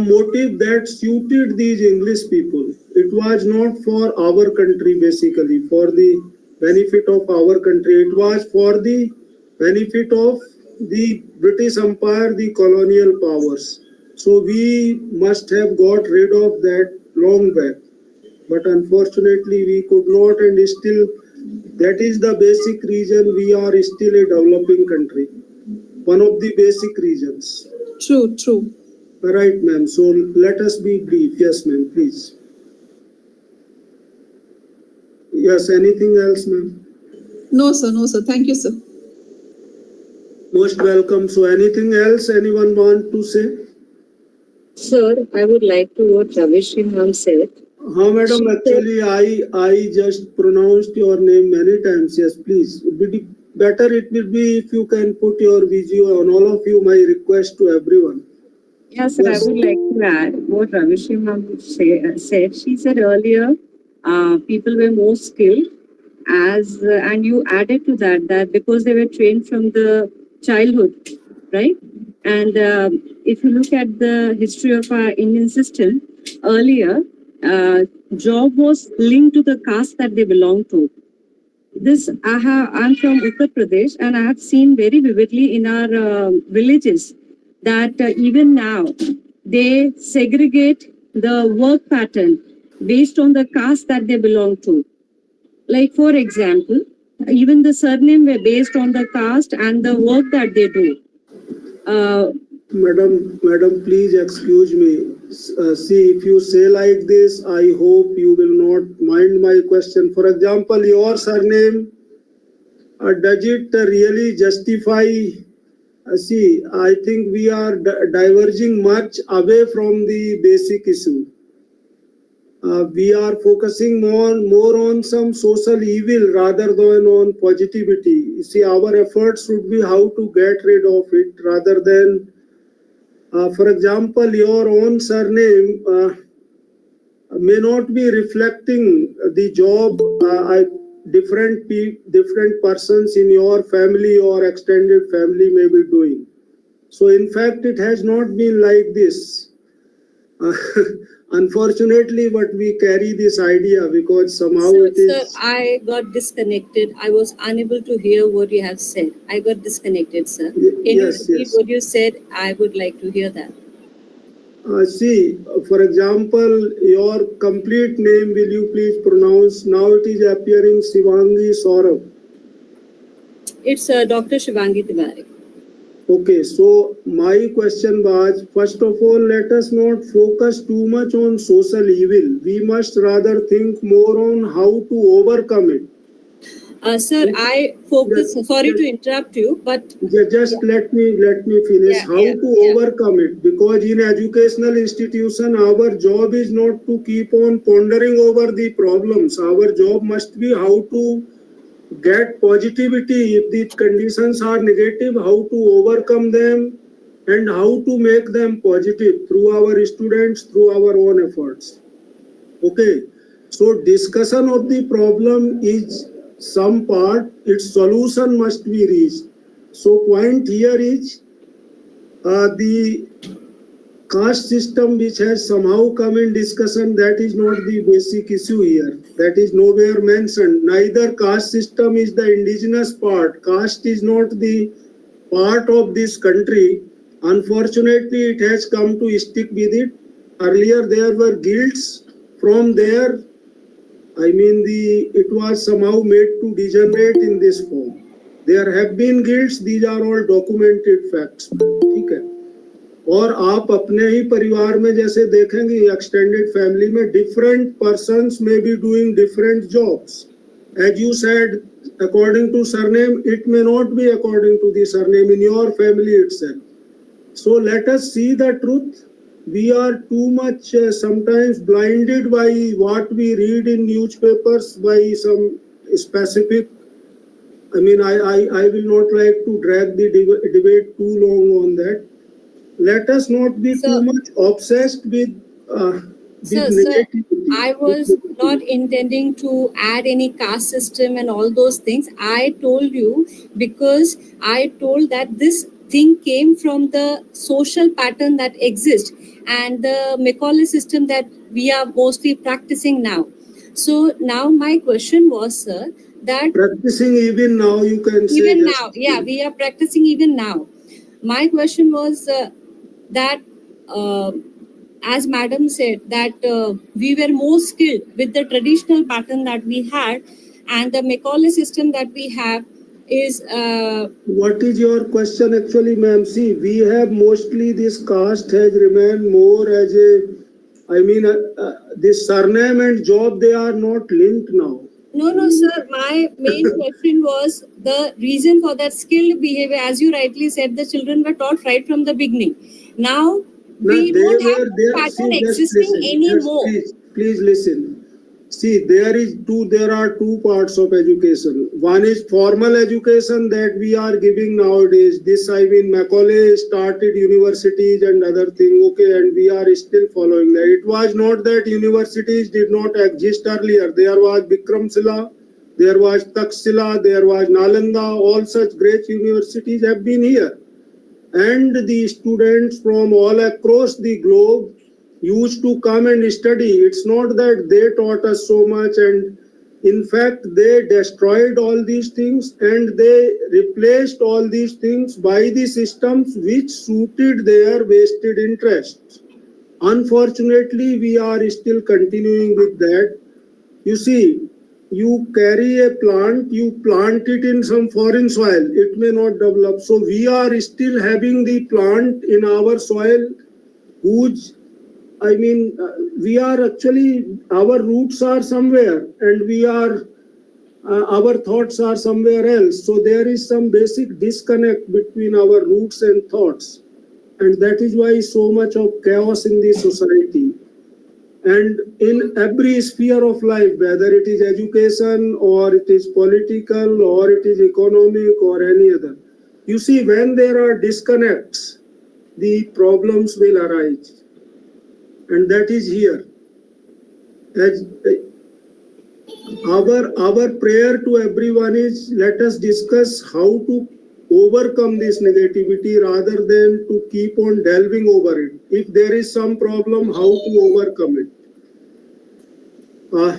Speaker 1: motive that suited these English people. It was not for our country, basically, for the benefit of our country. It was for the benefit of the British Empire, the colonial powers. So we must have got rid of that long back. But unfortunately, we could not, and still, that is the basic reason we are still a developing country. One of the basic reasons.
Speaker 20: True, true.
Speaker 1: Right, ma'am. So let us be brief. Yes, ma'am, please. Yes, anything else, ma'am?
Speaker 20: No, sir. No, sir. Thank you, sir.
Speaker 1: Most welcome. So anything else anyone want to say?
Speaker 21: Sir, I would like to what Ravishri ma'am said.
Speaker 1: Madam, actually, I just pronounced your name many times. Yes, please. Better it will be if you can put your video on all of you. My request to everyone.
Speaker 21: Yes, sir. Yes. I would like to add what Ravishri ma'am said. She said earlier, people were more skilled, and you added to that because they were trained from the childhood, right? And if you look at the history of our Indian system, earlier, job was linked to the caste that they belong to. I'm from Uttar Pradesh, and I have seen very vividly in our villages that even now they segregate the work pattern based on the caste that they belong to. Like, for example, even the surname were based on the caste and the work that they do.
Speaker 1: Madam, please excuse me. See, if you say like this, I hope you will not mind my question. For example, your surname, does it really justify? See, I think we are diverging much away from the basic issue. We are focusing more on some social evil rather than on positivity. You see, our efforts should be how to get rid of it rather than, for example, your own surname may not be reflecting the job different persons in your family or extended family may be doing. So, in fact, it has not been like this. Unfortunately, but we carry this idea because somehow it is.
Speaker 22: Sir, I got disconnected. I was unable to hear what you have said. I got disconnected, sir. Can you repeat what you said? I would like to hear that.
Speaker 1: See, for example, your complete name, will you please pronounce? Now it is appearing Shivangi Saurabh.
Speaker 22: It's Dr. Shivangi Tiwari.
Speaker 1: Okay, so my question was, first of all, let us not focus too much on social evil. We must rather think more on how to overcome it.
Speaker 22: Sir, I focus. Sorry to interrupt you, but
Speaker 1: just let me finish. How to overcome it? Because in educational institution, our job is not to keep on pondering over the problems. Our job must be how to get positivity. If the conditions are negative, how to overcome them and how to make them positive through our students, through our own efforts. Okay, so discussion of the problem is some part, its solution must be reached. So point here is the caste system which has somehow come in discussion, that is not the basic issue here. That is nowhere mentioned. Neither caste system is the indigenous part. Caste is not the part of this country. Unfortunately, it has come to stick with it. Earlier there were guilds. From there, it was somehow made to degenerate in this form. There have been guilds. These are all documented facts. ठीक है? और आप अपने ही परिवार में जैसे देखेंगे extended family में डिफरेंट पर्सन्स में be doing different jobs as you said according to surname it may not be according to the surname in your family itself so let us see the truth we are too much sometimes blinded by what we read in newspapers by some specific I will not like to drag the debate too long on that. Let us not be too much obsessed with negativity.
Speaker 22: I was not intending to add any caste system and all those things. I told you because I told that this thing came from the social pattern that exists and the Macaulay system that we are mostly practicing now. So now my question was, sir, that
Speaker 1: practicing even now, you can say.
Speaker 22: Even now, yeah, we are practicing even now. My question was that, as Madam said, that we were more skilled with the traditional pattern that we had, and the Macaulay system that we have is.
Speaker 1: What is your question actually, ma'am? See, we have mostly this caste has remained more as a, I mean, this surname and job, they are not linked now.
Speaker 22: No, sir. My main question was the reason for that skilled behavior. As you rightly said, the children were taught right from the beginning. Now, we don't have that pattern existing anymore.
Speaker 1: Please listen. See, there are two parts of education. One is formal education that we are giving nowadays. This, I mean, Macaulay started universities and other thing, okay, and we are still following that. It was not that universities did not exist earlier. There was Bikramshila, there was Takshila, there was Nalanda, all such great universities have been here. And the students from all across the globe used to come and study. It's not that they taught us so much, and in fact they destroyed all these things and they replaced all these things by the systems which suited their vested interests. Unfortunately, we are still continuing with that. You see, you carry a plant, you plant it in some foreign soil, it may not develop. So we are still having the plant in our soil whose, I mean, we are actually, our roots are somewhere and we are, our thoughts are somewhere else. So there is some basic disconnect between our roots and thoughts. And that is why so much of chaos in the society. And in every sphere of life, whether it is education or it is political or it is economic or any other, you see, when there are disconnects, the problems will arise. And that is here. As our prayer to everyone is, let us discuss how to overcome this negativity rather than to keep on delving over it. If there is some problem, how to overcome it.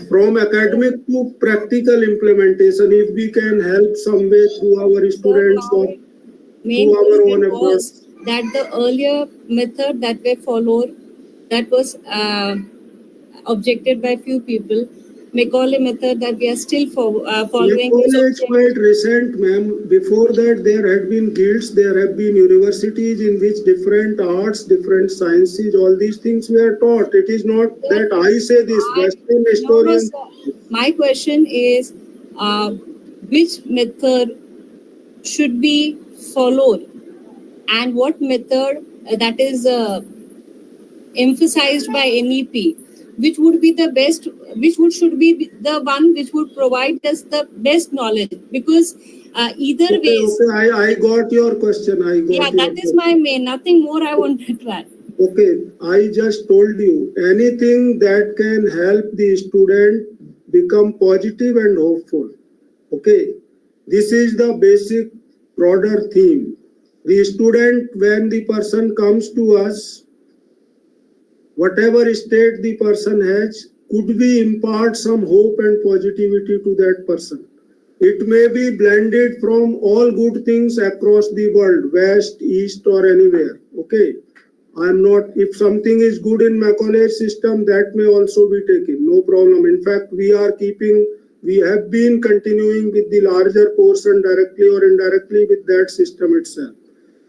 Speaker 1: From academic to practical implementation, if we can help some way through our students or
Speaker 22: Main
Speaker 1: through our own efforts.
Speaker 22: was that the earlier method that we followed, that was objected by few people. Macaulay method that we are still following.
Speaker 1: Macaulay is quite recent, ma'am. Before that, there had been guilds, there have been universities in which different arts, different sciences, all these things were taught. It is not that I say this, Western historians.
Speaker 22: My question is, which method should be followed, and what method that is emphasized by NEP, which would be the best, should be the one which would provide us the best knowledge, because either ways.
Speaker 1: Okay, I got your question.
Speaker 22: That is my main, nothing more I wanted to add.
Speaker 1: Okay, I just told you, anything that can help the student become positive and hopeful. Okay, this is the basic broader theme. The student, when the person comes to us, whatever state the person has, could we impart some hope and positivity to that person? It may be blended from all good things across the world, west, east, or anywhere. Okay, I'm not, if something is good in Macaulay's system, that may also be taken, no problem. In fact, we have been continuing with the larger portion directly or indirectly with that system itself.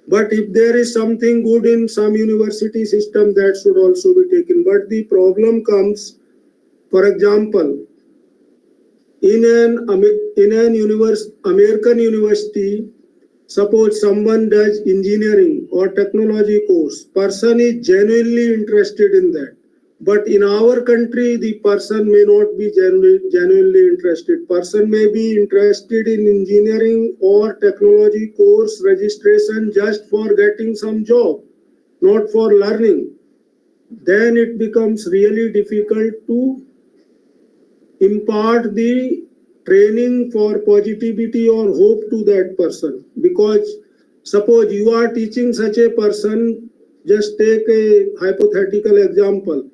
Speaker 1: But if there is something good in some university system, that should also be taken. But the problem comes, for example, in an American university, suppose someone does engineering or technology course, person is genuinely interested in that. But in our country, the person may not be genuinely interested. Person may be interested in engineering or technology course registration just for getting some job, not for learning. Then it becomes really difficult to impart the training for positivity or hope to that person. Because suppose you are teaching such a person, just take a hypothetical example.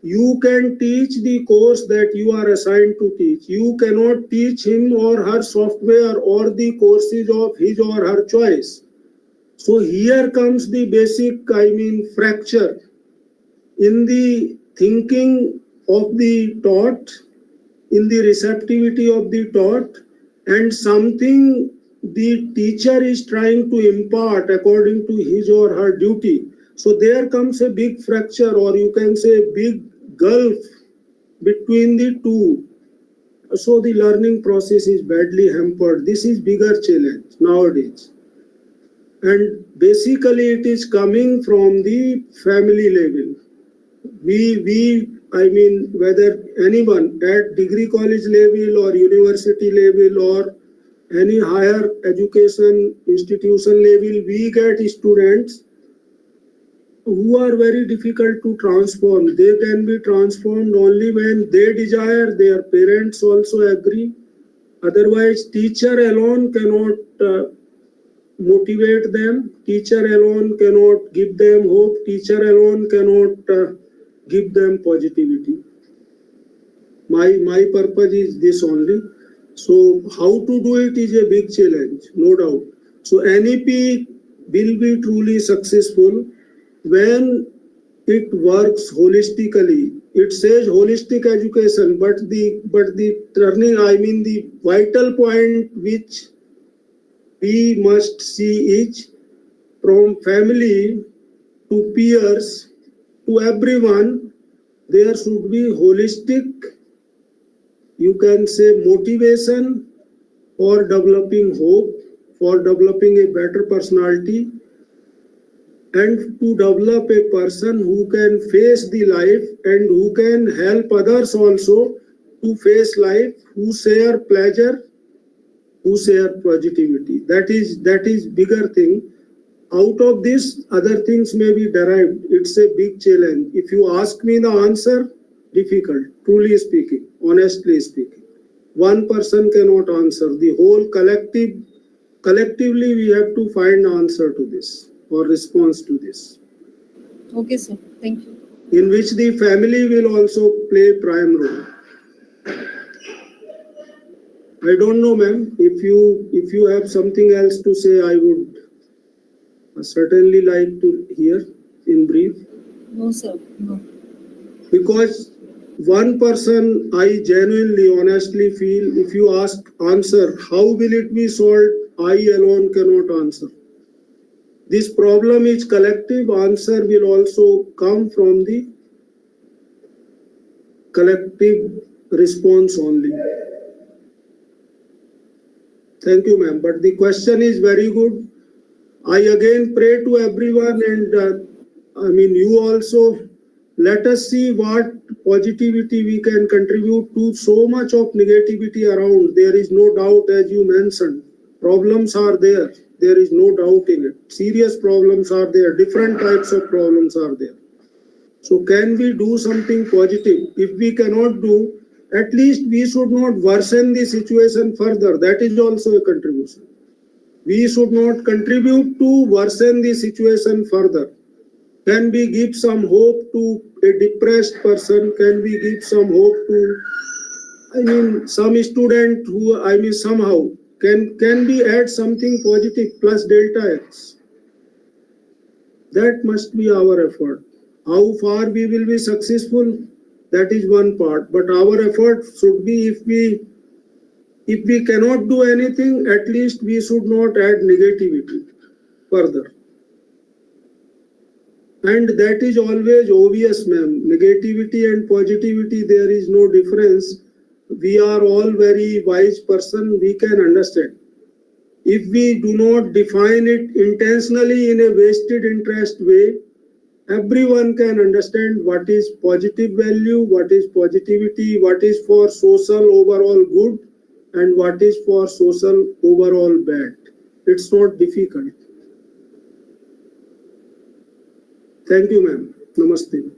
Speaker 1: you can teach the course that you are assigned to teach. You cannot teach him or her software or the courses of his or her choice. So here comes the basic, fracture in the thinking of the taught, in the receptivity of the taught, and something the teacher is trying to impart according to his or her duty. So there comes a big fracture, or you can say a big gulf between the two. So the learning process is badly hampered. This is bigger challenge nowadays. And basically it is coming from the family level. Whether anyone at degree college level or university level or any higher education institution level, we get students who are very difficult to transform. They can be transformed only when they desire, their parents also agree. Otherwise, teacher alone cannot motivate them. Teacher alone cannot give them hope. Teacher alone cannot give them positivity. My purpose is this only. So how to do it is a big challenge, no doubt. So NEP will be truly successful when it works holistically. It says holistic education, but the vital point which we must see is from family to peers to everyone, there should be holistic, you can say, motivation for developing hope, for developing a better personality, and to develop a person who can face the life and who can help others also to face life, who share pleasure, who share positivity. That is bigger thing. Out of this, other things may be derived. It's a big challenge. If you ask me the answer, difficult, truly speaking, honestly speaking. One person cannot answer. The whole collectively we have to find answer to this or response to this.
Speaker 22: Okay, sir. Thank you.
Speaker 1: In which the family will also play prime role. I don't know, ma'am. If you have something else to say, I would certainly like to hear in brief.
Speaker 22: No, sir. No.
Speaker 1: Because one person, I genuinely, honestly feel, if you answer, how will it be solved? I alone cannot answer. This problem is collective. Answer will also come from the collective response only. Thank you, ma'am. But the question is very good. I again pray to everyone, and you also, let us see what positivity we can contribute to so much of negativity around. There is no doubt, as you mentioned, problems are there. There is no doubt in it. Serious problems are there. Different types of problems are there. So can we do something positive? If we cannot do, at least we should not worsen the situation further. That is also a contribution. We should not contribute to worsen the situation further. Can we give some hope to a depressed person? Can we give some hope to, some student who, somehow, can we add something positive plus delta X? That must be our effort. How far we will be successful, that is one part. But our effort should be, if we cannot do anything, at least we should not add negativity further. And that is always obvious, ma'am. Negativity and positivity, there is no difference. We are all very wise person, we can understand. If we do not define it intentionally in a vested interest way, everyone can understand what is positive value, what is positivity, what is for social overall good, and what is for social overall bad. It's not difficult. Thank you, ma'am. Namaste.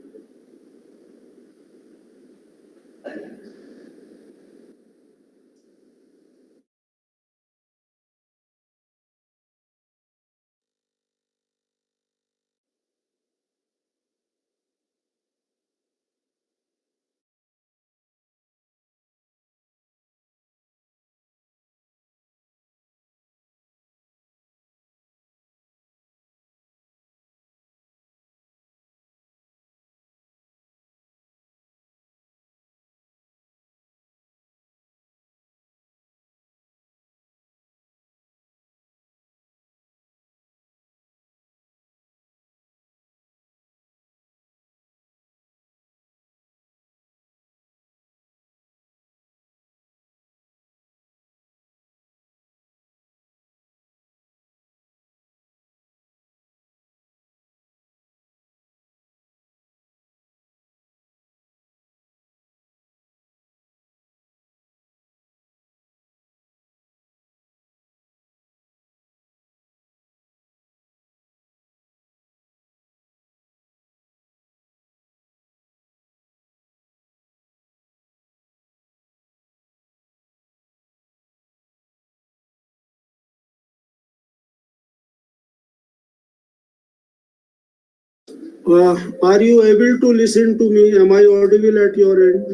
Speaker 1: Are you able to listen to me? Am I audible at your end?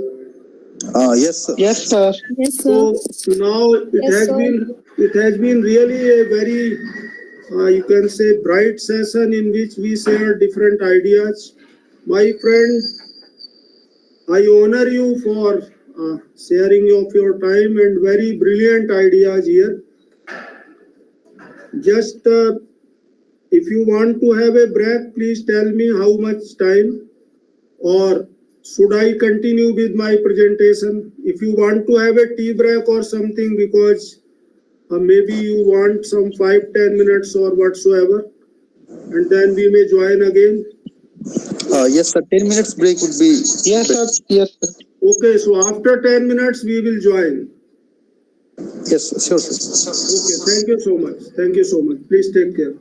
Speaker 14: Yes, sir.
Speaker 16: Yes, sir.
Speaker 22: Yes,
Speaker 1: So now it has been really a very you can say bright session in which we share different ideas. My friend, I honor you for sharing of your time and very brilliant ideas here. Just if you want to have a break, please tell me how much time, or should I continue with my presentation? If you want to have a tea break or something, because maybe you want some 5-10 minutes or whatsoever, and then we may join again.
Speaker 14: Yes, sir. 10 minutes break would be.
Speaker 16: Yes, sir. Yes, sir.
Speaker 1: Okay, so after 10 minutes, we will join.
Speaker 14: Yes, sure, sir.
Speaker 1: Okay, thank you so much. Thank you so much. Please take care.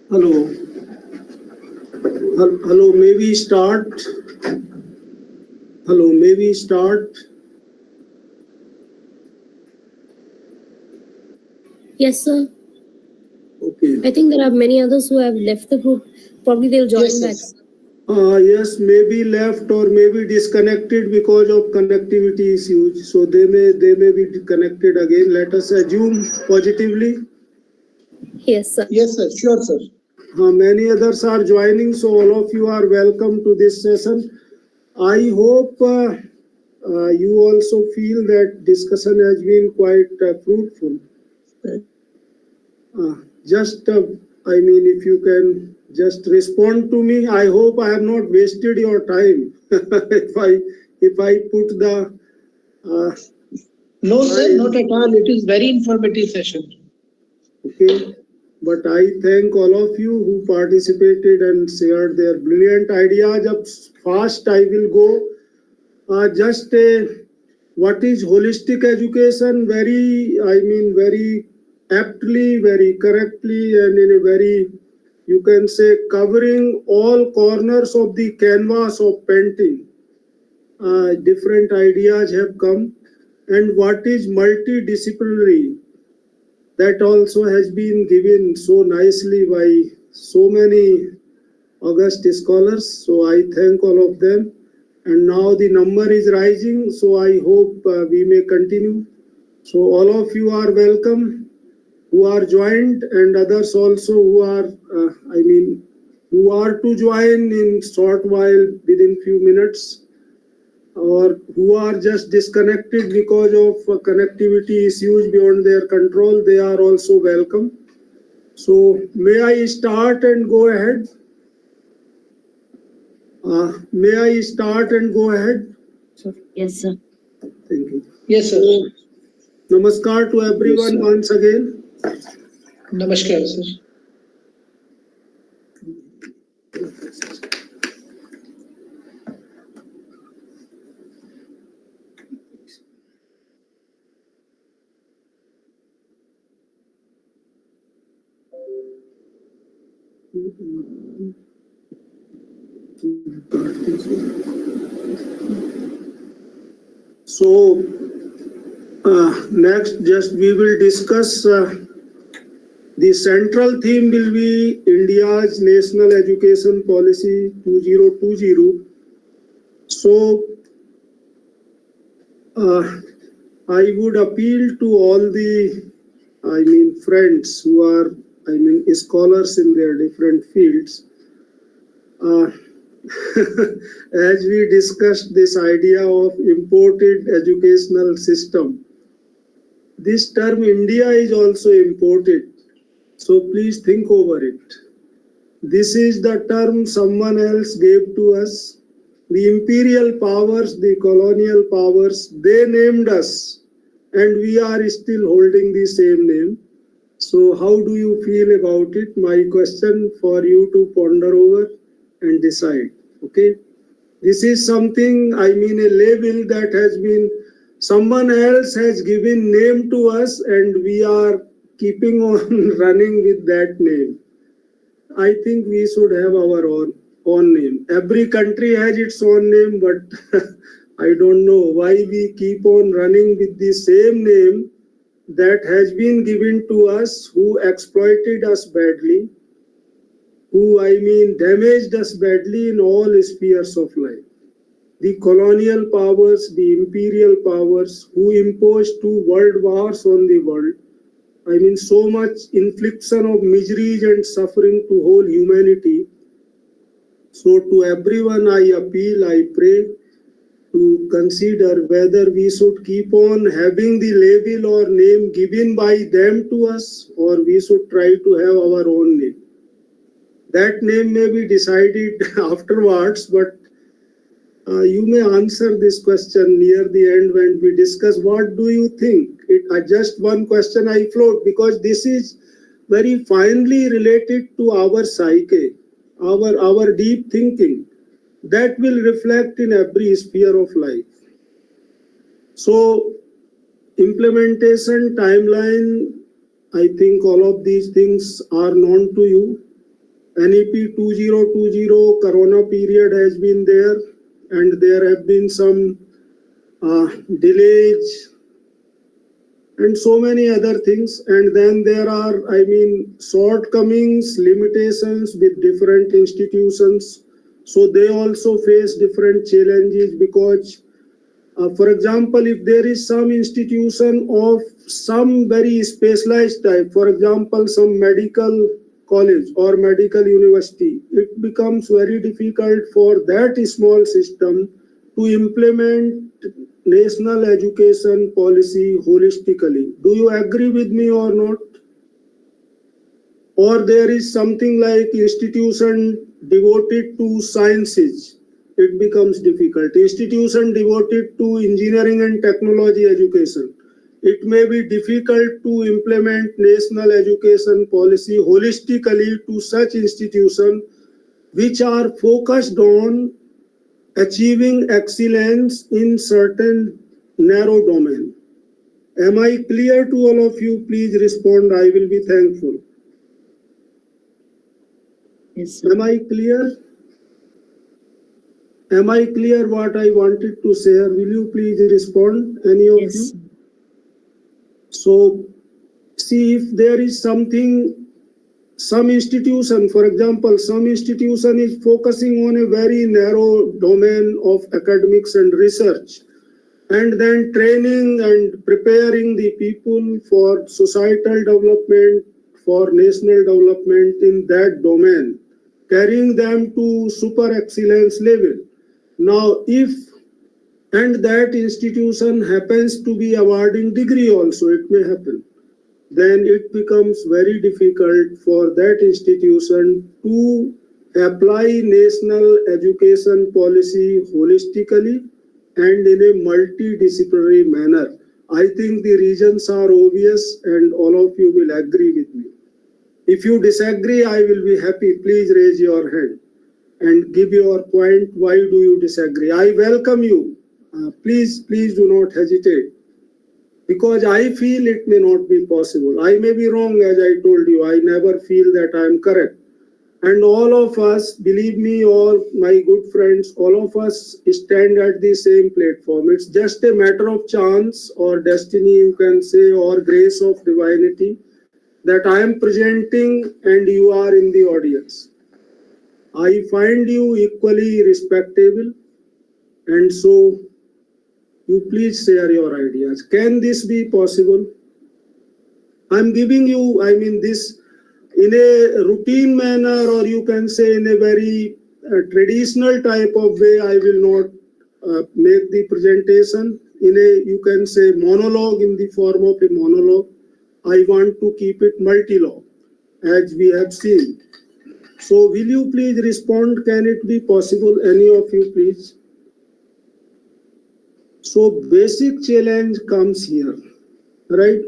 Speaker 1: Hello. Hello, may we start? Hello, may we start?
Speaker 11: Yes, sir.
Speaker 1: Okay.
Speaker 11: I think there are many others who have left the group. Probably they'll join back.
Speaker 1: Yes, maybe left or maybe disconnected because of connectivity issues. So they may be connected again. Let us assume positively.
Speaker 11: Yes, sir.
Speaker 16: Yes, sir. Sure, sir.
Speaker 1: Many others are joining, so all of you are welcome to this session. I hope you also feel that discussion has been quite fruitful. If you can just respond to me. I hope I have not wasted your time. if I put the
Speaker 16: no, sir, not at all. It is very informative session.
Speaker 1: Okay, but I thank all of you who participated and shared their brilliant ideas. Up fast, I will go. What is holistic education? Very aptly, very correctly, and in a very, you can say, covering all corners of the canvas of painting. Different ideas have come. And what is multidisciplinary? That also has been given so nicely by so many august scholars. So I thank all of them. And now the number is rising, so I hope we may continue. So all of you are welcome who are joined, and others also who are, who are to join in short while within few minutes, or who are just disconnected because of connectivity issues beyond their control. They are also welcome. So may I start and go ahead? May I start and go ahead?
Speaker 9: Yes, sir.
Speaker 1: Thank you.
Speaker 16: Yes, sir.
Speaker 1: Namaskar to everyone,
Speaker 16: Yes,
Speaker 1: once again.
Speaker 16: Namaskar, sir.
Speaker 1: So next, just we will discuss the central theme will be India's National Education Policy 2020. So I would appeal to all the, friends who are, scholars in their different fields. As we discussed this idea of imported educational system, this term India is also imported. So please think over it. This is the term someone else gave to us. The imperial powers, the colonial powers, they named us, and we are still holding the same name. So how do you feel about it? My question for you to ponder over and decide. Okay, this is something, a label that has been, someone else has given name to us, and we are keeping on running with that name. I think we should have our own name. Every country has its own name, but I don't know why we keep on running with the same name that has been given to us, who exploited us badly, who damaged us badly in all spheres of life. The colonial powers, the imperial powers, who imposed 2 world wars on the world. So much infliction of miseries and suffering to whole humanity. So to everyone I appeal, I pray to consider whether we should keep on having the label or name given by them to us, or we should try to have our own name. That name may be decided afterwards, but you may answer this question near the end when we discuss. What do you think? Just one question I float, because this is very finely related to our psyche, our deep thinking, that will reflect in every sphere of life. So implementation timeline, I think all of these things are known to you. NEP 2020 Corona period has been there, and there have been some delays and so many other things. And then there are, shortcomings, limitations with different institutions. So they also face different challenges because, for example, if there is some institution of some very specialized type, for example, some medical college or medical university, it becomes very difficult for that small system to implement national education policy holistically. Do you agree with me or not? Or there is something like institution devoted to sciences, it becomes difficult. Institution devoted to engineering and technology education, it may be difficult to implement national education policy holistically to such institutions which are focused on achieving excellence in certain narrow domain. Am I clear to all of you? Please respond. I will be thankful.
Speaker 9: Yes,
Speaker 1: am I clear? Am I clear what I wanted to say? Will you please respond, any of you? So, see, if there is something, some institution, for example, some institution is focusing on a very narrow domain of academics and research, and then training and preparing the people for societal development, for national development in that domain, carrying them to super excellence level. Now, if and that institution happens to be awarding degree also, it may happen, then it becomes very difficult for that institution to apply national education policy holistically and in a multidisciplinary manner. I think the reasons are obvious and all of you will agree with me. If you disagree, I will be happy. Please raise your hand and give your point. Why do you disagree? I welcome you. Please do not hesitate, because I feel it may not be possible. I may be wrong, as I told you. I never feel that I am correct. And all of us, believe me, all my good friends, all of us stand at the same platform. It's just a matter of chance or destiny, you can say, or grace of divinity, that I am presenting and you are in the audience. I find you equally respectable, and so you please share your ideas. Can this be possible? I'm giving you, this in a routine manner, or you can say in a very traditional type of way. I will not make the presentation in a, you can say, monologue, in the form of a monologue. I want to keep it multi-log, as we have seen. So will you please respond? Can it be possible? Any of you, please? So basic challenge comes here, right?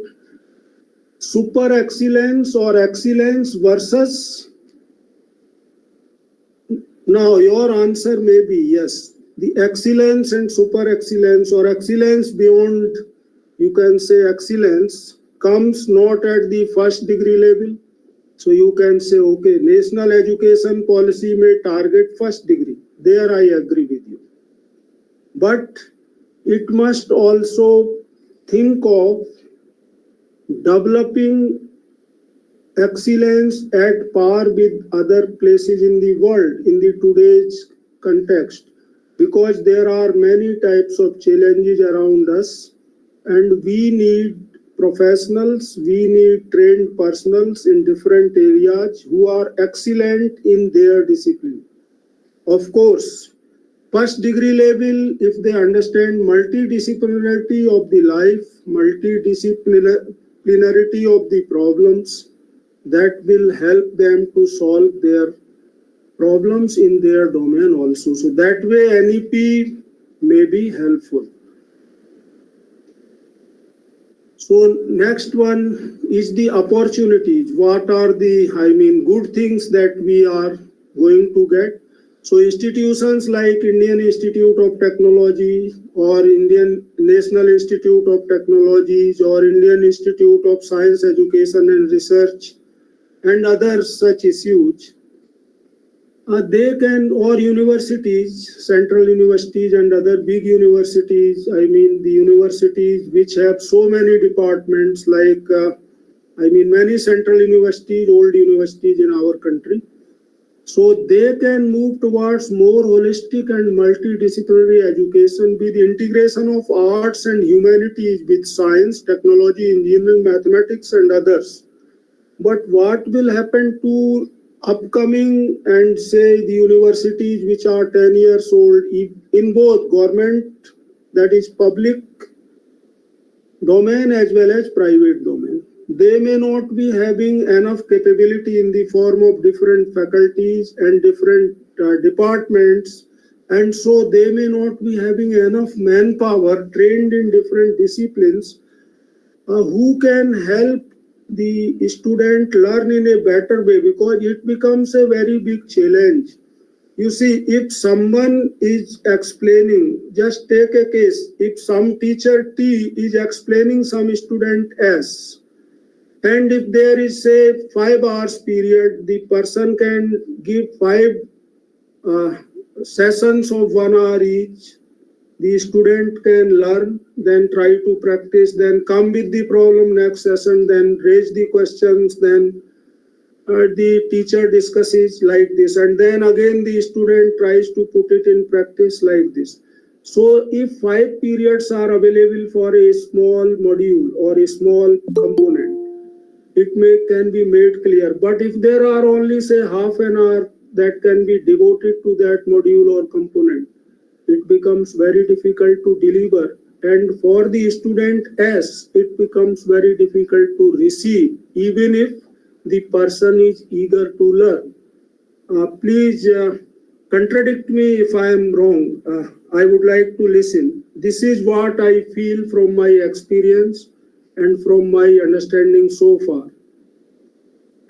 Speaker 1: Super excellence or excellence versus. Now your answer may be yes. The excellence and super excellence, or excellence beyond, you can say, excellence, comes not at the first degree level. So you can say, okay, national education policy may target first degree. There I agree with you. But it must also think of developing excellence at par with other places in the world in the today's context, because there are many types of challenges around us, and we need professionals, we need trained personnels in different areas who are excellent in their discipline. Of course, first degree level, if they understand multidisciplinarity of the life, multidisciplinarity of the problems, that will help them to solve their problems in their domain also. So that way NEP may be helpful. So next one is the opportunities. What are the, good things that we are going to get? So institutions like Indian Institute of Technology or Indian National Institute of Technologies or Indian Institute of Science Education and Research and other such issues, they can, or universities, central universities and other big universities, I mean the universities which have so many departments like, many central universities, old universities in our country. So they can move towards more holistic and multidisciplinary education with the integration of arts and humanities with science, technology, engineering, mathematics and others. But what will happen to upcoming and say the universities which are 10 years old in both government, that is public domain as well as private domain? They may not be having enough capability in the form of different faculties and different departments, and so they may not be having enough manpower trained in different disciplines who can help the student learn in a better way, because it becomes a very big challenge. You see, if someone is explaining, just take a case, if some teacher T is explaining some student S, and if there is a 5 hours period, the person can give 5 sessions of 1 hour each. The student can learn, then try to practice, then come with the problem next session, then raise the questions, then the teacher discusses like this, and then again the student tries to put it in practice like this. So if 5 periods are available for a small module or a small component, it can be made clear. But if there are only say half an hour that can be devoted to that module or component, it becomes very difficult to deliver. And for the student S, it becomes very difficult to receive, even if the person is eager to learn. Please contradict me if I am wrong. I would like to listen. This is what I feel from my experience and from my understanding so far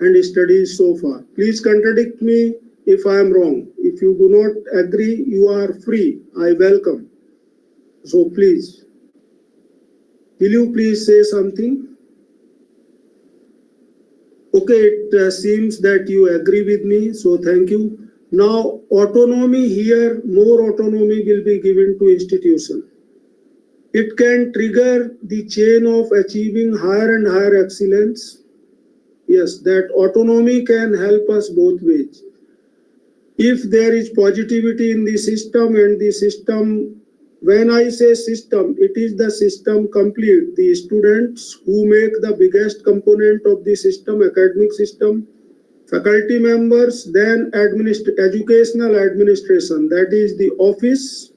Speaker 1: and studies so far. Please contradict me if I am wrong. If you do not agree, you are free. I welcome. So please, will you please say something? Okay, it seems that you agree with me, so thank you. Now, autonomy here, more autonomy will be given to institution. It can trigger the chain of achieving higher and higher excellence. Yes, that autonomy can help us both ways. If there is positivity in the system, and the system, when I say system, it is the system complete. The students who make the biggest component of the system, academic system, faculty members, then educational administration, that is the office,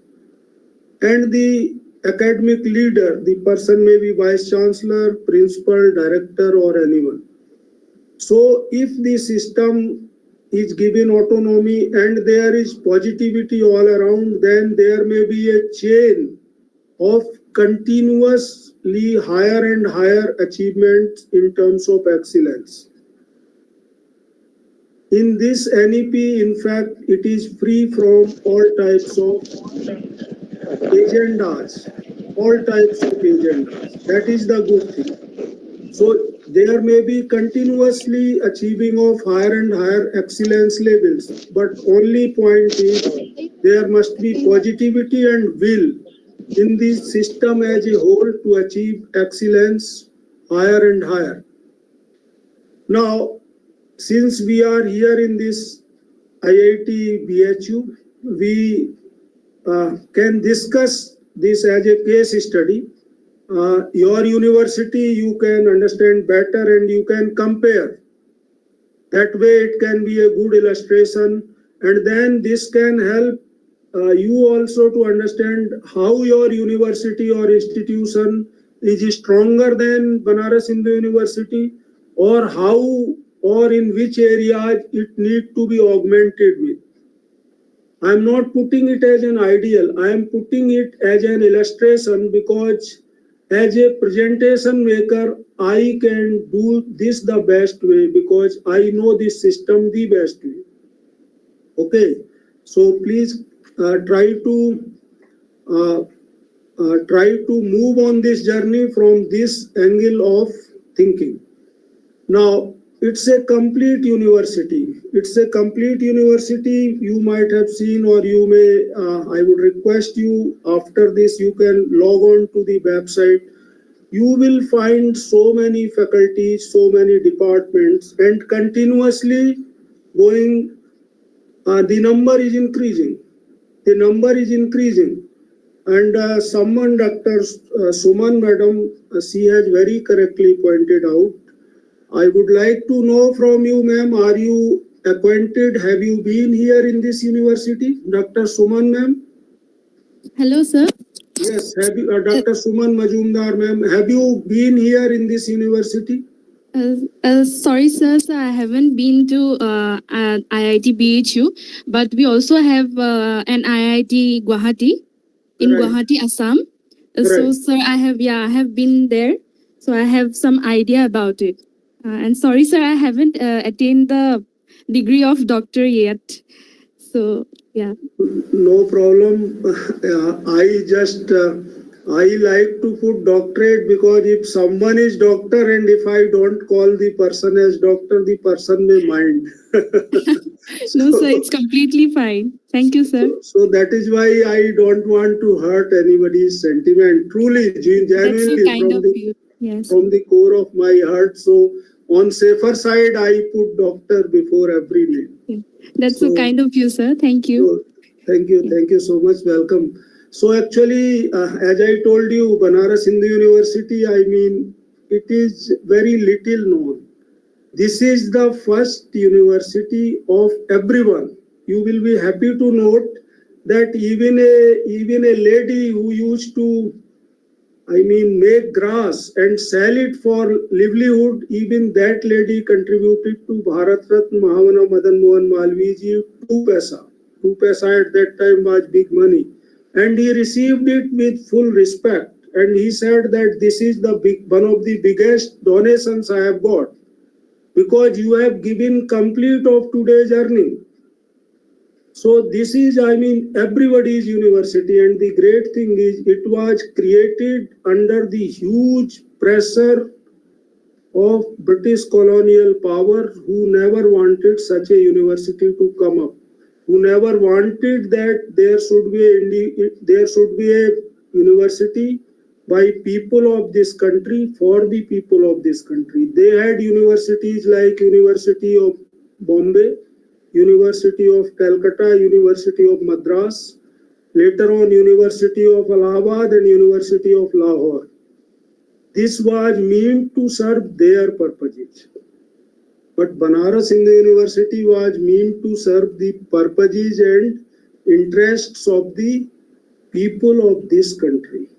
Speaker 1: and the academic leader. The person may be vice chancellor, principal, director, or anyone. So if the system is given autonomy and there is positivity all around, then there may be a chain of continuously higher and higher achievements in terms of excellence. In this NEP, in fact, it is free from all types of agendas, all types of agendas. That is the good thing. So there may be continuously achieving of higher and higher excellence levels, but only point is there must be positivity and will in the system as a whole to achieve excellence higher and higher. Now, since we are here in this IIT BHU, we can discuss this as a case study. Your university, you can understand better and you can compare. That way it can be a good illustration, and then this can help you also to understand how your university or institution is stronger than Banaras Hindu University, or how or in which areas it need to be augmented with. I am not putting it as an ideal, I am putting it as an illustration, because as a presentation maker, I can do this the best way because I know this system the best way. Okay. So please try to move on this journey from this angle of thinking. Now, it's a complete university. It's a complete university. You might have seen, or you may, I would request you after this, you can log on to the website. You will find so many faculties, so many departments, and continuously going, the number is increasing. The number is increasing. And someone, Dr. Suman Madam, she has very correctly pointed out. I would like to know from you, ma'am, are you acquainted? Have you been here in this university? Dr. Suman, ma'am?
Speaker 18: Hello, sir.
Speaker 1: Yes, have you, Dr. Suman Majumdar, ma'am, have you been here in this university?
Speaker 18: Sorry, sir. I haven't been to IIT BHU, but we also have an IIT Guwahati in Guwahati, Assam. So, sir, I have been there. So I have some idea about it. And sorry, sir, I haven't attained the degree of doctor yet. So, yeah.
Speaker 1: No problem. I like to put doctorate because if someone is doctor and if I don't call the person as doctor, the person may mind.
Speaker 18: No, sir, it's completely fine. Thank you, sir.
Speaker 1: So that is why I don't want to hurt anybody's sentiment. Truly, genuinely, from the core of my heart. So on safer side, I put doctor before every name.
Speaker 18: That's so kind of you, sir. Thank you.
Speaker 1: Thank you so much. Welcome. So actually, as I told you, Banaras Hindu University, I mean, it is very little known. This is the first university of everyone. You will be happy to note that even a lady who used to, I mean, make grass and sell it for livelihood, even that lady contributed to Bharat Ratna Mahavana Madan Mohan Malviya ji 2 paisa. 2 paisa at that time was big money. And he received it with full respect. And he said that this is one of the biggest donations I have got. Because you have given complete of today's earning. So this is, I mean, everybody's university. And the great thing is it was created under the huge pressure of British colonial power who never wanted such a university to come up. Who never wanted that there should be a university by people of this country for the people of this country. They had universities like University of Bombay, University of Calcutta, University of Madras, later on University of Allahabad and University of Lahore. This was meant to serve their purposes. But Banaras Hindu University was meant to serve the purposes and interests of the people of this country.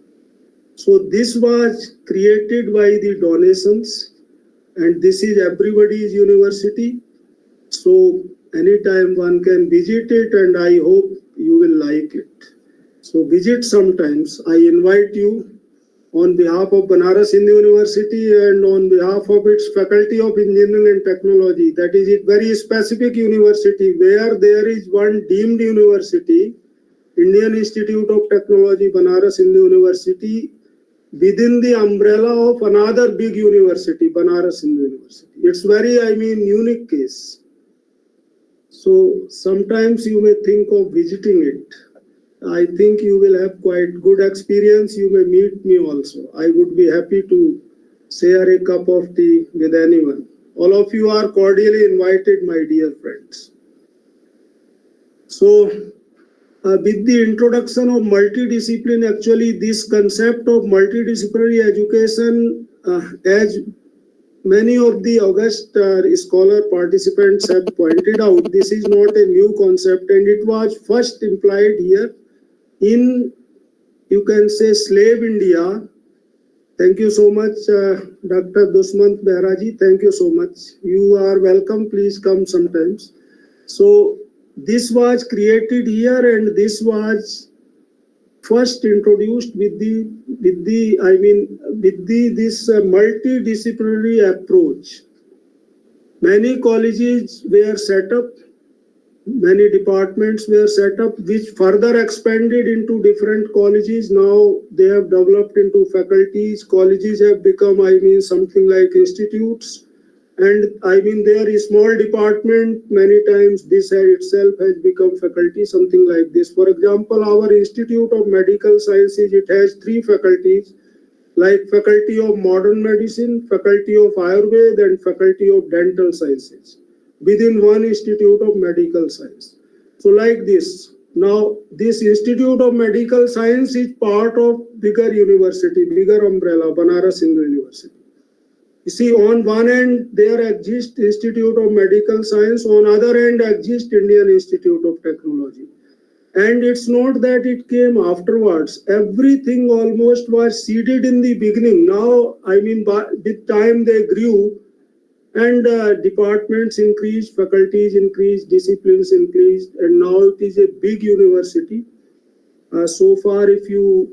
Speaker 1: So this was created by the donations, and this is everybody's university. So anytime one can visit it, and I hope you will like it. So visit sometimes. I invite you on behalf of Banaras Hindu University and on behalf of its Faculty of Engineering and Technology. That is a very specific university where there is one deemed university, Indian Institute of Technology, Banaras Hindu University, within the umbrella of another big university, Banaras Hindu University. It's very, I mean, unique case. So sometimes you may think of visiting it. I think you will have quite good experience. You may meet me also. I would be happy to share a cup of tea with anyone. All of you are cordially invited, my dear friends. So, with the introduction of multidiscipline, actually this concept of multidisciplinary education, as many of the august scholar participants have pointed out, this is not a new concept, and it was first implied here in, you can say, slave India. Thank you so much, Dr. Dusmant Behraji. Thank you so much. You are welcome. Please come sometimes. So this was created here, and this was first introduced with this multidisciplinary approach. Many colleges were set up, Many departments were set up, which further expanded into different colleges. Now they have developed into faculties. Colleges have become, something like institutes. And there is small department, many times this itself has become faculty, something like this. For example, our Institute of Medical Sciences, it has 3 faculties, like Faculty of Modern Medicine, Faculty of Ayurveda, and Faculty of Dental Sciences, within one Institute of Medical Science. So like this. Now, this Institute of Medical Science is part of bigger university, bigger umbrella, Banaras Hindu University. You see, on one end, there exists Institute of Medical Science, on other end exists Indian Institute of Technology. And it's not that it came afterwards. Everything almost was seeded in the beginning. Now, with time they grew, and departments increased, faculties increased, disciplines increased, and now it is a big university. So far, if you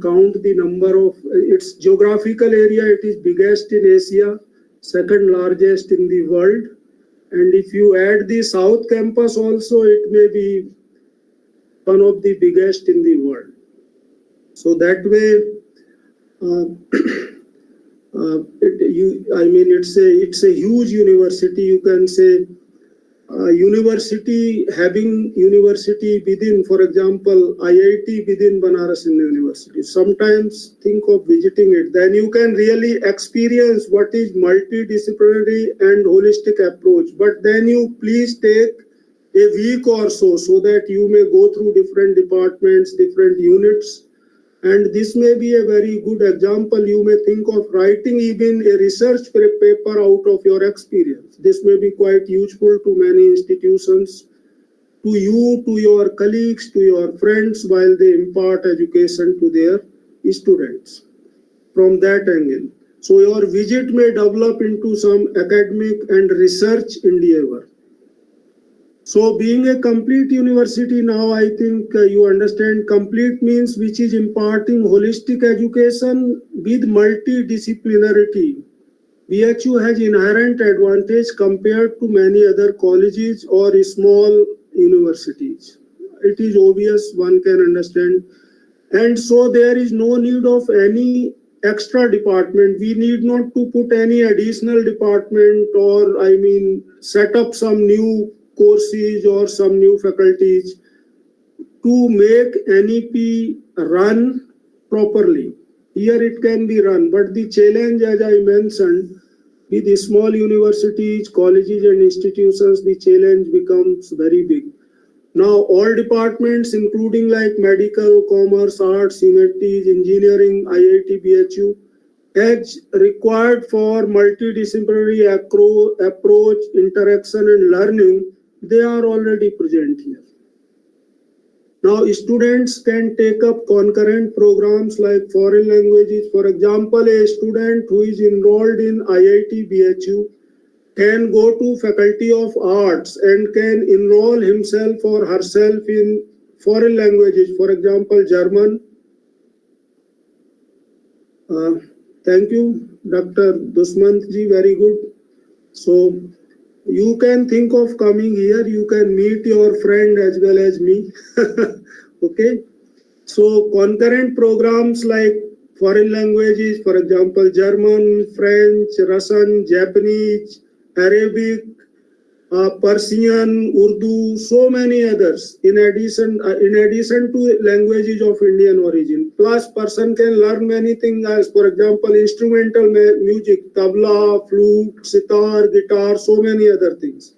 Speaker 1: count the number of its geographical area, it is biggest in Asia, second largest in the world. And if you add the South Campus also, it may be one of the biggest in the world. So that way, it's a huge university. You can say university having university within, for example, IIT within Banaras Hindu University. Sometimes think of visiting it. Then you can really experience what is multidisciplinary and holistic approach. But then you please take a week or so that you may go through different departments, different units. And this may be a very good example. You may think of writing even a research paper out of your experience. This may be quite useful to many institutions, to you, to your colleagues, to your friends, while they impart education to their students from that angle. So your visit may develop into some academic and research endeavor. So being a complete university now, I think you understand complete means which is imparting holistic education with multidisciplinarity. BHU has inherent advantage compared to many other colleges or small universities. It is obvious, one can understand. And so there is no need of any extra department. We need not to put any additional department or set up some new courses or some new faculties to make NEP run properly. Here it can be run, but the challenge, as I mentioned, with the small universities, colleges and institutions, the challenge becomes very big. Now all departments, including like medical, commerce, arts, humanities, engineering, IIT, BHU, as required for multidisciplinary approach, interaction and learning, they are already present here. Now, students can take up concurrent programs like foreign languages. For example, a student who is enrolled in IIT BHU can go to Faculty of Arts and can enroll himself or herself in foreign languages. For example, German. Thank you, Dr. Dusmant ji, very good. So, you can think of coming here, you can meet your friend as well as me. Okay. So concurrent programs like foreign languages, for example, German, French, Russian, Japanese, Arabic, Persian, Urdu, so many others in addition to languages of Indian origin. Plus person can learn many things as, for example, instrumental music, tabla, flute, sitar, guitar, so many other things.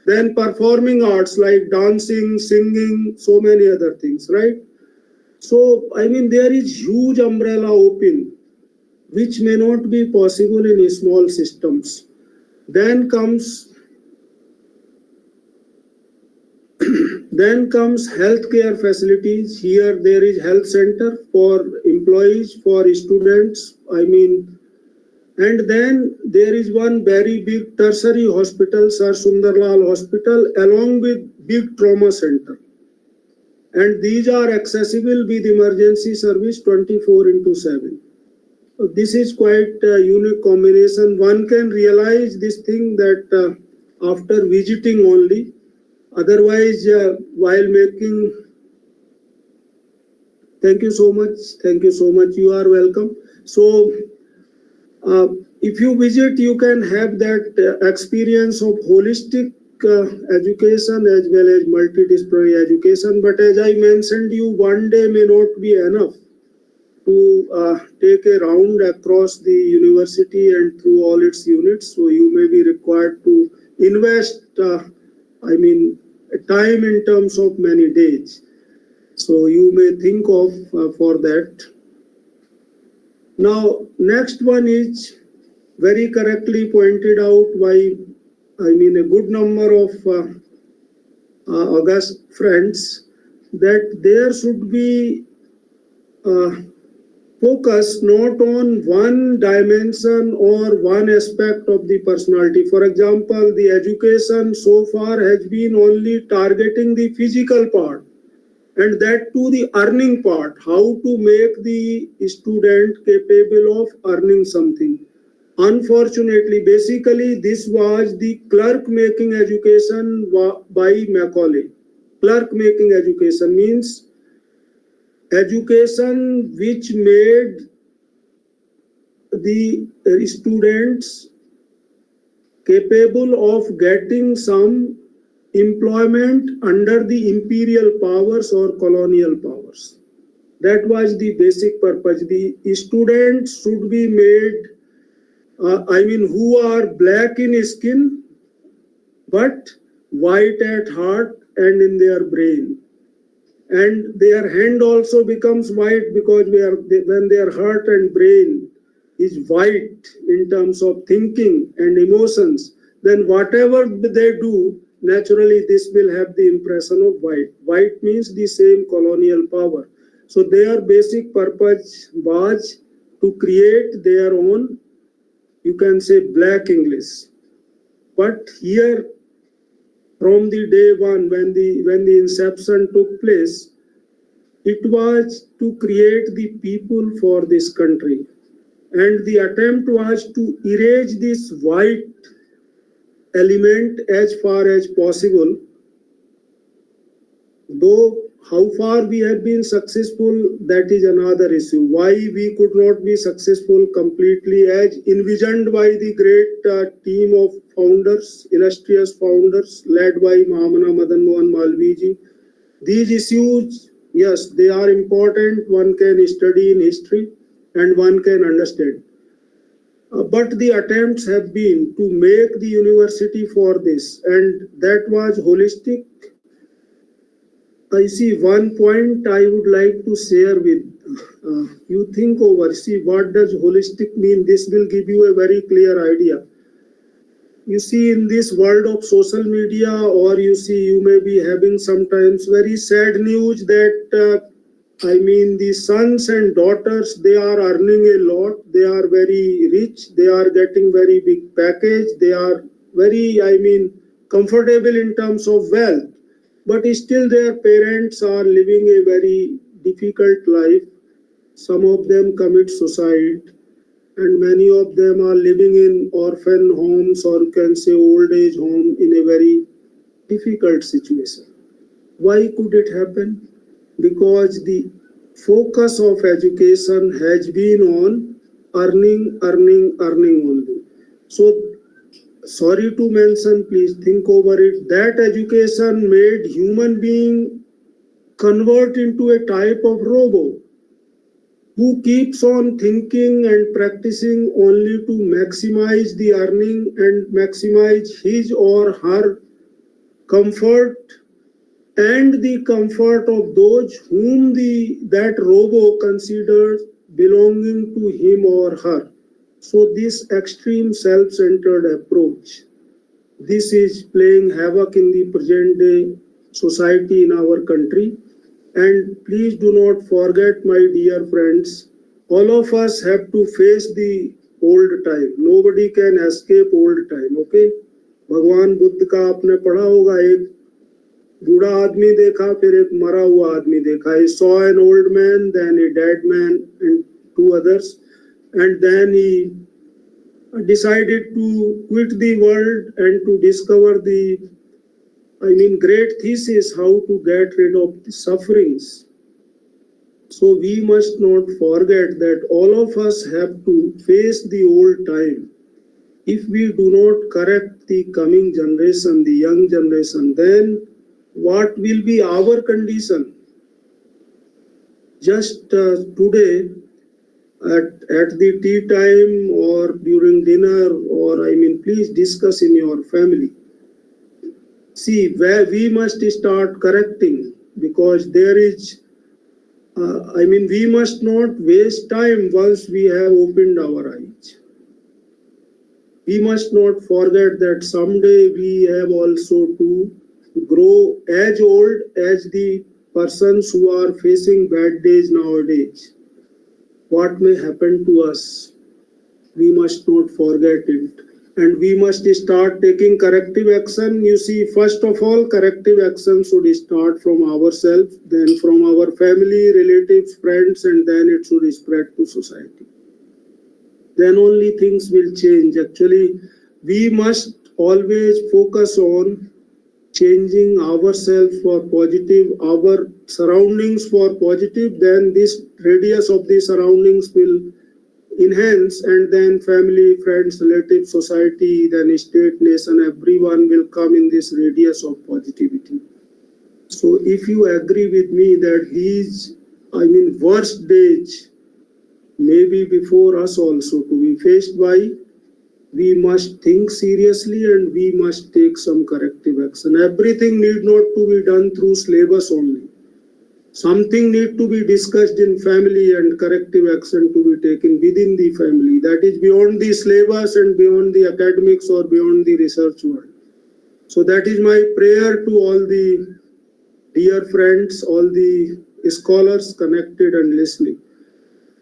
Speaker 1: Then performing arts like dancing, singing, so many other things, right? So, there is huge umbrella open, which may not be possible in small systems. Then comes healthcare facilities. Here there is health center for employees, for students, and then there is one very big tertiary hospital, Sir Sundarlal Hospital, along with big trauma center. And these are accessible with emergency service 24/7. This is quite a unique combination. One can realize this thing that after visiting only. Otherwise, while making, thank you so much. Thank you so much. You are welcome. So, if you visit, you can have that experience of holistic education as well as multidisciplinary education. But as I mentioned, you one day may not be enough to take a round across the university and through all its units. So you may be required to invest, time in terms of many days. So you may think of for that. Now, next one is very correctly pointed out by, a good number of august friends, that there should be focus not on one dimension or one aspect of the personality. For example, the education so far has been only targeting the physical part, and that to the earning part, how to make the student capable of earning something. Unfortunately, basically, this was the clerk making education by Macaulay. Clerk making education means education which made the students capable of getting some employment under the imperial powers or colonial powers. That was the basic purpose. The students should be made, who are black in skin, but white at heart and in their brain. And their hand also becomes white because when their heart and brain is white in terms of thinking and emotions, then whatever they do, naturally this will have the impression of white. White means the same colonial power. So their basic purpose was to create their own, you can say, black English. But here, from the day one, when the inception took place, it was to create the people for this country. And the attempt was to erase this white element as far as possible. Though how far we have been successful, that is another issue. Why we could not be successful completely as envisioned by the great team of founders, illustrious founders led by Mahamana Madan Mohan Malviya ji. These issues, yes, they are important. One can study in history and one can understand. But the attempts have been to make the university for this, and that was holistic. I see one point I would like to share with you. Think over, see what does holistic mean. This will give you a very clear idea. You see, in this world of social media, or you may be having sometimes very sad news that the sons and daughters, they are earning a lot, they are very rich, they are getting very big package, they are very, comfortable in terms of wealth. But still their parents are living a very difficult life. Some of them commit suicide, and many of them are living in orphan homes, or you can say old age home, in a very difficult situation. Why could it happen? Because the focus of education has been on earning only. So, sorry to mention, please think over it, that education made human being convert into a type of robot who keeps on thinking and practicing only to maximize the earning and maximize his or her comfort and the comfort of those whom that robo considers belonging to him or her. So this extreme self-centered approach, this is playing havoc in the present day society in our country. And please do not forget, my dear friends, all of us have to face the old time. Nobody can escape old time, okay? भगवान बुद्ध का आपने पढ़ा होगा, एक बूढ़ा आदमी देखा, फिर एक मरा हुआ आदमी देखा. He saw an old man, then a dead man, and two others, and then he decided to quit the world and to discover the great thesis how to get rid of the sufferings. So we must not forget that all of us have to face the old time. If we do not correct the coming generation, the young generation, then what will be our condition? Just today, at the tea time or during dinner, or please discuss in your family. See, where we must start correcting, because there is, we must not waste time once we have opened our eyes. We must not forget that someday we have also to grow as old as the persons who are facing bad days nowadays. What may happen to us, we must not forget it. And we must start taking corrective action. You see, first of all, corrective action should start from ourselves, then from our family, relatives, friends, and then it should spread to society. Then only things will change. Actually, we must always focus on changing ourselves for positive, our surroundings for positive, then this radius of the surroundings will enhance, and then family, friends, relatives, society, then state, nation, everyone will come in this radius of positivity. So if you agree with me that these, worst days may be before us also to be faced by, we must think seriously and we must take some corrective action. Everything need not to be done through syllabus only. Something need to be discussed in family and corrective action to be taken within the family. That is beyond the syllabus and beyond the academics or beyond the research world. So that is my prayer to all the dear friends, all the scholars connected and listening.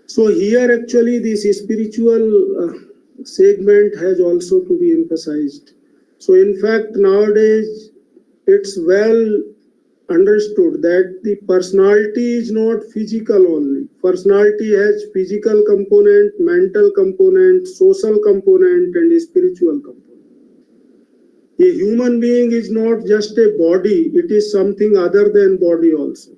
Speaker 1: So here actually this spiritual segment has also to be emphasized. So in fact nowadays it's well understood that the personality is not physical only. Personality has physical component, mental component, social component, and spiritual component. A human being is not just a body, it is something other than body also.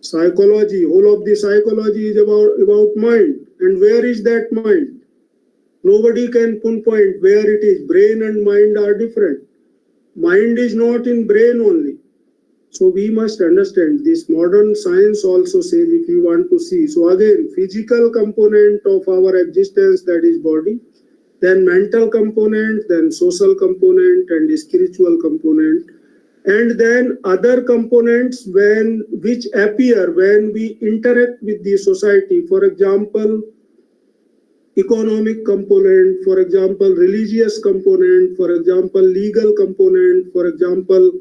Speaker 1: Psychology, whole of the psychology is about mind. And where is that mind? Nobody can pinpoint where it is. Brain and mind are different. Mind is not in brain only. So we must understand this. Modern science also says if you want to see. So again, physical component of our existence, that is body, then mental component, then social component and spiritual component, and then other components which appear when we interact with the society. For example, economic component, for example, religious component, for example, legal component, for example,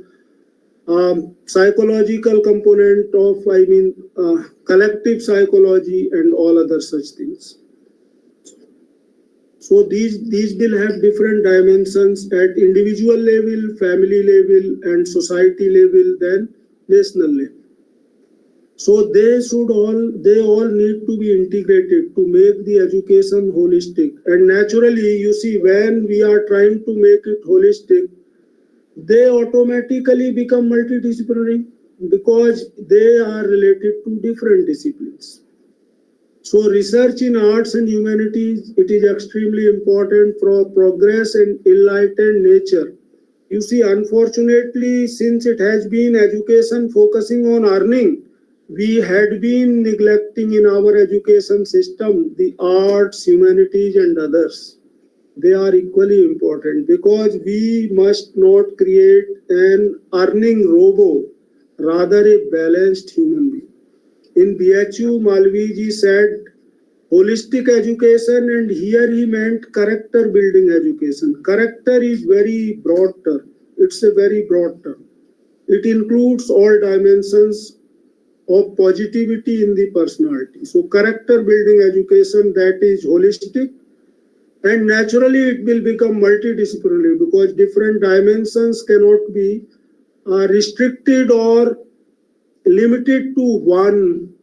Speaker 1: psychological component of, collective psychology and all other such things. So these will have different dimensions at individual level, family level, and society level, then national level. So they all need to be integrated to make the education holistic. And naturally, you see, when we are trying to make it holistic, they automatically become multidisciplinary because they are related to different disciplines. So research in arts and humanities, it is extremely important for progress and enlightened nature. You see, unfortunately, since it has been education focusing on earning, we had been neglecting in our education system the arts, humanities and others. They are equally important because we must not create an earning robo, rather a balanced human being. In BHU, Malaviya said holistic education, and here he meant character building education. Character is very broad term. It's a very broad term. It includes all dimensions of positivity in the personality. So character building education, that is holistic, and naturally it will become multidisciplinary because different dimensions cannot be restricted or limited to one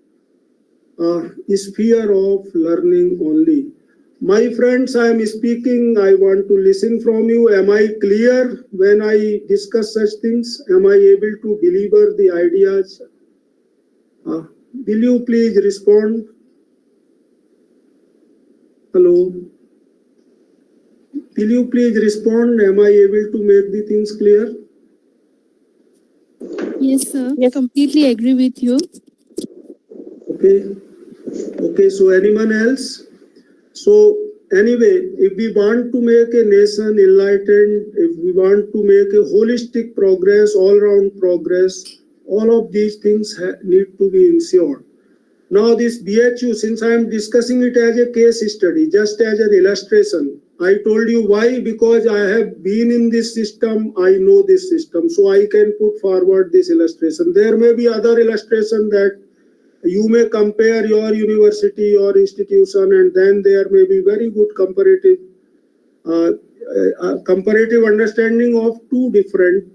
Speaker 1: sphere of learning only. My friends, I am speaking. I want to listen from you. Am I clear when I discuss such things? Am I able to deliver the ideas? Will you please respond? Hello. Will you please respond? Am I able to make the things clear?
Speaker 18: Yes, sir. I completely agree with you.
Speaker 1: Okay. Okay, so anyone else? So anyway, if we want to make a nation enlightened, if we want to make a holistic progress, all-round progress, all of these things need to be ensured. Now this BHU, since I am discussing it as a case study, just as an illustration, I told you why, because I have been in this system, I know this system, so I can put forward this illustration. There may be other illustration that you may compare your university or institution, and then there may be very good comparative understanding of two different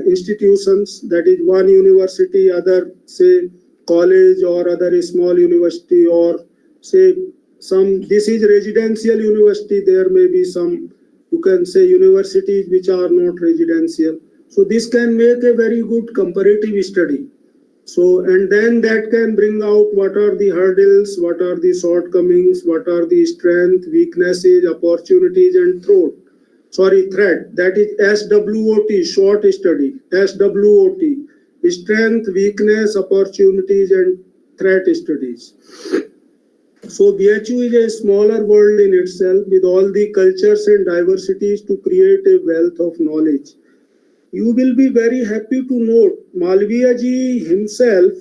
Speaker 1: institutions, that is one university, other say college, or other small university, or say some, this is residential university, there may be some, you can say universities which are not residential. So this can make a very good comparative study. So, and then that can bring out what are the hurdles, what are the shortcomings, what are the strengths, weaknesses, opportunities, and threat. That is SWOT, short study. SWOT, strength, weakness, opportunities, and threat studies. So BHU is a smaller world in itself, with all the cultures and diversities to create a wealth of knowledge. You will be very happy to note Malaviya ji himself,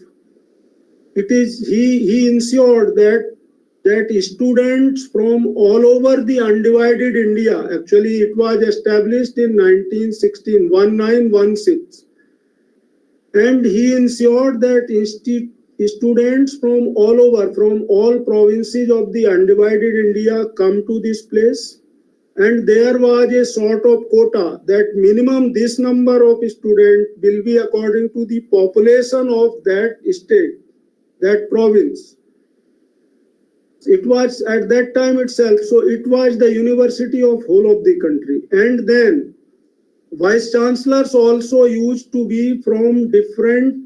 Speaker 1: he ensured that students from all over the undivided India, actually it was established in 1916, and he ensured that students from all over, from all provinces of the undivided India come to this place. And there was a sort of quota that minimum this number of students will be according to the population of that state, that province. It was at that time itself, so it was the university of whole of the country. And then vice chancellors also used to be from different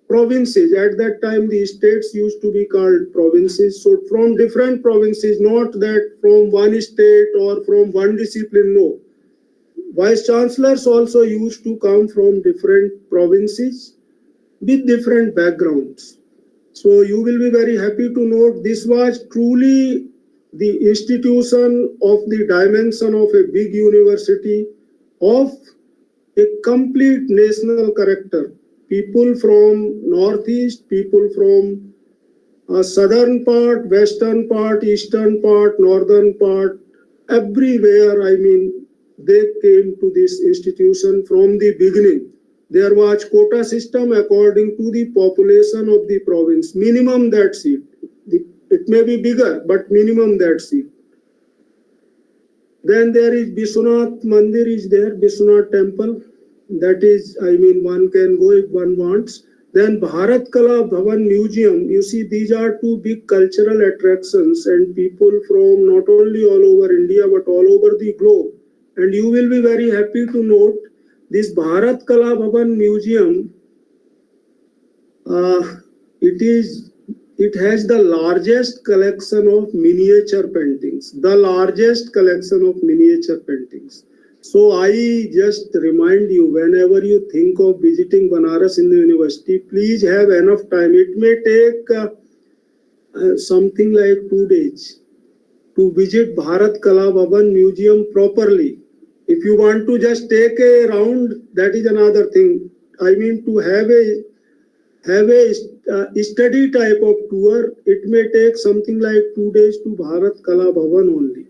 Speaker 1: provinces. At that time the states used to be called provinces, so from different provinces, not that from one state or from one discipline, no. Vice chancellors also used to come from different provinces with different backgrounds. So you will be very happy to note this was truly the institution of the dimension of a big university of a complete national character. People from northeast, people from southern part, western part, eastern part, northern part, everywhere, I mean, they came to this institution from the beginning. There was quota system according to the population of the province, minimum that seat. It may be bigger, but minimum that seat. Then there is Vishwanath Mandir is there, Vishwanath temple. That is, I mean, one can go if one wants. Then Bharat Kala Bhavan Museum, you see, these are two big cultural attractions, and people from not only all over India but all over the globe. And you will be very happy to note this Bharat Kala Bhavan Museum. It has the largest collection of miniature paintings. The largest collection of miniature paintings. So I just remind you, whenever you think of visiting Banaras in the university, please have enough time. It may take something like 2 days to visit Bharat Kala Bhavan Museum properly. If you want to just take a round, that is another thing. I mean, to have a study type of tour, it may take something like 2 days to Bharat Kala Bhavan only.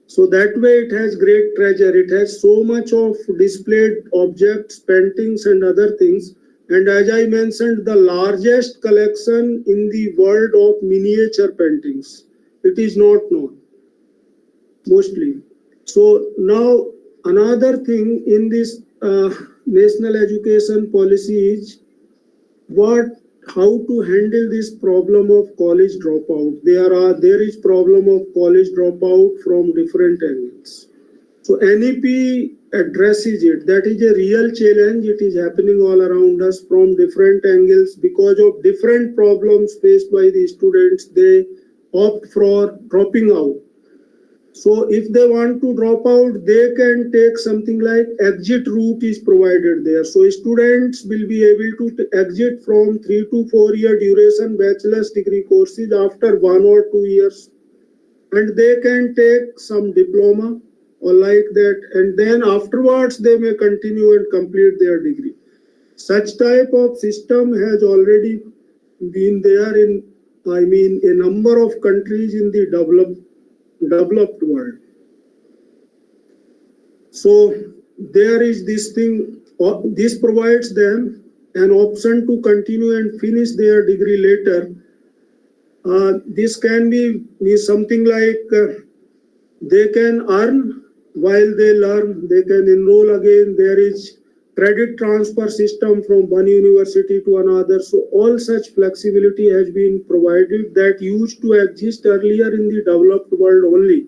Speaker 1: So that way it has great treasure. It has so much of displayed objects, paintings and other things. And as I mentioned, the largest collection in the world of miniature paintings. It is not known, mostly. So now another thing in this national education policy is what how to handle this problem of college dropout. There is problem of college dropout from different angles. So NEP addresses it. That is a real challenge. It is happening all around us from different angles because of different problems faced by the students. They opt for dropping out. So if they want to drop out, they can take something like exit route is provided there. So students will be able to exit from 3 to 4 year duration bachelor's degree courses after 1 or 2 years. And they can take some diploma or like that. And then afterwards, they may continue and complete their degree. Such type of system has already been there in, a number of countries in the developed world. So there is this thing, this provides them an option to continue and finish their degree later. This can be something like they can earn while they learn, they can enroll again. There is credit transfer system from one university to another. So all such flexibility has been provided that used to exist earlier in the developed world only.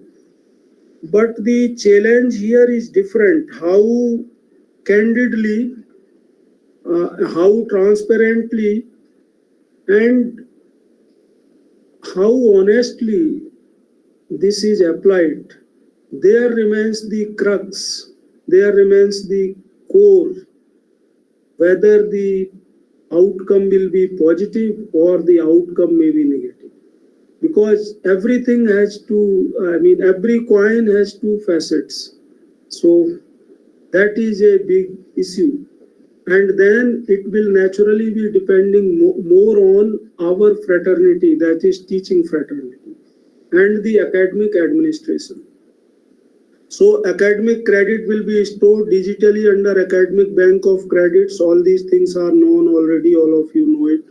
Speaker 1: But the challenge here is different. How candidly, how transparently, and how honestly this is applied. There remains the crux, there remains the core, whether the outcome will be positive or the outcome may be negative. Because everything has to, every coin has two facets. So that is a big issue. And then it will naturally be depending more on our fraternity, that is teaching fraternity, and the academic administration. So academic credit will be stored digitally under academic bank of credits. All these things are known already, all of you know it.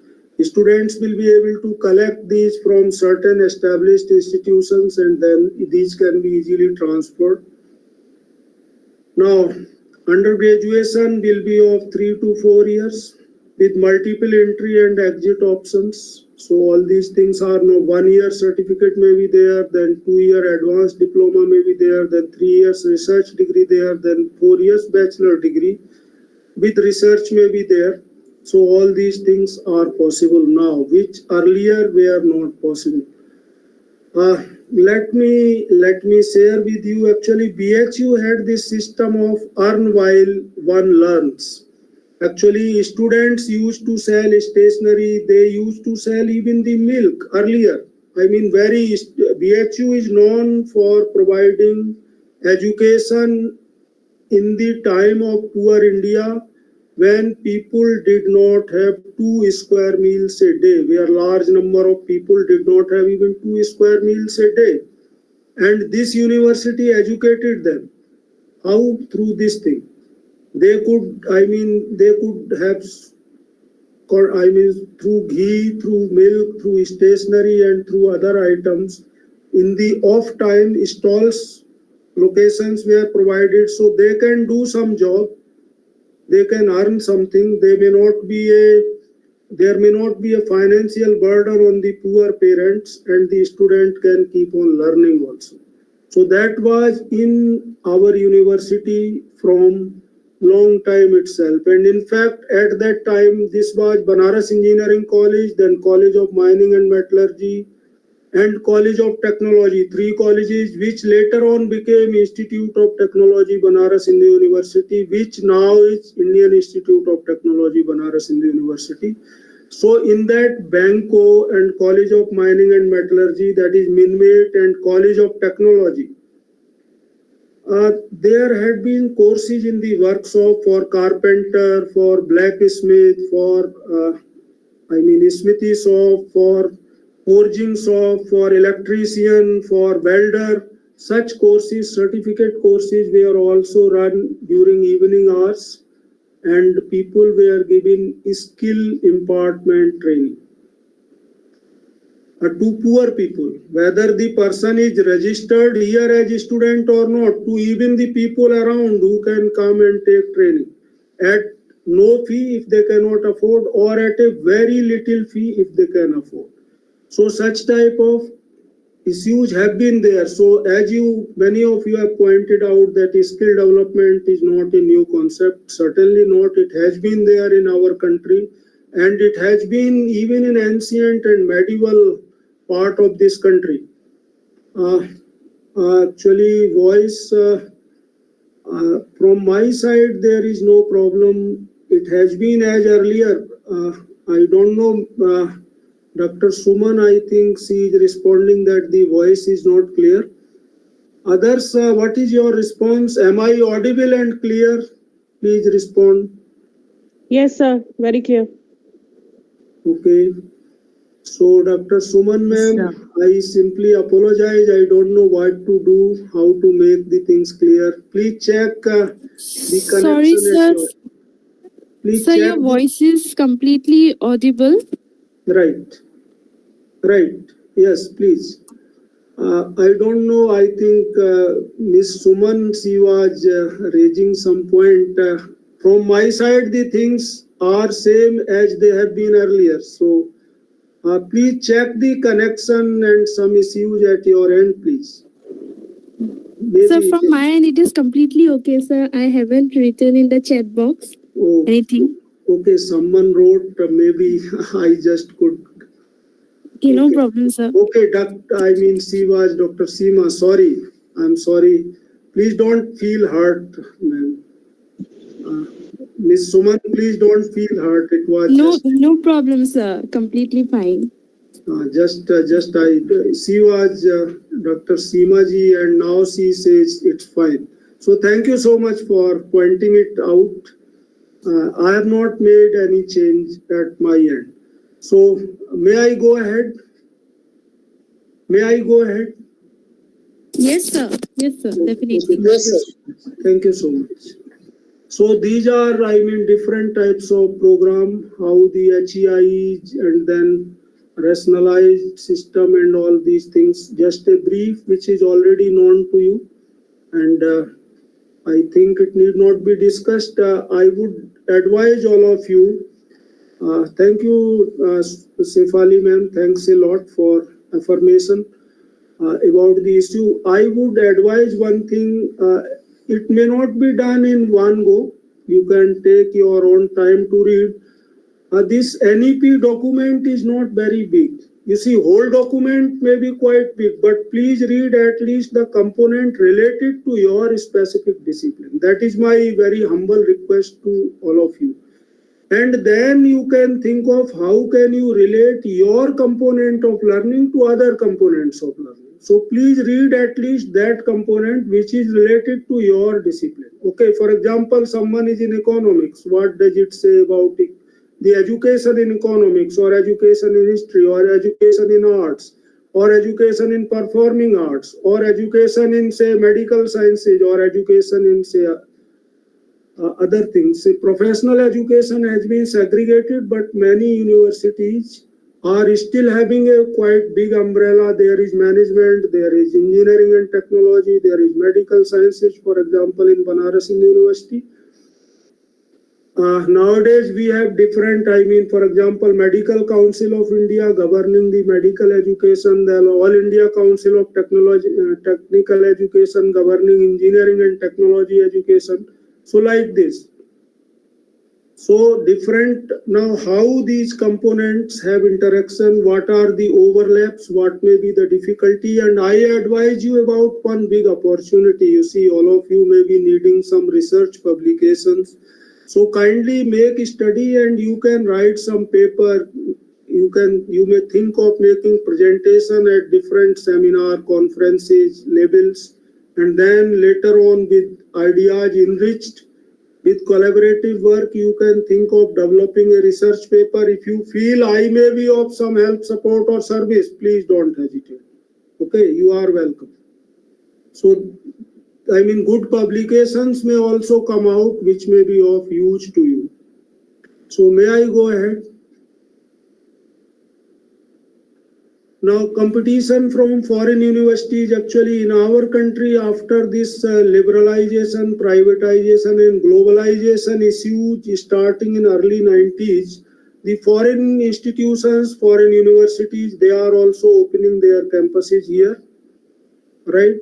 Speaker 1: Students will be able to collect these from certain established institutions and then these can be easily transferred. Now, undergraduation will be of 3 to 4 years with multiple entry and exit options. So all these things are now 1 year certificate may be there, then 2 year advanced diploma may be there, then 3 years research degree there, then 4 years bachelor degree with research may be there. So all these things are possible now, which earlier were not possible. Let me share with you. Actually, BHU had this system of earn while one learns. Actually, students used to sell stationery. They used to sell even the milk earlier. BHU is known for providing education in the time of poor India, when people did not have 2 square meals a day, where large number of people did not have even 2 square meals a day. And this university educated them. How? Through this thing. They could have, through ghee, through milk, through stationery and through other items. In the off time, stalls, locations were provided so they can do some job. They can earn something. There may not be a financial burden on the poor parents, and the student can keep on learning also. So that was in our university from long time itself. And in fact, at that time, this was Banaras Engineering College, then College of Mining and Metallurgy, and College of Technology, 3 colleges which later on became Institute of Technology Banaras Hindu University, which now is Indian Institute of Technology Banaras Hindu University. So in that Banco and College of Mining and Metallurgy, that is Minmate, and College of Technology, there had been courses in the workshop for carpenter, for blacksmith, for smithy shop, for forging shop, for electrician, for welder. Such courses, certificate courses, were also run during evening hours, and people were given skill impartment training to poor people, whether the person is registered here as a student or not, to even the people around who can come and take training. At no fee if they cannot afford, or at a very little fee if they can afford. So such type of issues have been there. So as many of you have pointed out that skill development is not a new concept. Certainly not. It has been there in our country, and it has been even in ancient and medieval part of this country. Actually, voice from my side, there is no problem. It has been as earlier. I don't know. Dr. Suman, I think she is responding that the voice is not clear. Others, what is your response? Am I audible and clear? Please respond.
Speaker 3: Yes, sir. Very clear.
Speaker 1: Okay. So, Dr. Suman ma'am, I simply apologize. I don't know what to do, how to make the things clear. Please check the connection.
Speaker 3: Sorry, sir.
Speaker 1: Please
Speaker 3: Sir,
Speaker 1: check
Speaker 3: your voice is completely audible.
Speaker 1: Right. Right. Yes, please. I don't know. I think Ms. Suman, she was raising some point. From my side, the things are same as they have been earlier. So please check the connection and some issues at your end, please.
Speaker 3: Sir, from my end, it is completely okay, sir. I haven't written in the chat box anything.
Speaker 1: Okay, someone wrote. Maybe I just could.
Speaker 3: Okay, no problem, sir.
Speaker 1: Okay, she was Dr. Seema. Sorry, I'm sorry. Please don't feel hurt, ma'am. Miss Suman, please don't feel hurt. It was
Speaker 3: no problem, sir. Completely fine.
Speaker 1: She was Dr. Seema ji, and now she says it's fine. So thank you so much for pointing it out. I have not made any change at my end. So may I go ahead?
Speaker 3: Yes, sir. Yes, sir. Definitely.
Speaker 1: Yes, sir. Thank you so much. So these are, different types of program, how the HEI and then rationalized system and all these things. Just a brief, which is already known to you. And I think it need not be discussed. I would advise all of you. Thank you, Sefali ma'am. Thanks a lot for affirmation about the issue. I would advise one thing. It may not be done in one go. You can take your own time to read. This NEP document is not very big. You see, whole document may be quite big, but please read at least the component related to your specific discipline. That is my very humble request to all of you. And then you can think of how can you relate your component of learning to other components of learning. So please read at least that component which is related to your discipline. Okay, for example, someone is in economics. What does it say about it? The education in economics, or education in history, or education in arts, or education in performing arts, or education in, say, medical sciences, or education in, say, other things. See, professional education has been segregated, but many universities are still having a quite big umbrella. There is management, there is engineering and technology, there is medical sciences, for example, in Varanasi University. Nowadays, we have different, for example, Medical Council of India governing the medical education, the All India Council of Technical Education governing engineering and technology education. So like this. So different, now how these components have interaction, what are the overlaps, what may be the difficulty, and I advise you about one big opportunity. You see, all of you may be needing some research publications. So kindly make a study and you can write some paper. You may think of making presentation at different seminar, conferences, labels, and then later on with ideas enriched with collaborative work, you can think of developing a research paper. If you feel I may be of some help, support or service, please don't hesitate. Okay, you are welcome. So, good publications may also come out which may be of use to you. So may I go ahead? Now, competition from foreign universities actually in our country after this liberalization, privatization and globalization is huge starting in early 90s. The foreign institutions, foreign universities, they are also opening their campuses here, right?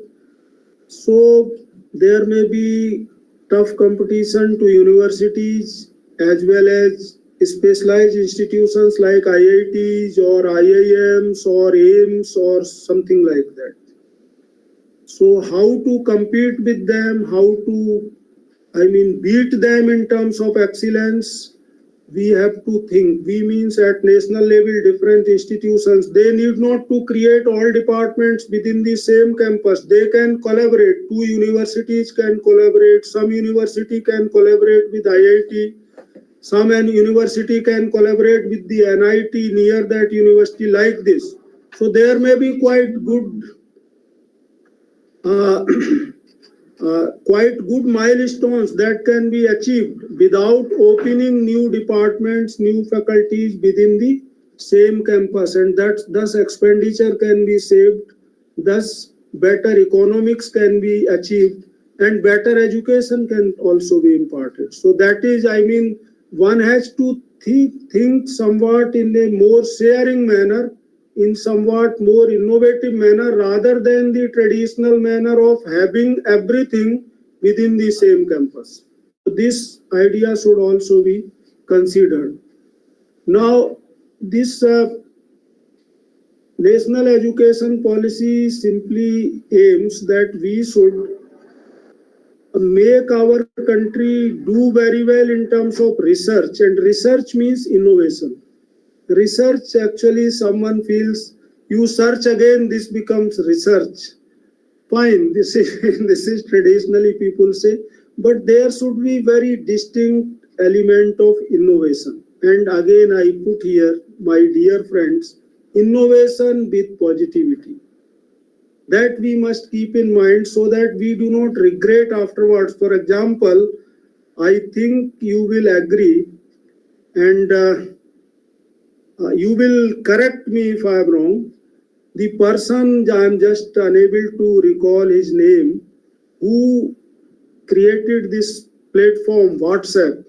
Speaker 1: So there may be tough competition to universities as well as specialized institutions like IITs or IIMs or AIMS or something like that. So how to compete with them, how to, beat them in terms of excellence, we have to think. We means at national level, different institutions, they need not to create all departments within the same campus. They can collaborate. 2 universities can collaborate. Some university can collaborate with IIT. Some university can collaborate with the NIT near that university like this. So there may be quite good milestones that can be achieved without opening new departments, new faculties within the same campus, and thus expenditure can be saved, thus better economics can be achieved, and better education can also be imparted. So that is, one has to think somewhat in a more sharing manner, in somewhat more innovative manner rather than the traditional manner of having everything within the same campus. This idea should also be considered. Now, this national education policy simply aims that we should make our country do very well in terms of research, and research means innovation. Research actually someone feels you search again, this becomes research. Fine, this is traditionally people say, but there should be very distinct element of innovation. And again I put here, my dear friends, innovation with positivity. That we must keep in mind so that we do not regret afterwards. For example, I think you will agree and you will correct me if I am wrong. The person, I am just unable to recall his name, who created this platform, WhatsApp,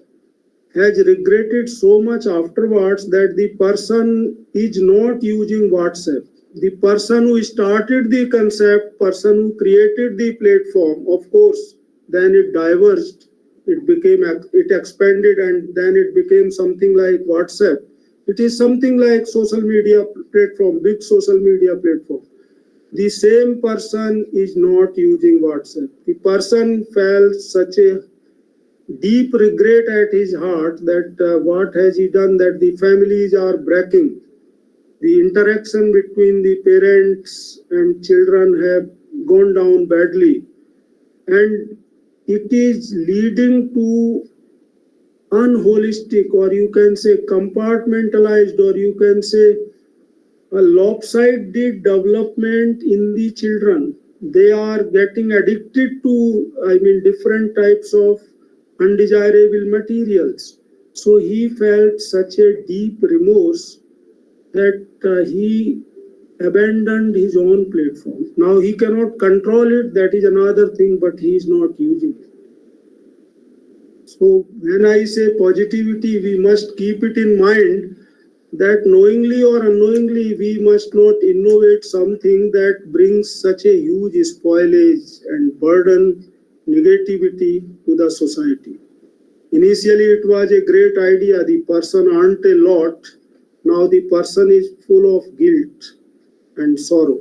Speaker 1: has regretted so much afterwards that the person is not using WhatsApp. The person who started the concept, person who created the platform, of course, then it diverged, it expanded, and then it became something like WhatsApp. It is something like social media platform, big social media platform. The same person is not using WhatsApp. The person felt such a deep regret at his heart that what has he done, that the families are breaking. The interaction between the parents and children have gone down badly. And it is leading to unholistic, or you can say compartmentalized, or you can say a lopsided development in the children. They are getting addicted to, different types of undesirable materials. So he felt such a deep remorse that he abandoned his own platform. Now he cannot control it, that is another thing, but he is not using it. So when I say positivity, we must keep it in mind that knowingly or unknowingly, we must not innovate something that brings such a huge spoilage and burden, negativity to the society. Initially, it was a great idea. The person earned a lot. Now the person is full of guilt and sorrow.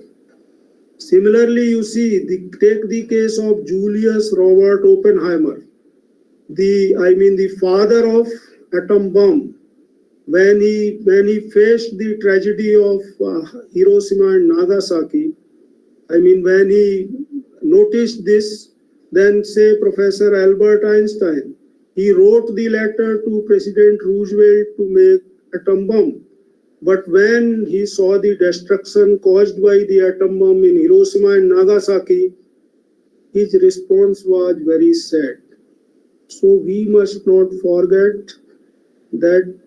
Speaker 1: Similarly, you see, take the case of Julius Robert Oppenheimer, the father of atom bomb. When he faced the tragedy of Hiroshima and Nagasaki, when he noticed this, then say Professor Albert Einstein, he wrote the letter to President Roosevelt to make atom bomb. But when he saw the destruction caused by the atom bomb in Hiroshima and Nagasaki, his response was very sad. So we must not forget that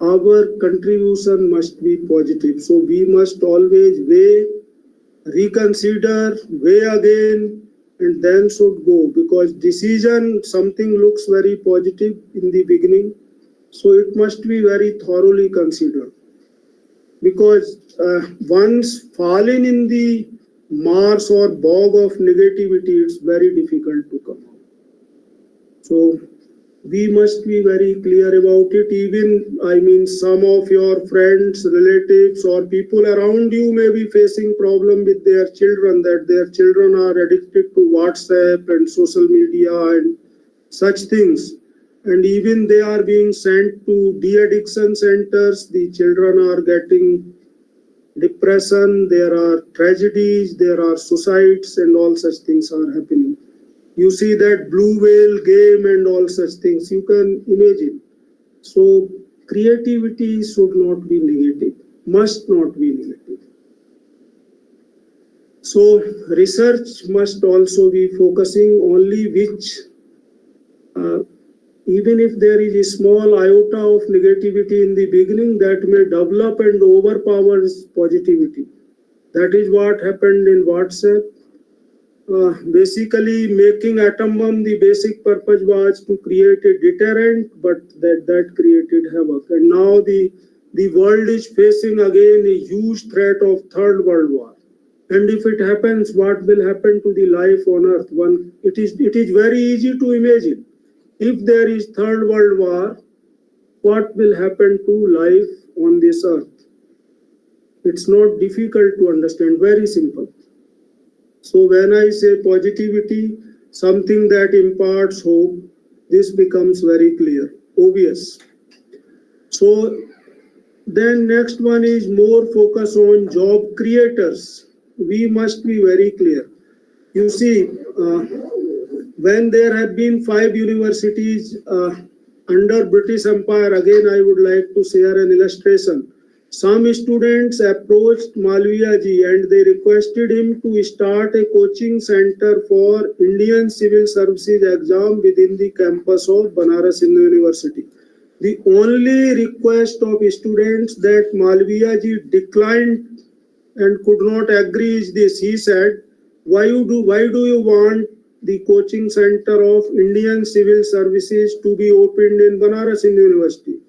Speaker 1: our contribution must be positive. So we must always weigh, reconsider, weigh again, and then should go, because decision, something looks very positive in the beginning, so it must be very thoroughly considered. Because once fallen in the marsh or bog of negativity, it's very difficult to come out. So we must be very clear about it. Even, some of your friends, relatives, or people around you may be facing problem with their children, that their children are addicted to WhatsApp and social media and such things. And even they are being sent to de-addiction centers. The children are getting depression, there are tragedies, there are suicides, and all such things are happening. You see that blue whale game and all such things, you can imagine. So creativity should not be negative, must not be negative. So research must also be focusing only which, even if there is a small iota of negativity in the beginning, that may develop and overpowers positivity. That is what happened in WhatsApp. Basically, making atom bomb, the basic purpose was to create a deterrent, but that created havoc. And now the world is facing again a huge threat of Third World War. And if it happens, what will happen to the life on Earth? It is very easy to imagine. If there is Third World War, what will happen to life on this Earth? It's not difficult to understand, very simple. So when I say positivity, something that imparts hope, this becomes very clear, obvious. So then next one is more focus on job creators. We must be very clear. You see, when there have been 5 universities under British Empire, again I would like to share an illustration. Some students approached Malaviya ji and they requested him to start a coaching center for Indian Civil Services exam within the campus of Varanasi University. The only request of students that Malaviya ji declined and could not agree is this. He said, why do you want the coaching center of Indian Civil Services to be opened in Varanasi University?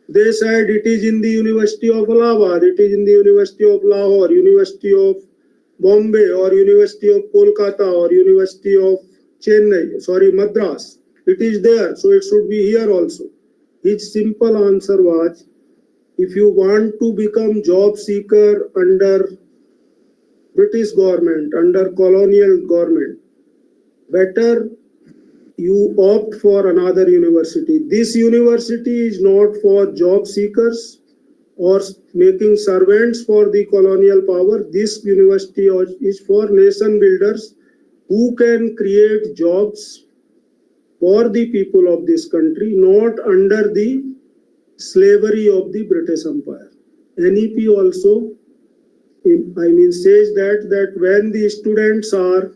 Speaker 1: They said it is in the University of Allahabad, it is in the University of Lahore, University of Bombay, or University of Kolkata, or University of Madras. It is there, so it should be here also. His simple answer was, if you want to become job seeker under British government, under colonial government, better you opt for another university. This university is not for job seekers or making servants for the colonial power. This university is for nation builders who can create jobs for the people of this country, not under the slavery of the British Empire. NEP also, says that when the students are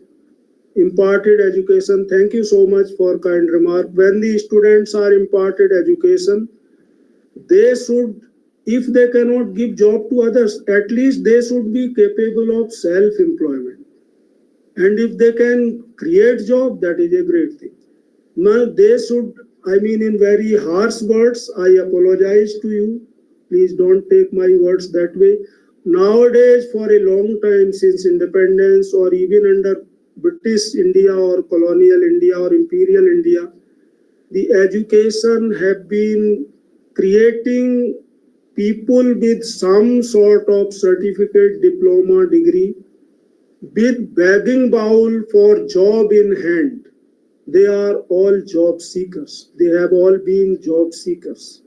Speaker 1: imparted education, thank you so much for kind remark. When the students are imparted education, they should, if they cannot give job to others, at least they should be capable of self-employment. And if they can create job, that is a great thing. Now they should, in very harsh words, I apologize to you. Please don't take my words that way. Nowadays, for a long time since independence, or even under British India or colonial India or imperial India, the education have been creating people with some sort of certificate, diploma, degree, with begging bowl for job in hand. They are all job seekers. They have all been job seekers.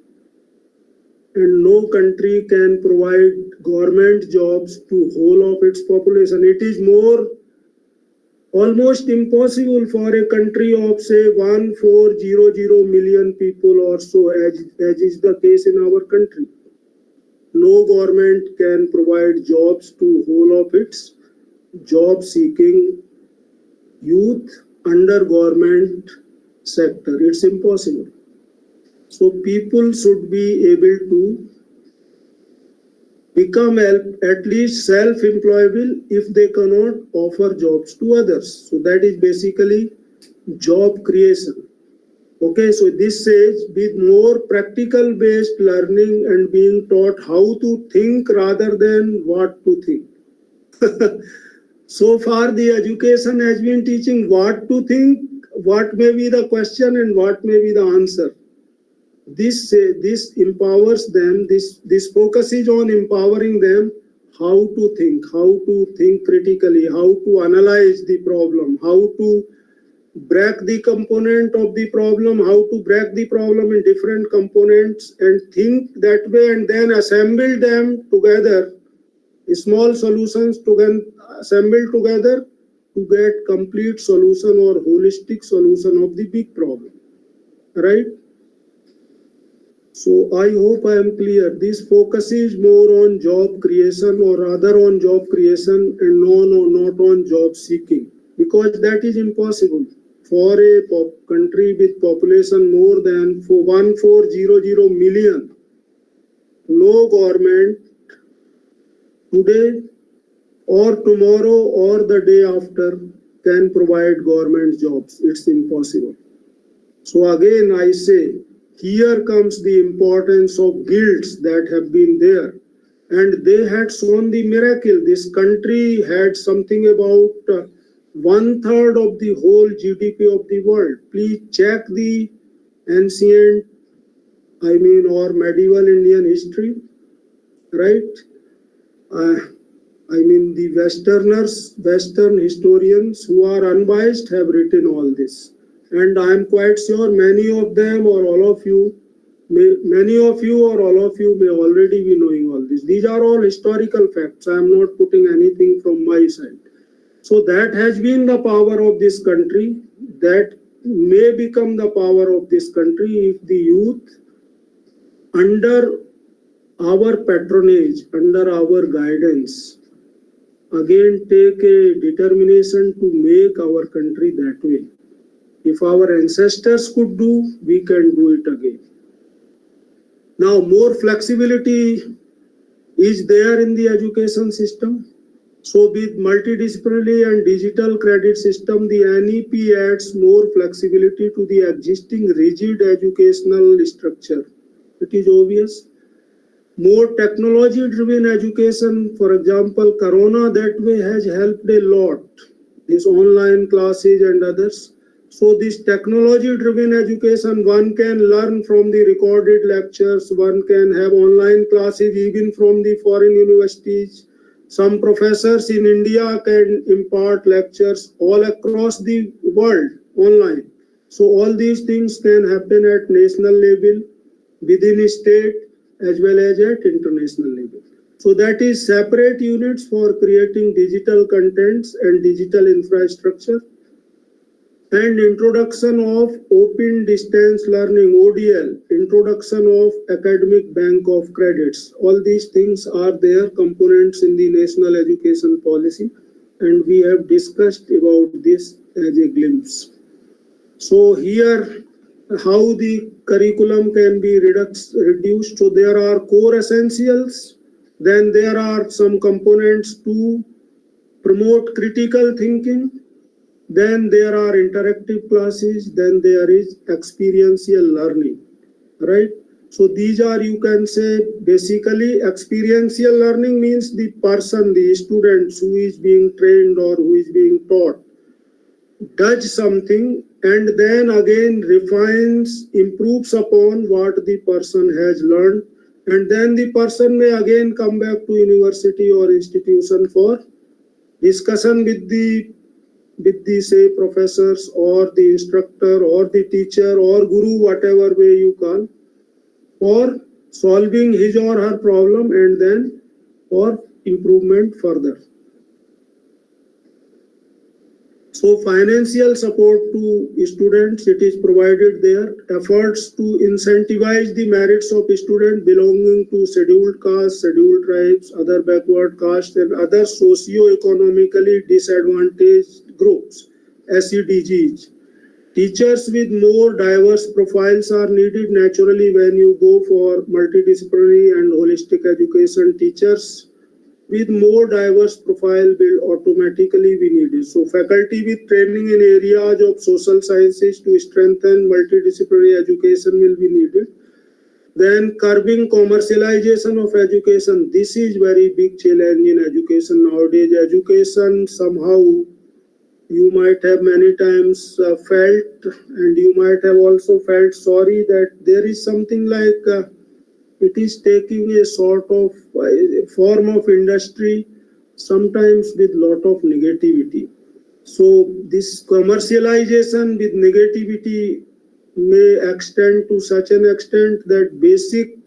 Speaker 1: And no country can provide government jobs to whole of its population. It is almost impossible for a country of say 1400 million people or so, as is the case in our country. No government can provide jobs to whole of its job seeking youth under government sector. It's impossible. So people should be able to become at least self-employable if they cannot offer jobs to others. So that is basically job creation. Okay, so this says with more practical based learning and being taught how to think rather than what to think. So far the education has been teaching what to think, what may be the question and what may be the answer. This empowers them, this focuses on empowering them how to think critically, how to analyze the problem, how to break the component of the problem, how to break the problem in different components and think that way and then assemble them together, small solutions assembled together to get complete solution or holistic solution of the big problem, right? So I hope I am clear. This focuses more on job creation or rather on job creation and not on job seeking, because that is impossible. For a country with population more than 1400 million, no government today or tomorrow or the day after can provide government jobs. It's impossible. So again I say, here comes the importance of guilds that have been there. And they had shown the miracle. This country had something about 1/3 of the whole GDP of the world. Please check the ancient, or medieval Indian history, right? The Western historians who are unbiased have written all this. And I am quite sure many of them or all of you may already be knowing all this. These are all historical facts. I am not putting anything from my side. So that has been the power of this country. That may become the power of this country if the youth, under our patronage, under our guidance, again take a determination to make our country that way. If our ancestors could do, we can do it again. Now, more flexibility is there in the education system. So with multidisciplinary and digital credit system, the NEP adds more flexibility to the existing rigid educational structure. It is obvious. More technology-driven education, for example, Corona that way has helped a lot. These online classes and others. So this technology-driven education, one can learn from the recorded lectures, one can have online classes even from the foreign universities. Some professors in India can impart lectures all across the world online. So all these things can happen at national level, within a state, as well as at international level. So that is separate units for creating digital contents and digital infrastructure. And introduction of open distance learning, ODL, introduction of academic bank of credits. All these things are their components in the national education policy, and we have discussed about this as a glimpse. So here, how the curriculum can be reduced. So there are core essentials, then there are some components to promote critical thinking. Then there are interactive classes, then there is experiential learning, right? So these are, you can say, basically experiential learning means the person, the student who is being trained or who is being taught, does something and then again refines, improves upon what the person has learned, and then the person may again come back to university or institution for discussion with the say professors or the instructor or the teacher or guru, whatever way you call, for solving his or her problem and then for improvement further. So financial support to students, it is provided there. Efforts to incentivize the merits of students belonging to scheduled castes, scheduled tribes, other backward castes and other socio-economically disadvantaged groups, SEDGs. Teachers with more diverse profiles are needed. Naturally, when you go for multidisciplinary and holistic education, teachers with more diverse profile will automatically be needed. So faculty with training in areas of social sciences to strengthen multidisciplinary education will be needed. Then curbing commercialization of education. This is very big challenge in education nowadays. Education somehow you might have many times felt, and you might have also felt sorry that there is something like it is taking a sort of form of industry, sometimes with lot of negativity. So this commercialization with negativity may extend to such an extent that basic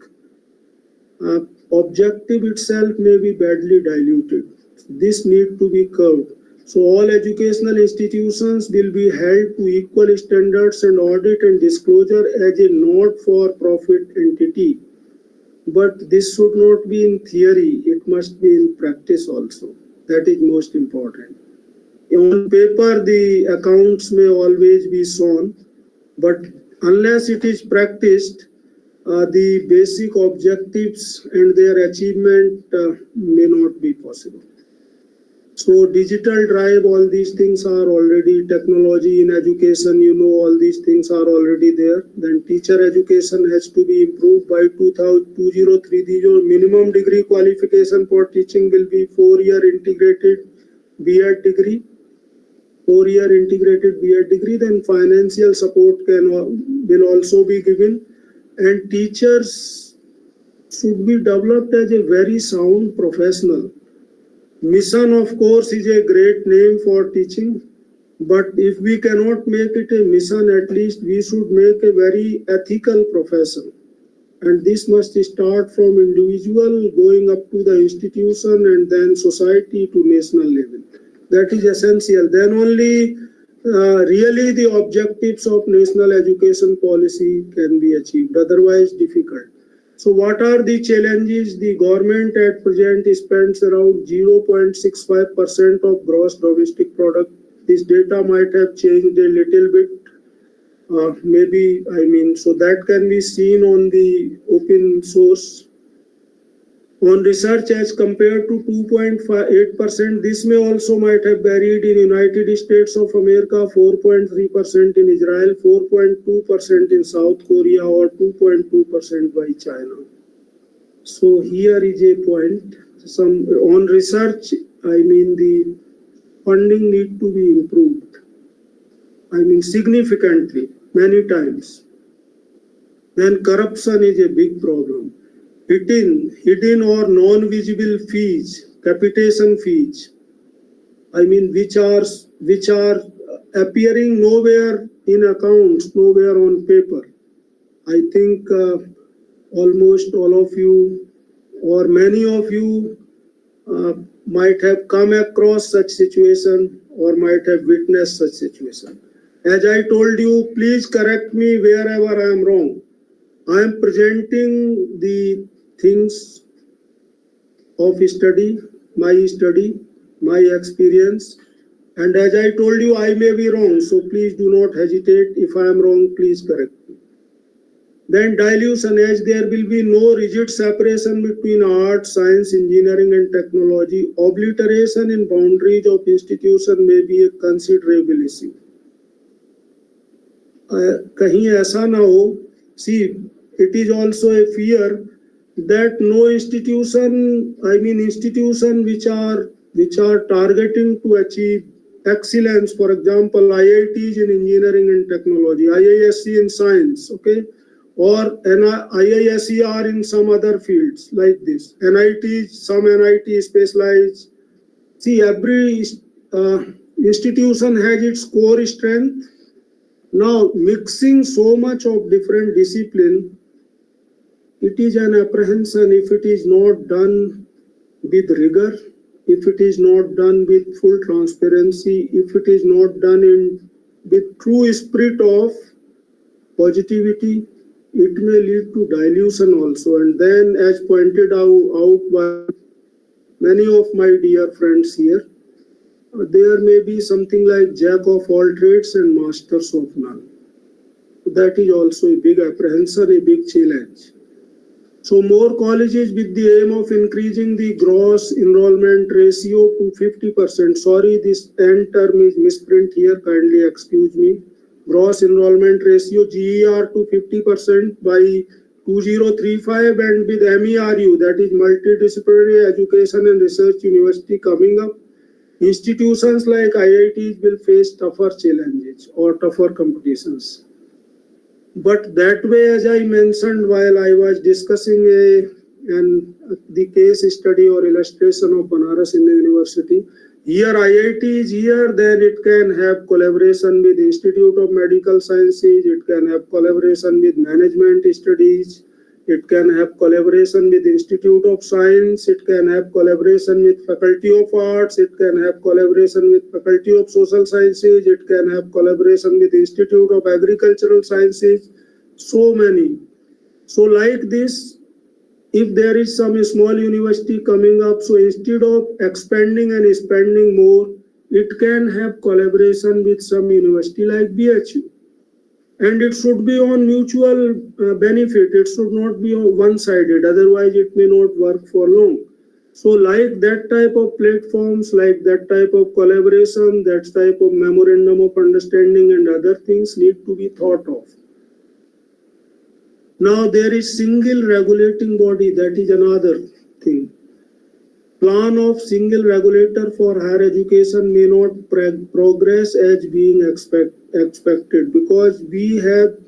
Speaker 1: objective itself may be badly diluted. This need to be curbed. So all educational institutions will be held to equal standards and audit and disclosure as a not-for-profit entity. But this should not be in theory, it must be in practice also. That is most important. On paper, the accounts may always be shown, but unless it is practiced, the basic objectives and their achievement may not be possible. So digital drive, all these things are already technology in education, you know, all these things are already there. Then teacher education has to be improved by 2030. Minimum degree qualification for teaching will be 4-year integrated B.Ed degree. 4-year integrated B.Ed degree. Then financial support will also be given. And teachers should be developed as a very sound professional. Mission, of course, is a great name for teaching, but if we cannot make it a mission, at least we should make a very ethical profession. And this must start from individual going up to the institution and then society to national level. That is essential. Then only really the objectives of national education policy can be achieved, otherwise difficult. So what are the challenges? The government at present spends around 0.65% of gross domestic product. This data might have changed a little bit. So that can be seen on the open source. On research as compared to 2.8%, this may also might have varied in United States of America, 4.3% in Israel, 4.2% in South Korea, or 2.2% by China. So here is a point. On research, the funding need to be improved. Significantly, many times. Then corruption is a big problem. Hidden or non-visible fees, capitation fees, which are appearing nowhere in accounts, nowhere on paper. I think almost all of you or many of you might have come across such situation or might have witnessed such situation. As I told you, please correct me wherever I am wrong. I am presenting the things of study, my experience, and as I told you, I may be wrong, so please do not hesitate. If I am wrong, please correct me. Then dilution, as there will be no rigid separation between art, science, engineering and technology, obliteration in boundaries of institution may be a considerable issue. Kahin aisa na ho, see, it is also a fear that no institution, institution which are targeting to achieve excellence, for example, IITs in engineering and technology, IISc in science, okay, or IISER in some other fields like this. Some NIT specialize. See, every institution has its core strength. Now, mixing so much of different discipline, it is an apprehension if it is not done with rigor, if it is not done with full transparency, if it is not done with true spirit of positivity, it may lead to dilution also. And then, as pointed out by many of my dear friends here, there may be something like jack of all trades and masters of none. That is also a big apprehension, a big challenge. So more colleges with the aim of increasing the gross enrollment ratio to 50%. Sorry, this end term is misprint here, kindly excuse me. Gross enrollment ratio GER to 50% by 2035, and with MERU, that is Multidisciplinary Education and Research University coming up, institutions like IITs will face tougher challenges or tougher competitions. But that way, as I mentioned while I was discussing the case study or illustration of Banaras Hindu University, here IIT is here, then it can have collaboration with Institute of Medical Sciences, it can have collaboration with Management Studies, it can have collaboration with Institute of Science, it can have collaboration with Faculty of Arts, it can have collaboration with Faculty of Social Sciences, it can have collaboration with Institute of Agricultural Sciences, so many. So like this, if there is some small university coming up, so instead of expanding and spending more, it can have collaboration with some university like BHU. And it should be on mutual benefit. It should not be one-sided. Otherwise, it may not work for long. So like that type of platforms, like that type of collaboration, that type of memorandum of understanding and other things need to be thought of. Now there is single regulating body, that is another thing. Plan of single regulator for higher education may not progress as being expected, because we have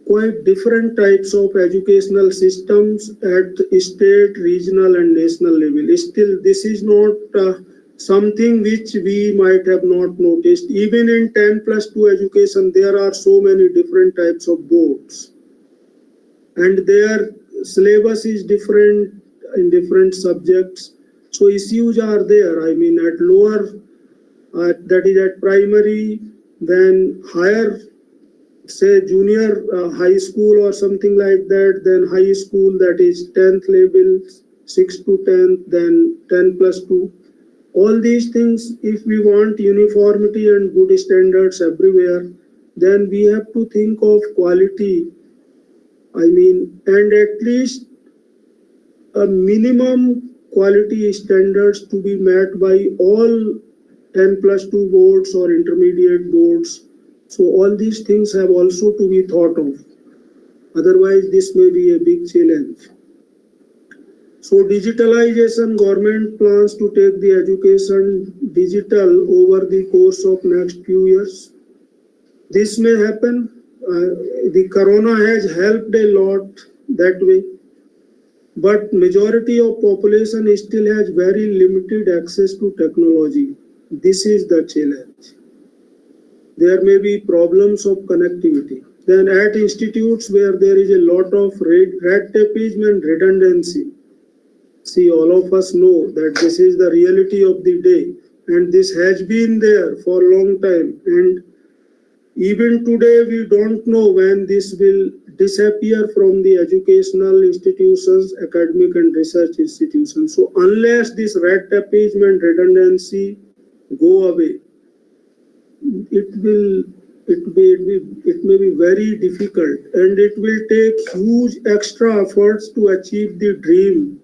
Speaker 1: quite different types of educational systems at state, regional and national level. Still, this is not something which we might have not noticed. Even in 10+2 education, there are so many different types of boards. And their syllabus is different in different subjects. So issues are there. I mean, at lower, that is at primary, then higher, say junior high school or something like that, then high school, that is 10th level, 6th to 10th, then 10+2. All these things, if we want uniformity and good standards everywhere, then we have to think of quality. I mean, and at least a minimum quality standards to be met by all 10+2 boards or intermediate boards. So all these things have also to be thought of. Otherwise, this may be a big challenge. So digitalization, government plans to take the education digital over the course of next few years. This may happen. The corona has helped a lot that way. But majority of population still has very limited access to technology. This is the challenge. There may be problems of connectivity. Then at institutes where there is a lot of red tapeism and redundancy. See, all of us know that this is the reality of the day, and this has been there for a long time. And even today, we don't know when this will disappear from the educational institutions, academic and research institutions. So unless this red tapeism and redundancy go away, it may be very difficult, and it will take huge extra efforts to achieve the dream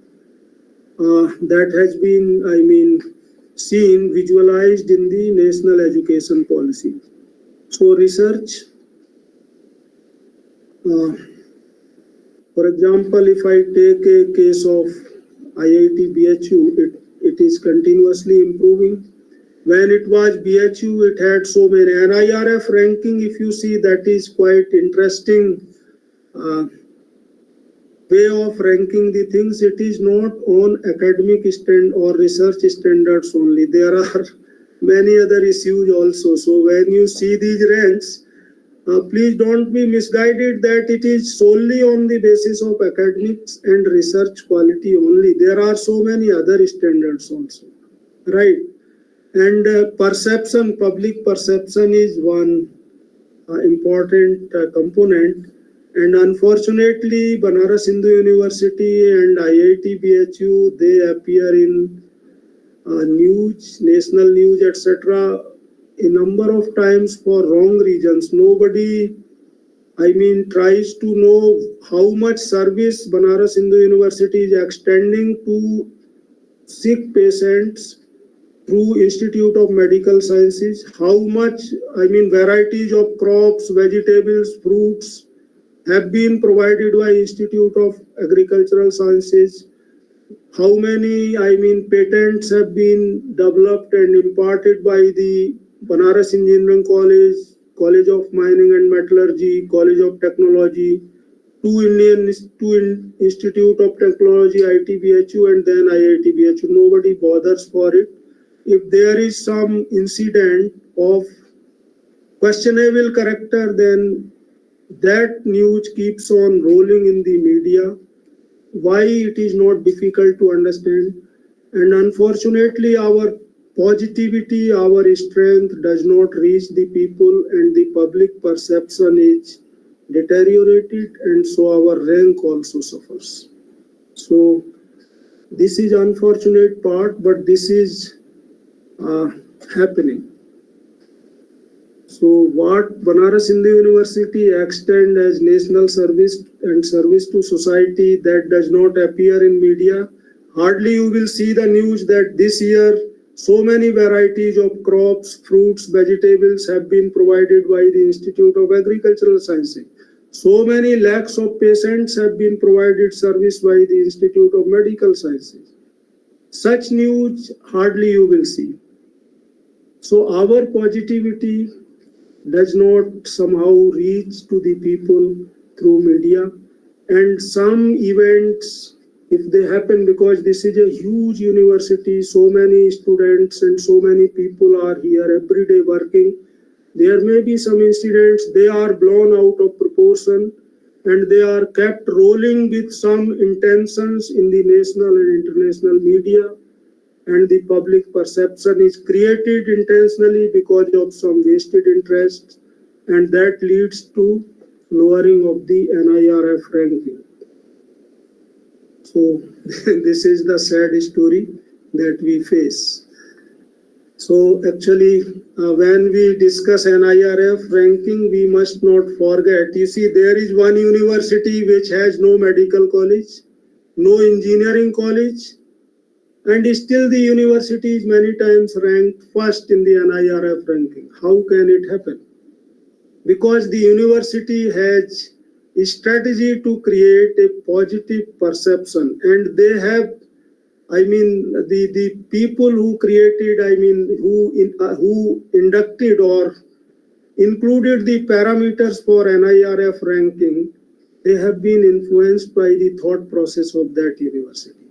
Speaker 1: that has been, I mean, seen, visualized in the national education policy. So research, for example, if I take a case of IIT BHU, it is continuously improving. When it was BHU, it had so many. NIRF ranking, if you see, that is quite interesting way of ranking the things. It is not on academic or research standards only. There are many other issues also. So when you see these ranks, please don't be misguided that it is solely on the basis of academics and research quality only. There are so many other standards also, right? And perception, public perception is one important component. And unfortunately, Banaras Hindu University and IIT BHU, they appear in news, national news, etc. a number of times for wrong reasons. Nobody, tries to know how much service Banaras Hindu University is extending to sick patients through Institute of Medical Sciences, how much, varieties of crops, vegetables, fruits have been provided by Institute of Agricultural Sciences, how many, patents have been developed and imparted by the Banaras Engineering College, College of Mining and Metallurgy, College of Technology, two Institute of Technology, IIT BHU, and then IIT BHU. Nobody bothers for it. If there is some incident of questionable character, then that news keeps on rolling in the media. Why it is not difficult to understand. And unfortunately, our positivity, our strength does not reach the people, and the public perception is deteriorated, and so our rank also suffers. So this is unfortunate part, but this is happening. So what Banaras Hindu University extend as national service and service to society, that does not appear in media. Hardly you will see the news that this year so many varieties of crops, fruits, vegetables have been provided by the Institute of Agricultural Sciences. So many lakhs of patients have been provided service by the Institute of Medical Sciences. Such news hardly you will see. So our positivity does not somehow reach to the people through media, and some events, if they happen, because this is a huge university, so many students and so many people are here every day working, there may be some incidents, they are blown out of proportion and they are kept rolling with some intentions in the national and international media, and the public perception is created intentionally because of some vested interests, and that leads to lowering of the NIRF ranking. So this is the sad story that we face. So actually, when we discuss NIRF ranking, we must not forget, you see, there is one university which has no medical college, no engineering college, and still the university is many times ranked first in the NIRF ranking. How can it happen? Because the university has a strategy to create a positive perception, and they have, the people who created, who inducted or included the parameters for NIRF ranking, they have been influenced by the thought process of that university.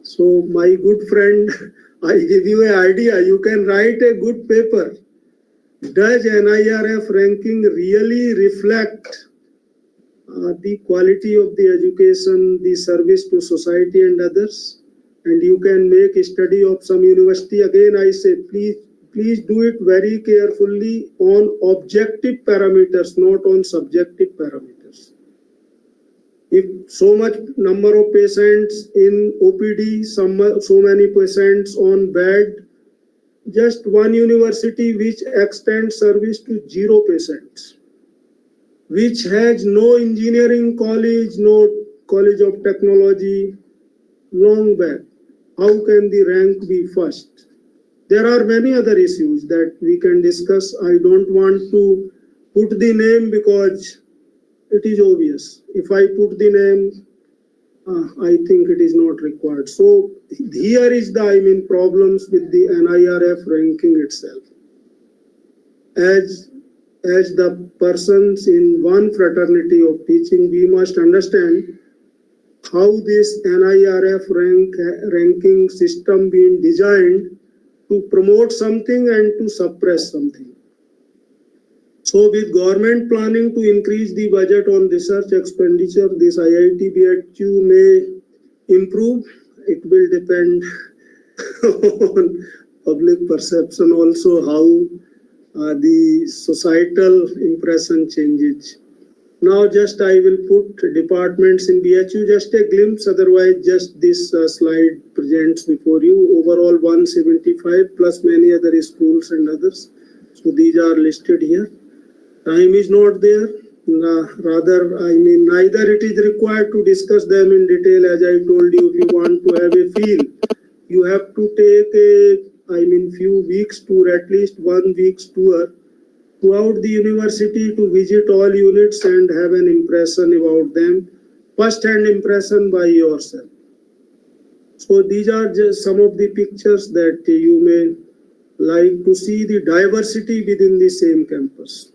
Speaker 1: So my good friend, I give you an idea. You can write a good paper. Does NIRF ranking really reflect the quality of the education, the service to society and others? And you can make a study of some university. Again, I say, please do it very carefully on objective parameters, not on subjective parameters. If so much number of patients in OPD, so many patients on bed, just one university which extends service to 0 patients, which has no engineering college, no college of technology, long back. How can the rank be first? There are many other issues that we can discuss. I don't want to put the name because it is obvious. If I put the name, I think it is not required. So here is the, problems with the NIRF ranking itself. As the persons in one fraternity of teaching, we must understand how this NIRF ranking system being designed to promote something and to suppress something. So with government planning to increase the budget on research expenditure, this IIT BHU may improve. It will depend on public perception also, how the societal impression changes. Now just I will put departments in BHU, just a glimpse, otherwise just this slide presents before you overall 175 plus many other schools and others. So these are listed here. Time is not there. Rather, I mean, neither it is required to discuss them in detail. As I told you, if you want to have a feel, you have to take few weeks tour, at least 1 week's tour throughout the university to visit all units and have an impression about them, first-hand impression by yourself. So these are just some of the pictures that you may like to see the diversity within the same campus.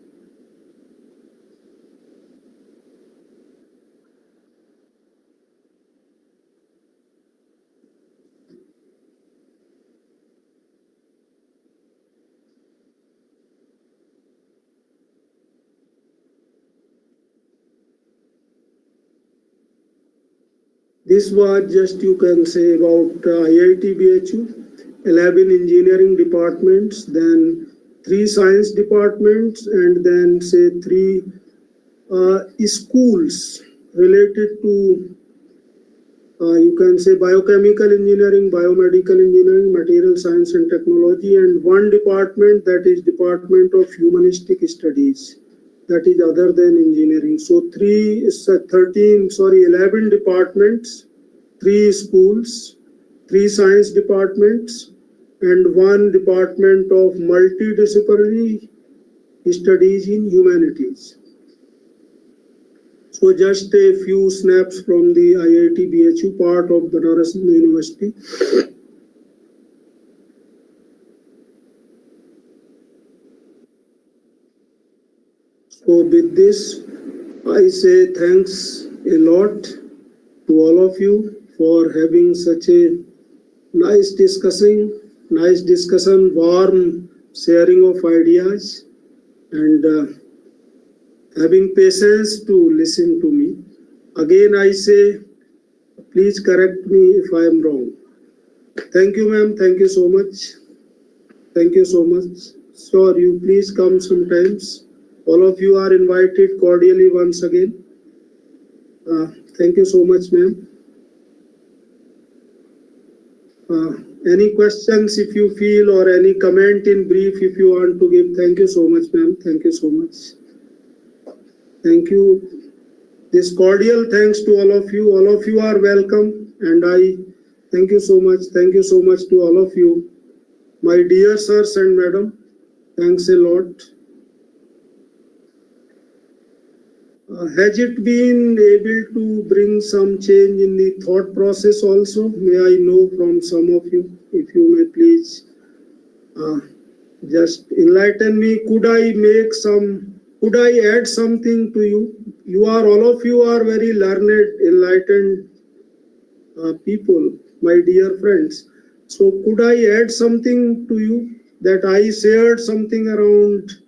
Speaker 1: This was just, you can say, about IIT BHU, 11 engineering departments, then 3 science departments, and then say 3 schools related to, you can say, biochemical engineering, biomedical engineering, material science and technology, and 1 department, that is Department of Humanistic Studies, that is other than engineering. So 11 departments, 3 schools, 3 science departments, and 1 department of multidisciplinary studies in humanities. So just a few snaps from the IIT BHU, part of Varanasi University. So with this, I say thanks a lot to all of you for having such a nice discussion, warm sharing of ideas, and having patience to listen to me. Again, I say, please correct me if I am wrong. Thank you, ma'am. Thank you so much. Thank you so much. Sure, you please come sometimes. All of you are invited cordially once again. Thank you so much, ma'am. Any questions if you feel, or any comment in brief if you want to give? Thank you so much, ma'am. Thank you so much. Thank you. This cordial thanks to all of you. All of you are welcome, and I thank you so much. Thank you so much to all of you. My dear sirs and madam, thanks a lot. Has it been able to bring some change in the thought process also? May I know from some of you, if you may please just enlighten me. Could I add something to you? All of you are very learned, enlightened people, my dear friends. So could I add something to you, that I shared something around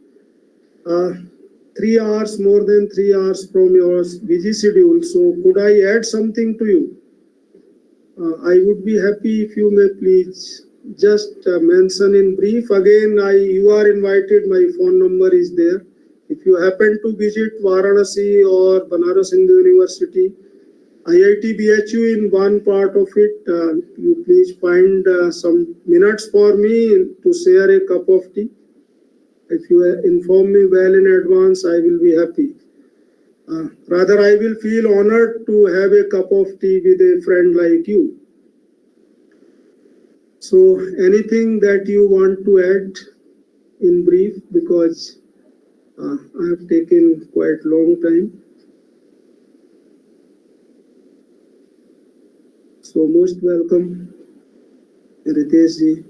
Speaker 1: 3 hours, more than 3 hours from your busy schedule. So could I add something to you? I would be happy if you may please just mention in brief. Again, you are invited. My phone number is there. If you happen to visit Varanasi or Banaras Hindu University, IIT BHU in one part of it, you please find some minutes for me to share a cup of tea. If you inform me well in advance, I will be happy. Rather, I will feel honored to have a cup of tea with a friend like you. So, anything that you want to add in brief, because I have taken quite long time. So, most welcome, Ritesh ji.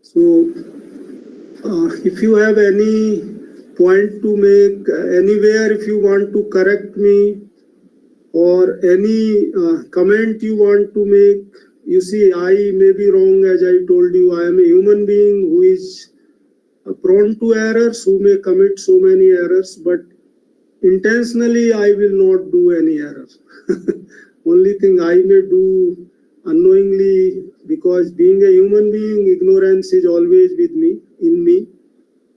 Speaker 1: So, if you have any point to make anywhere, if you want to correct me, or any comment you want to make, you see, I may be wrong. As I told you, I am a human being who is prone to errors, who may commit so many errors, but intentionally I will not do any error. Only thing I may do unknowingly, because being a human being, ignorance is always with me, in me,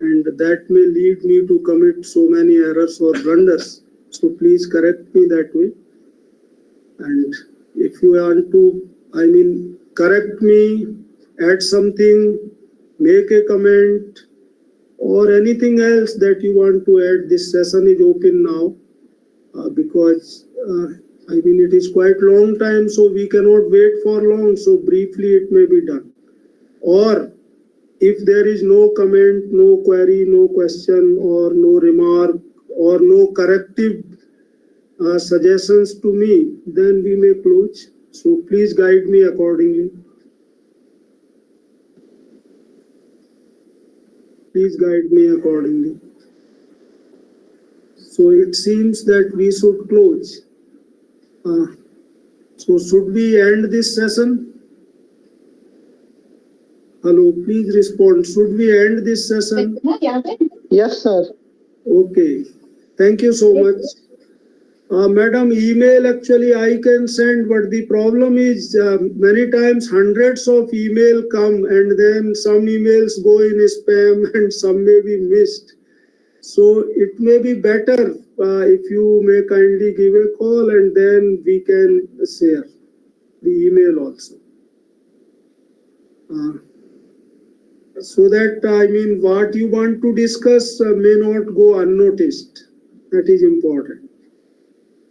Speaker 1: and that may lead me to commit so many errors or blunders. So please correct me that way. And if you want to, correct me, add something, make a comment, or anything else that you want to add, this session is open now because it is quite long time, so we cannot wait for long. So briefly, it may be done. Or if there is no comment, no query, no question, or no remark, or no corrective suggestions to me, then we may close. So please guide me accordingly. Please guide me accordingly. So it seems that we should close. So should we end this session? Hello, please respond. Should we end this session?
Speaker 16: Yes, sir.
Speaker 1: Okay. Thank you so much. Madam, email actually I can send, but the problem is many times hundreds of email come and then some emails go in spam and some may be missed. So it may be better if you may kindly give a call and then we can share the email also. So that what you want to discuss may not go unnoticed. That is important.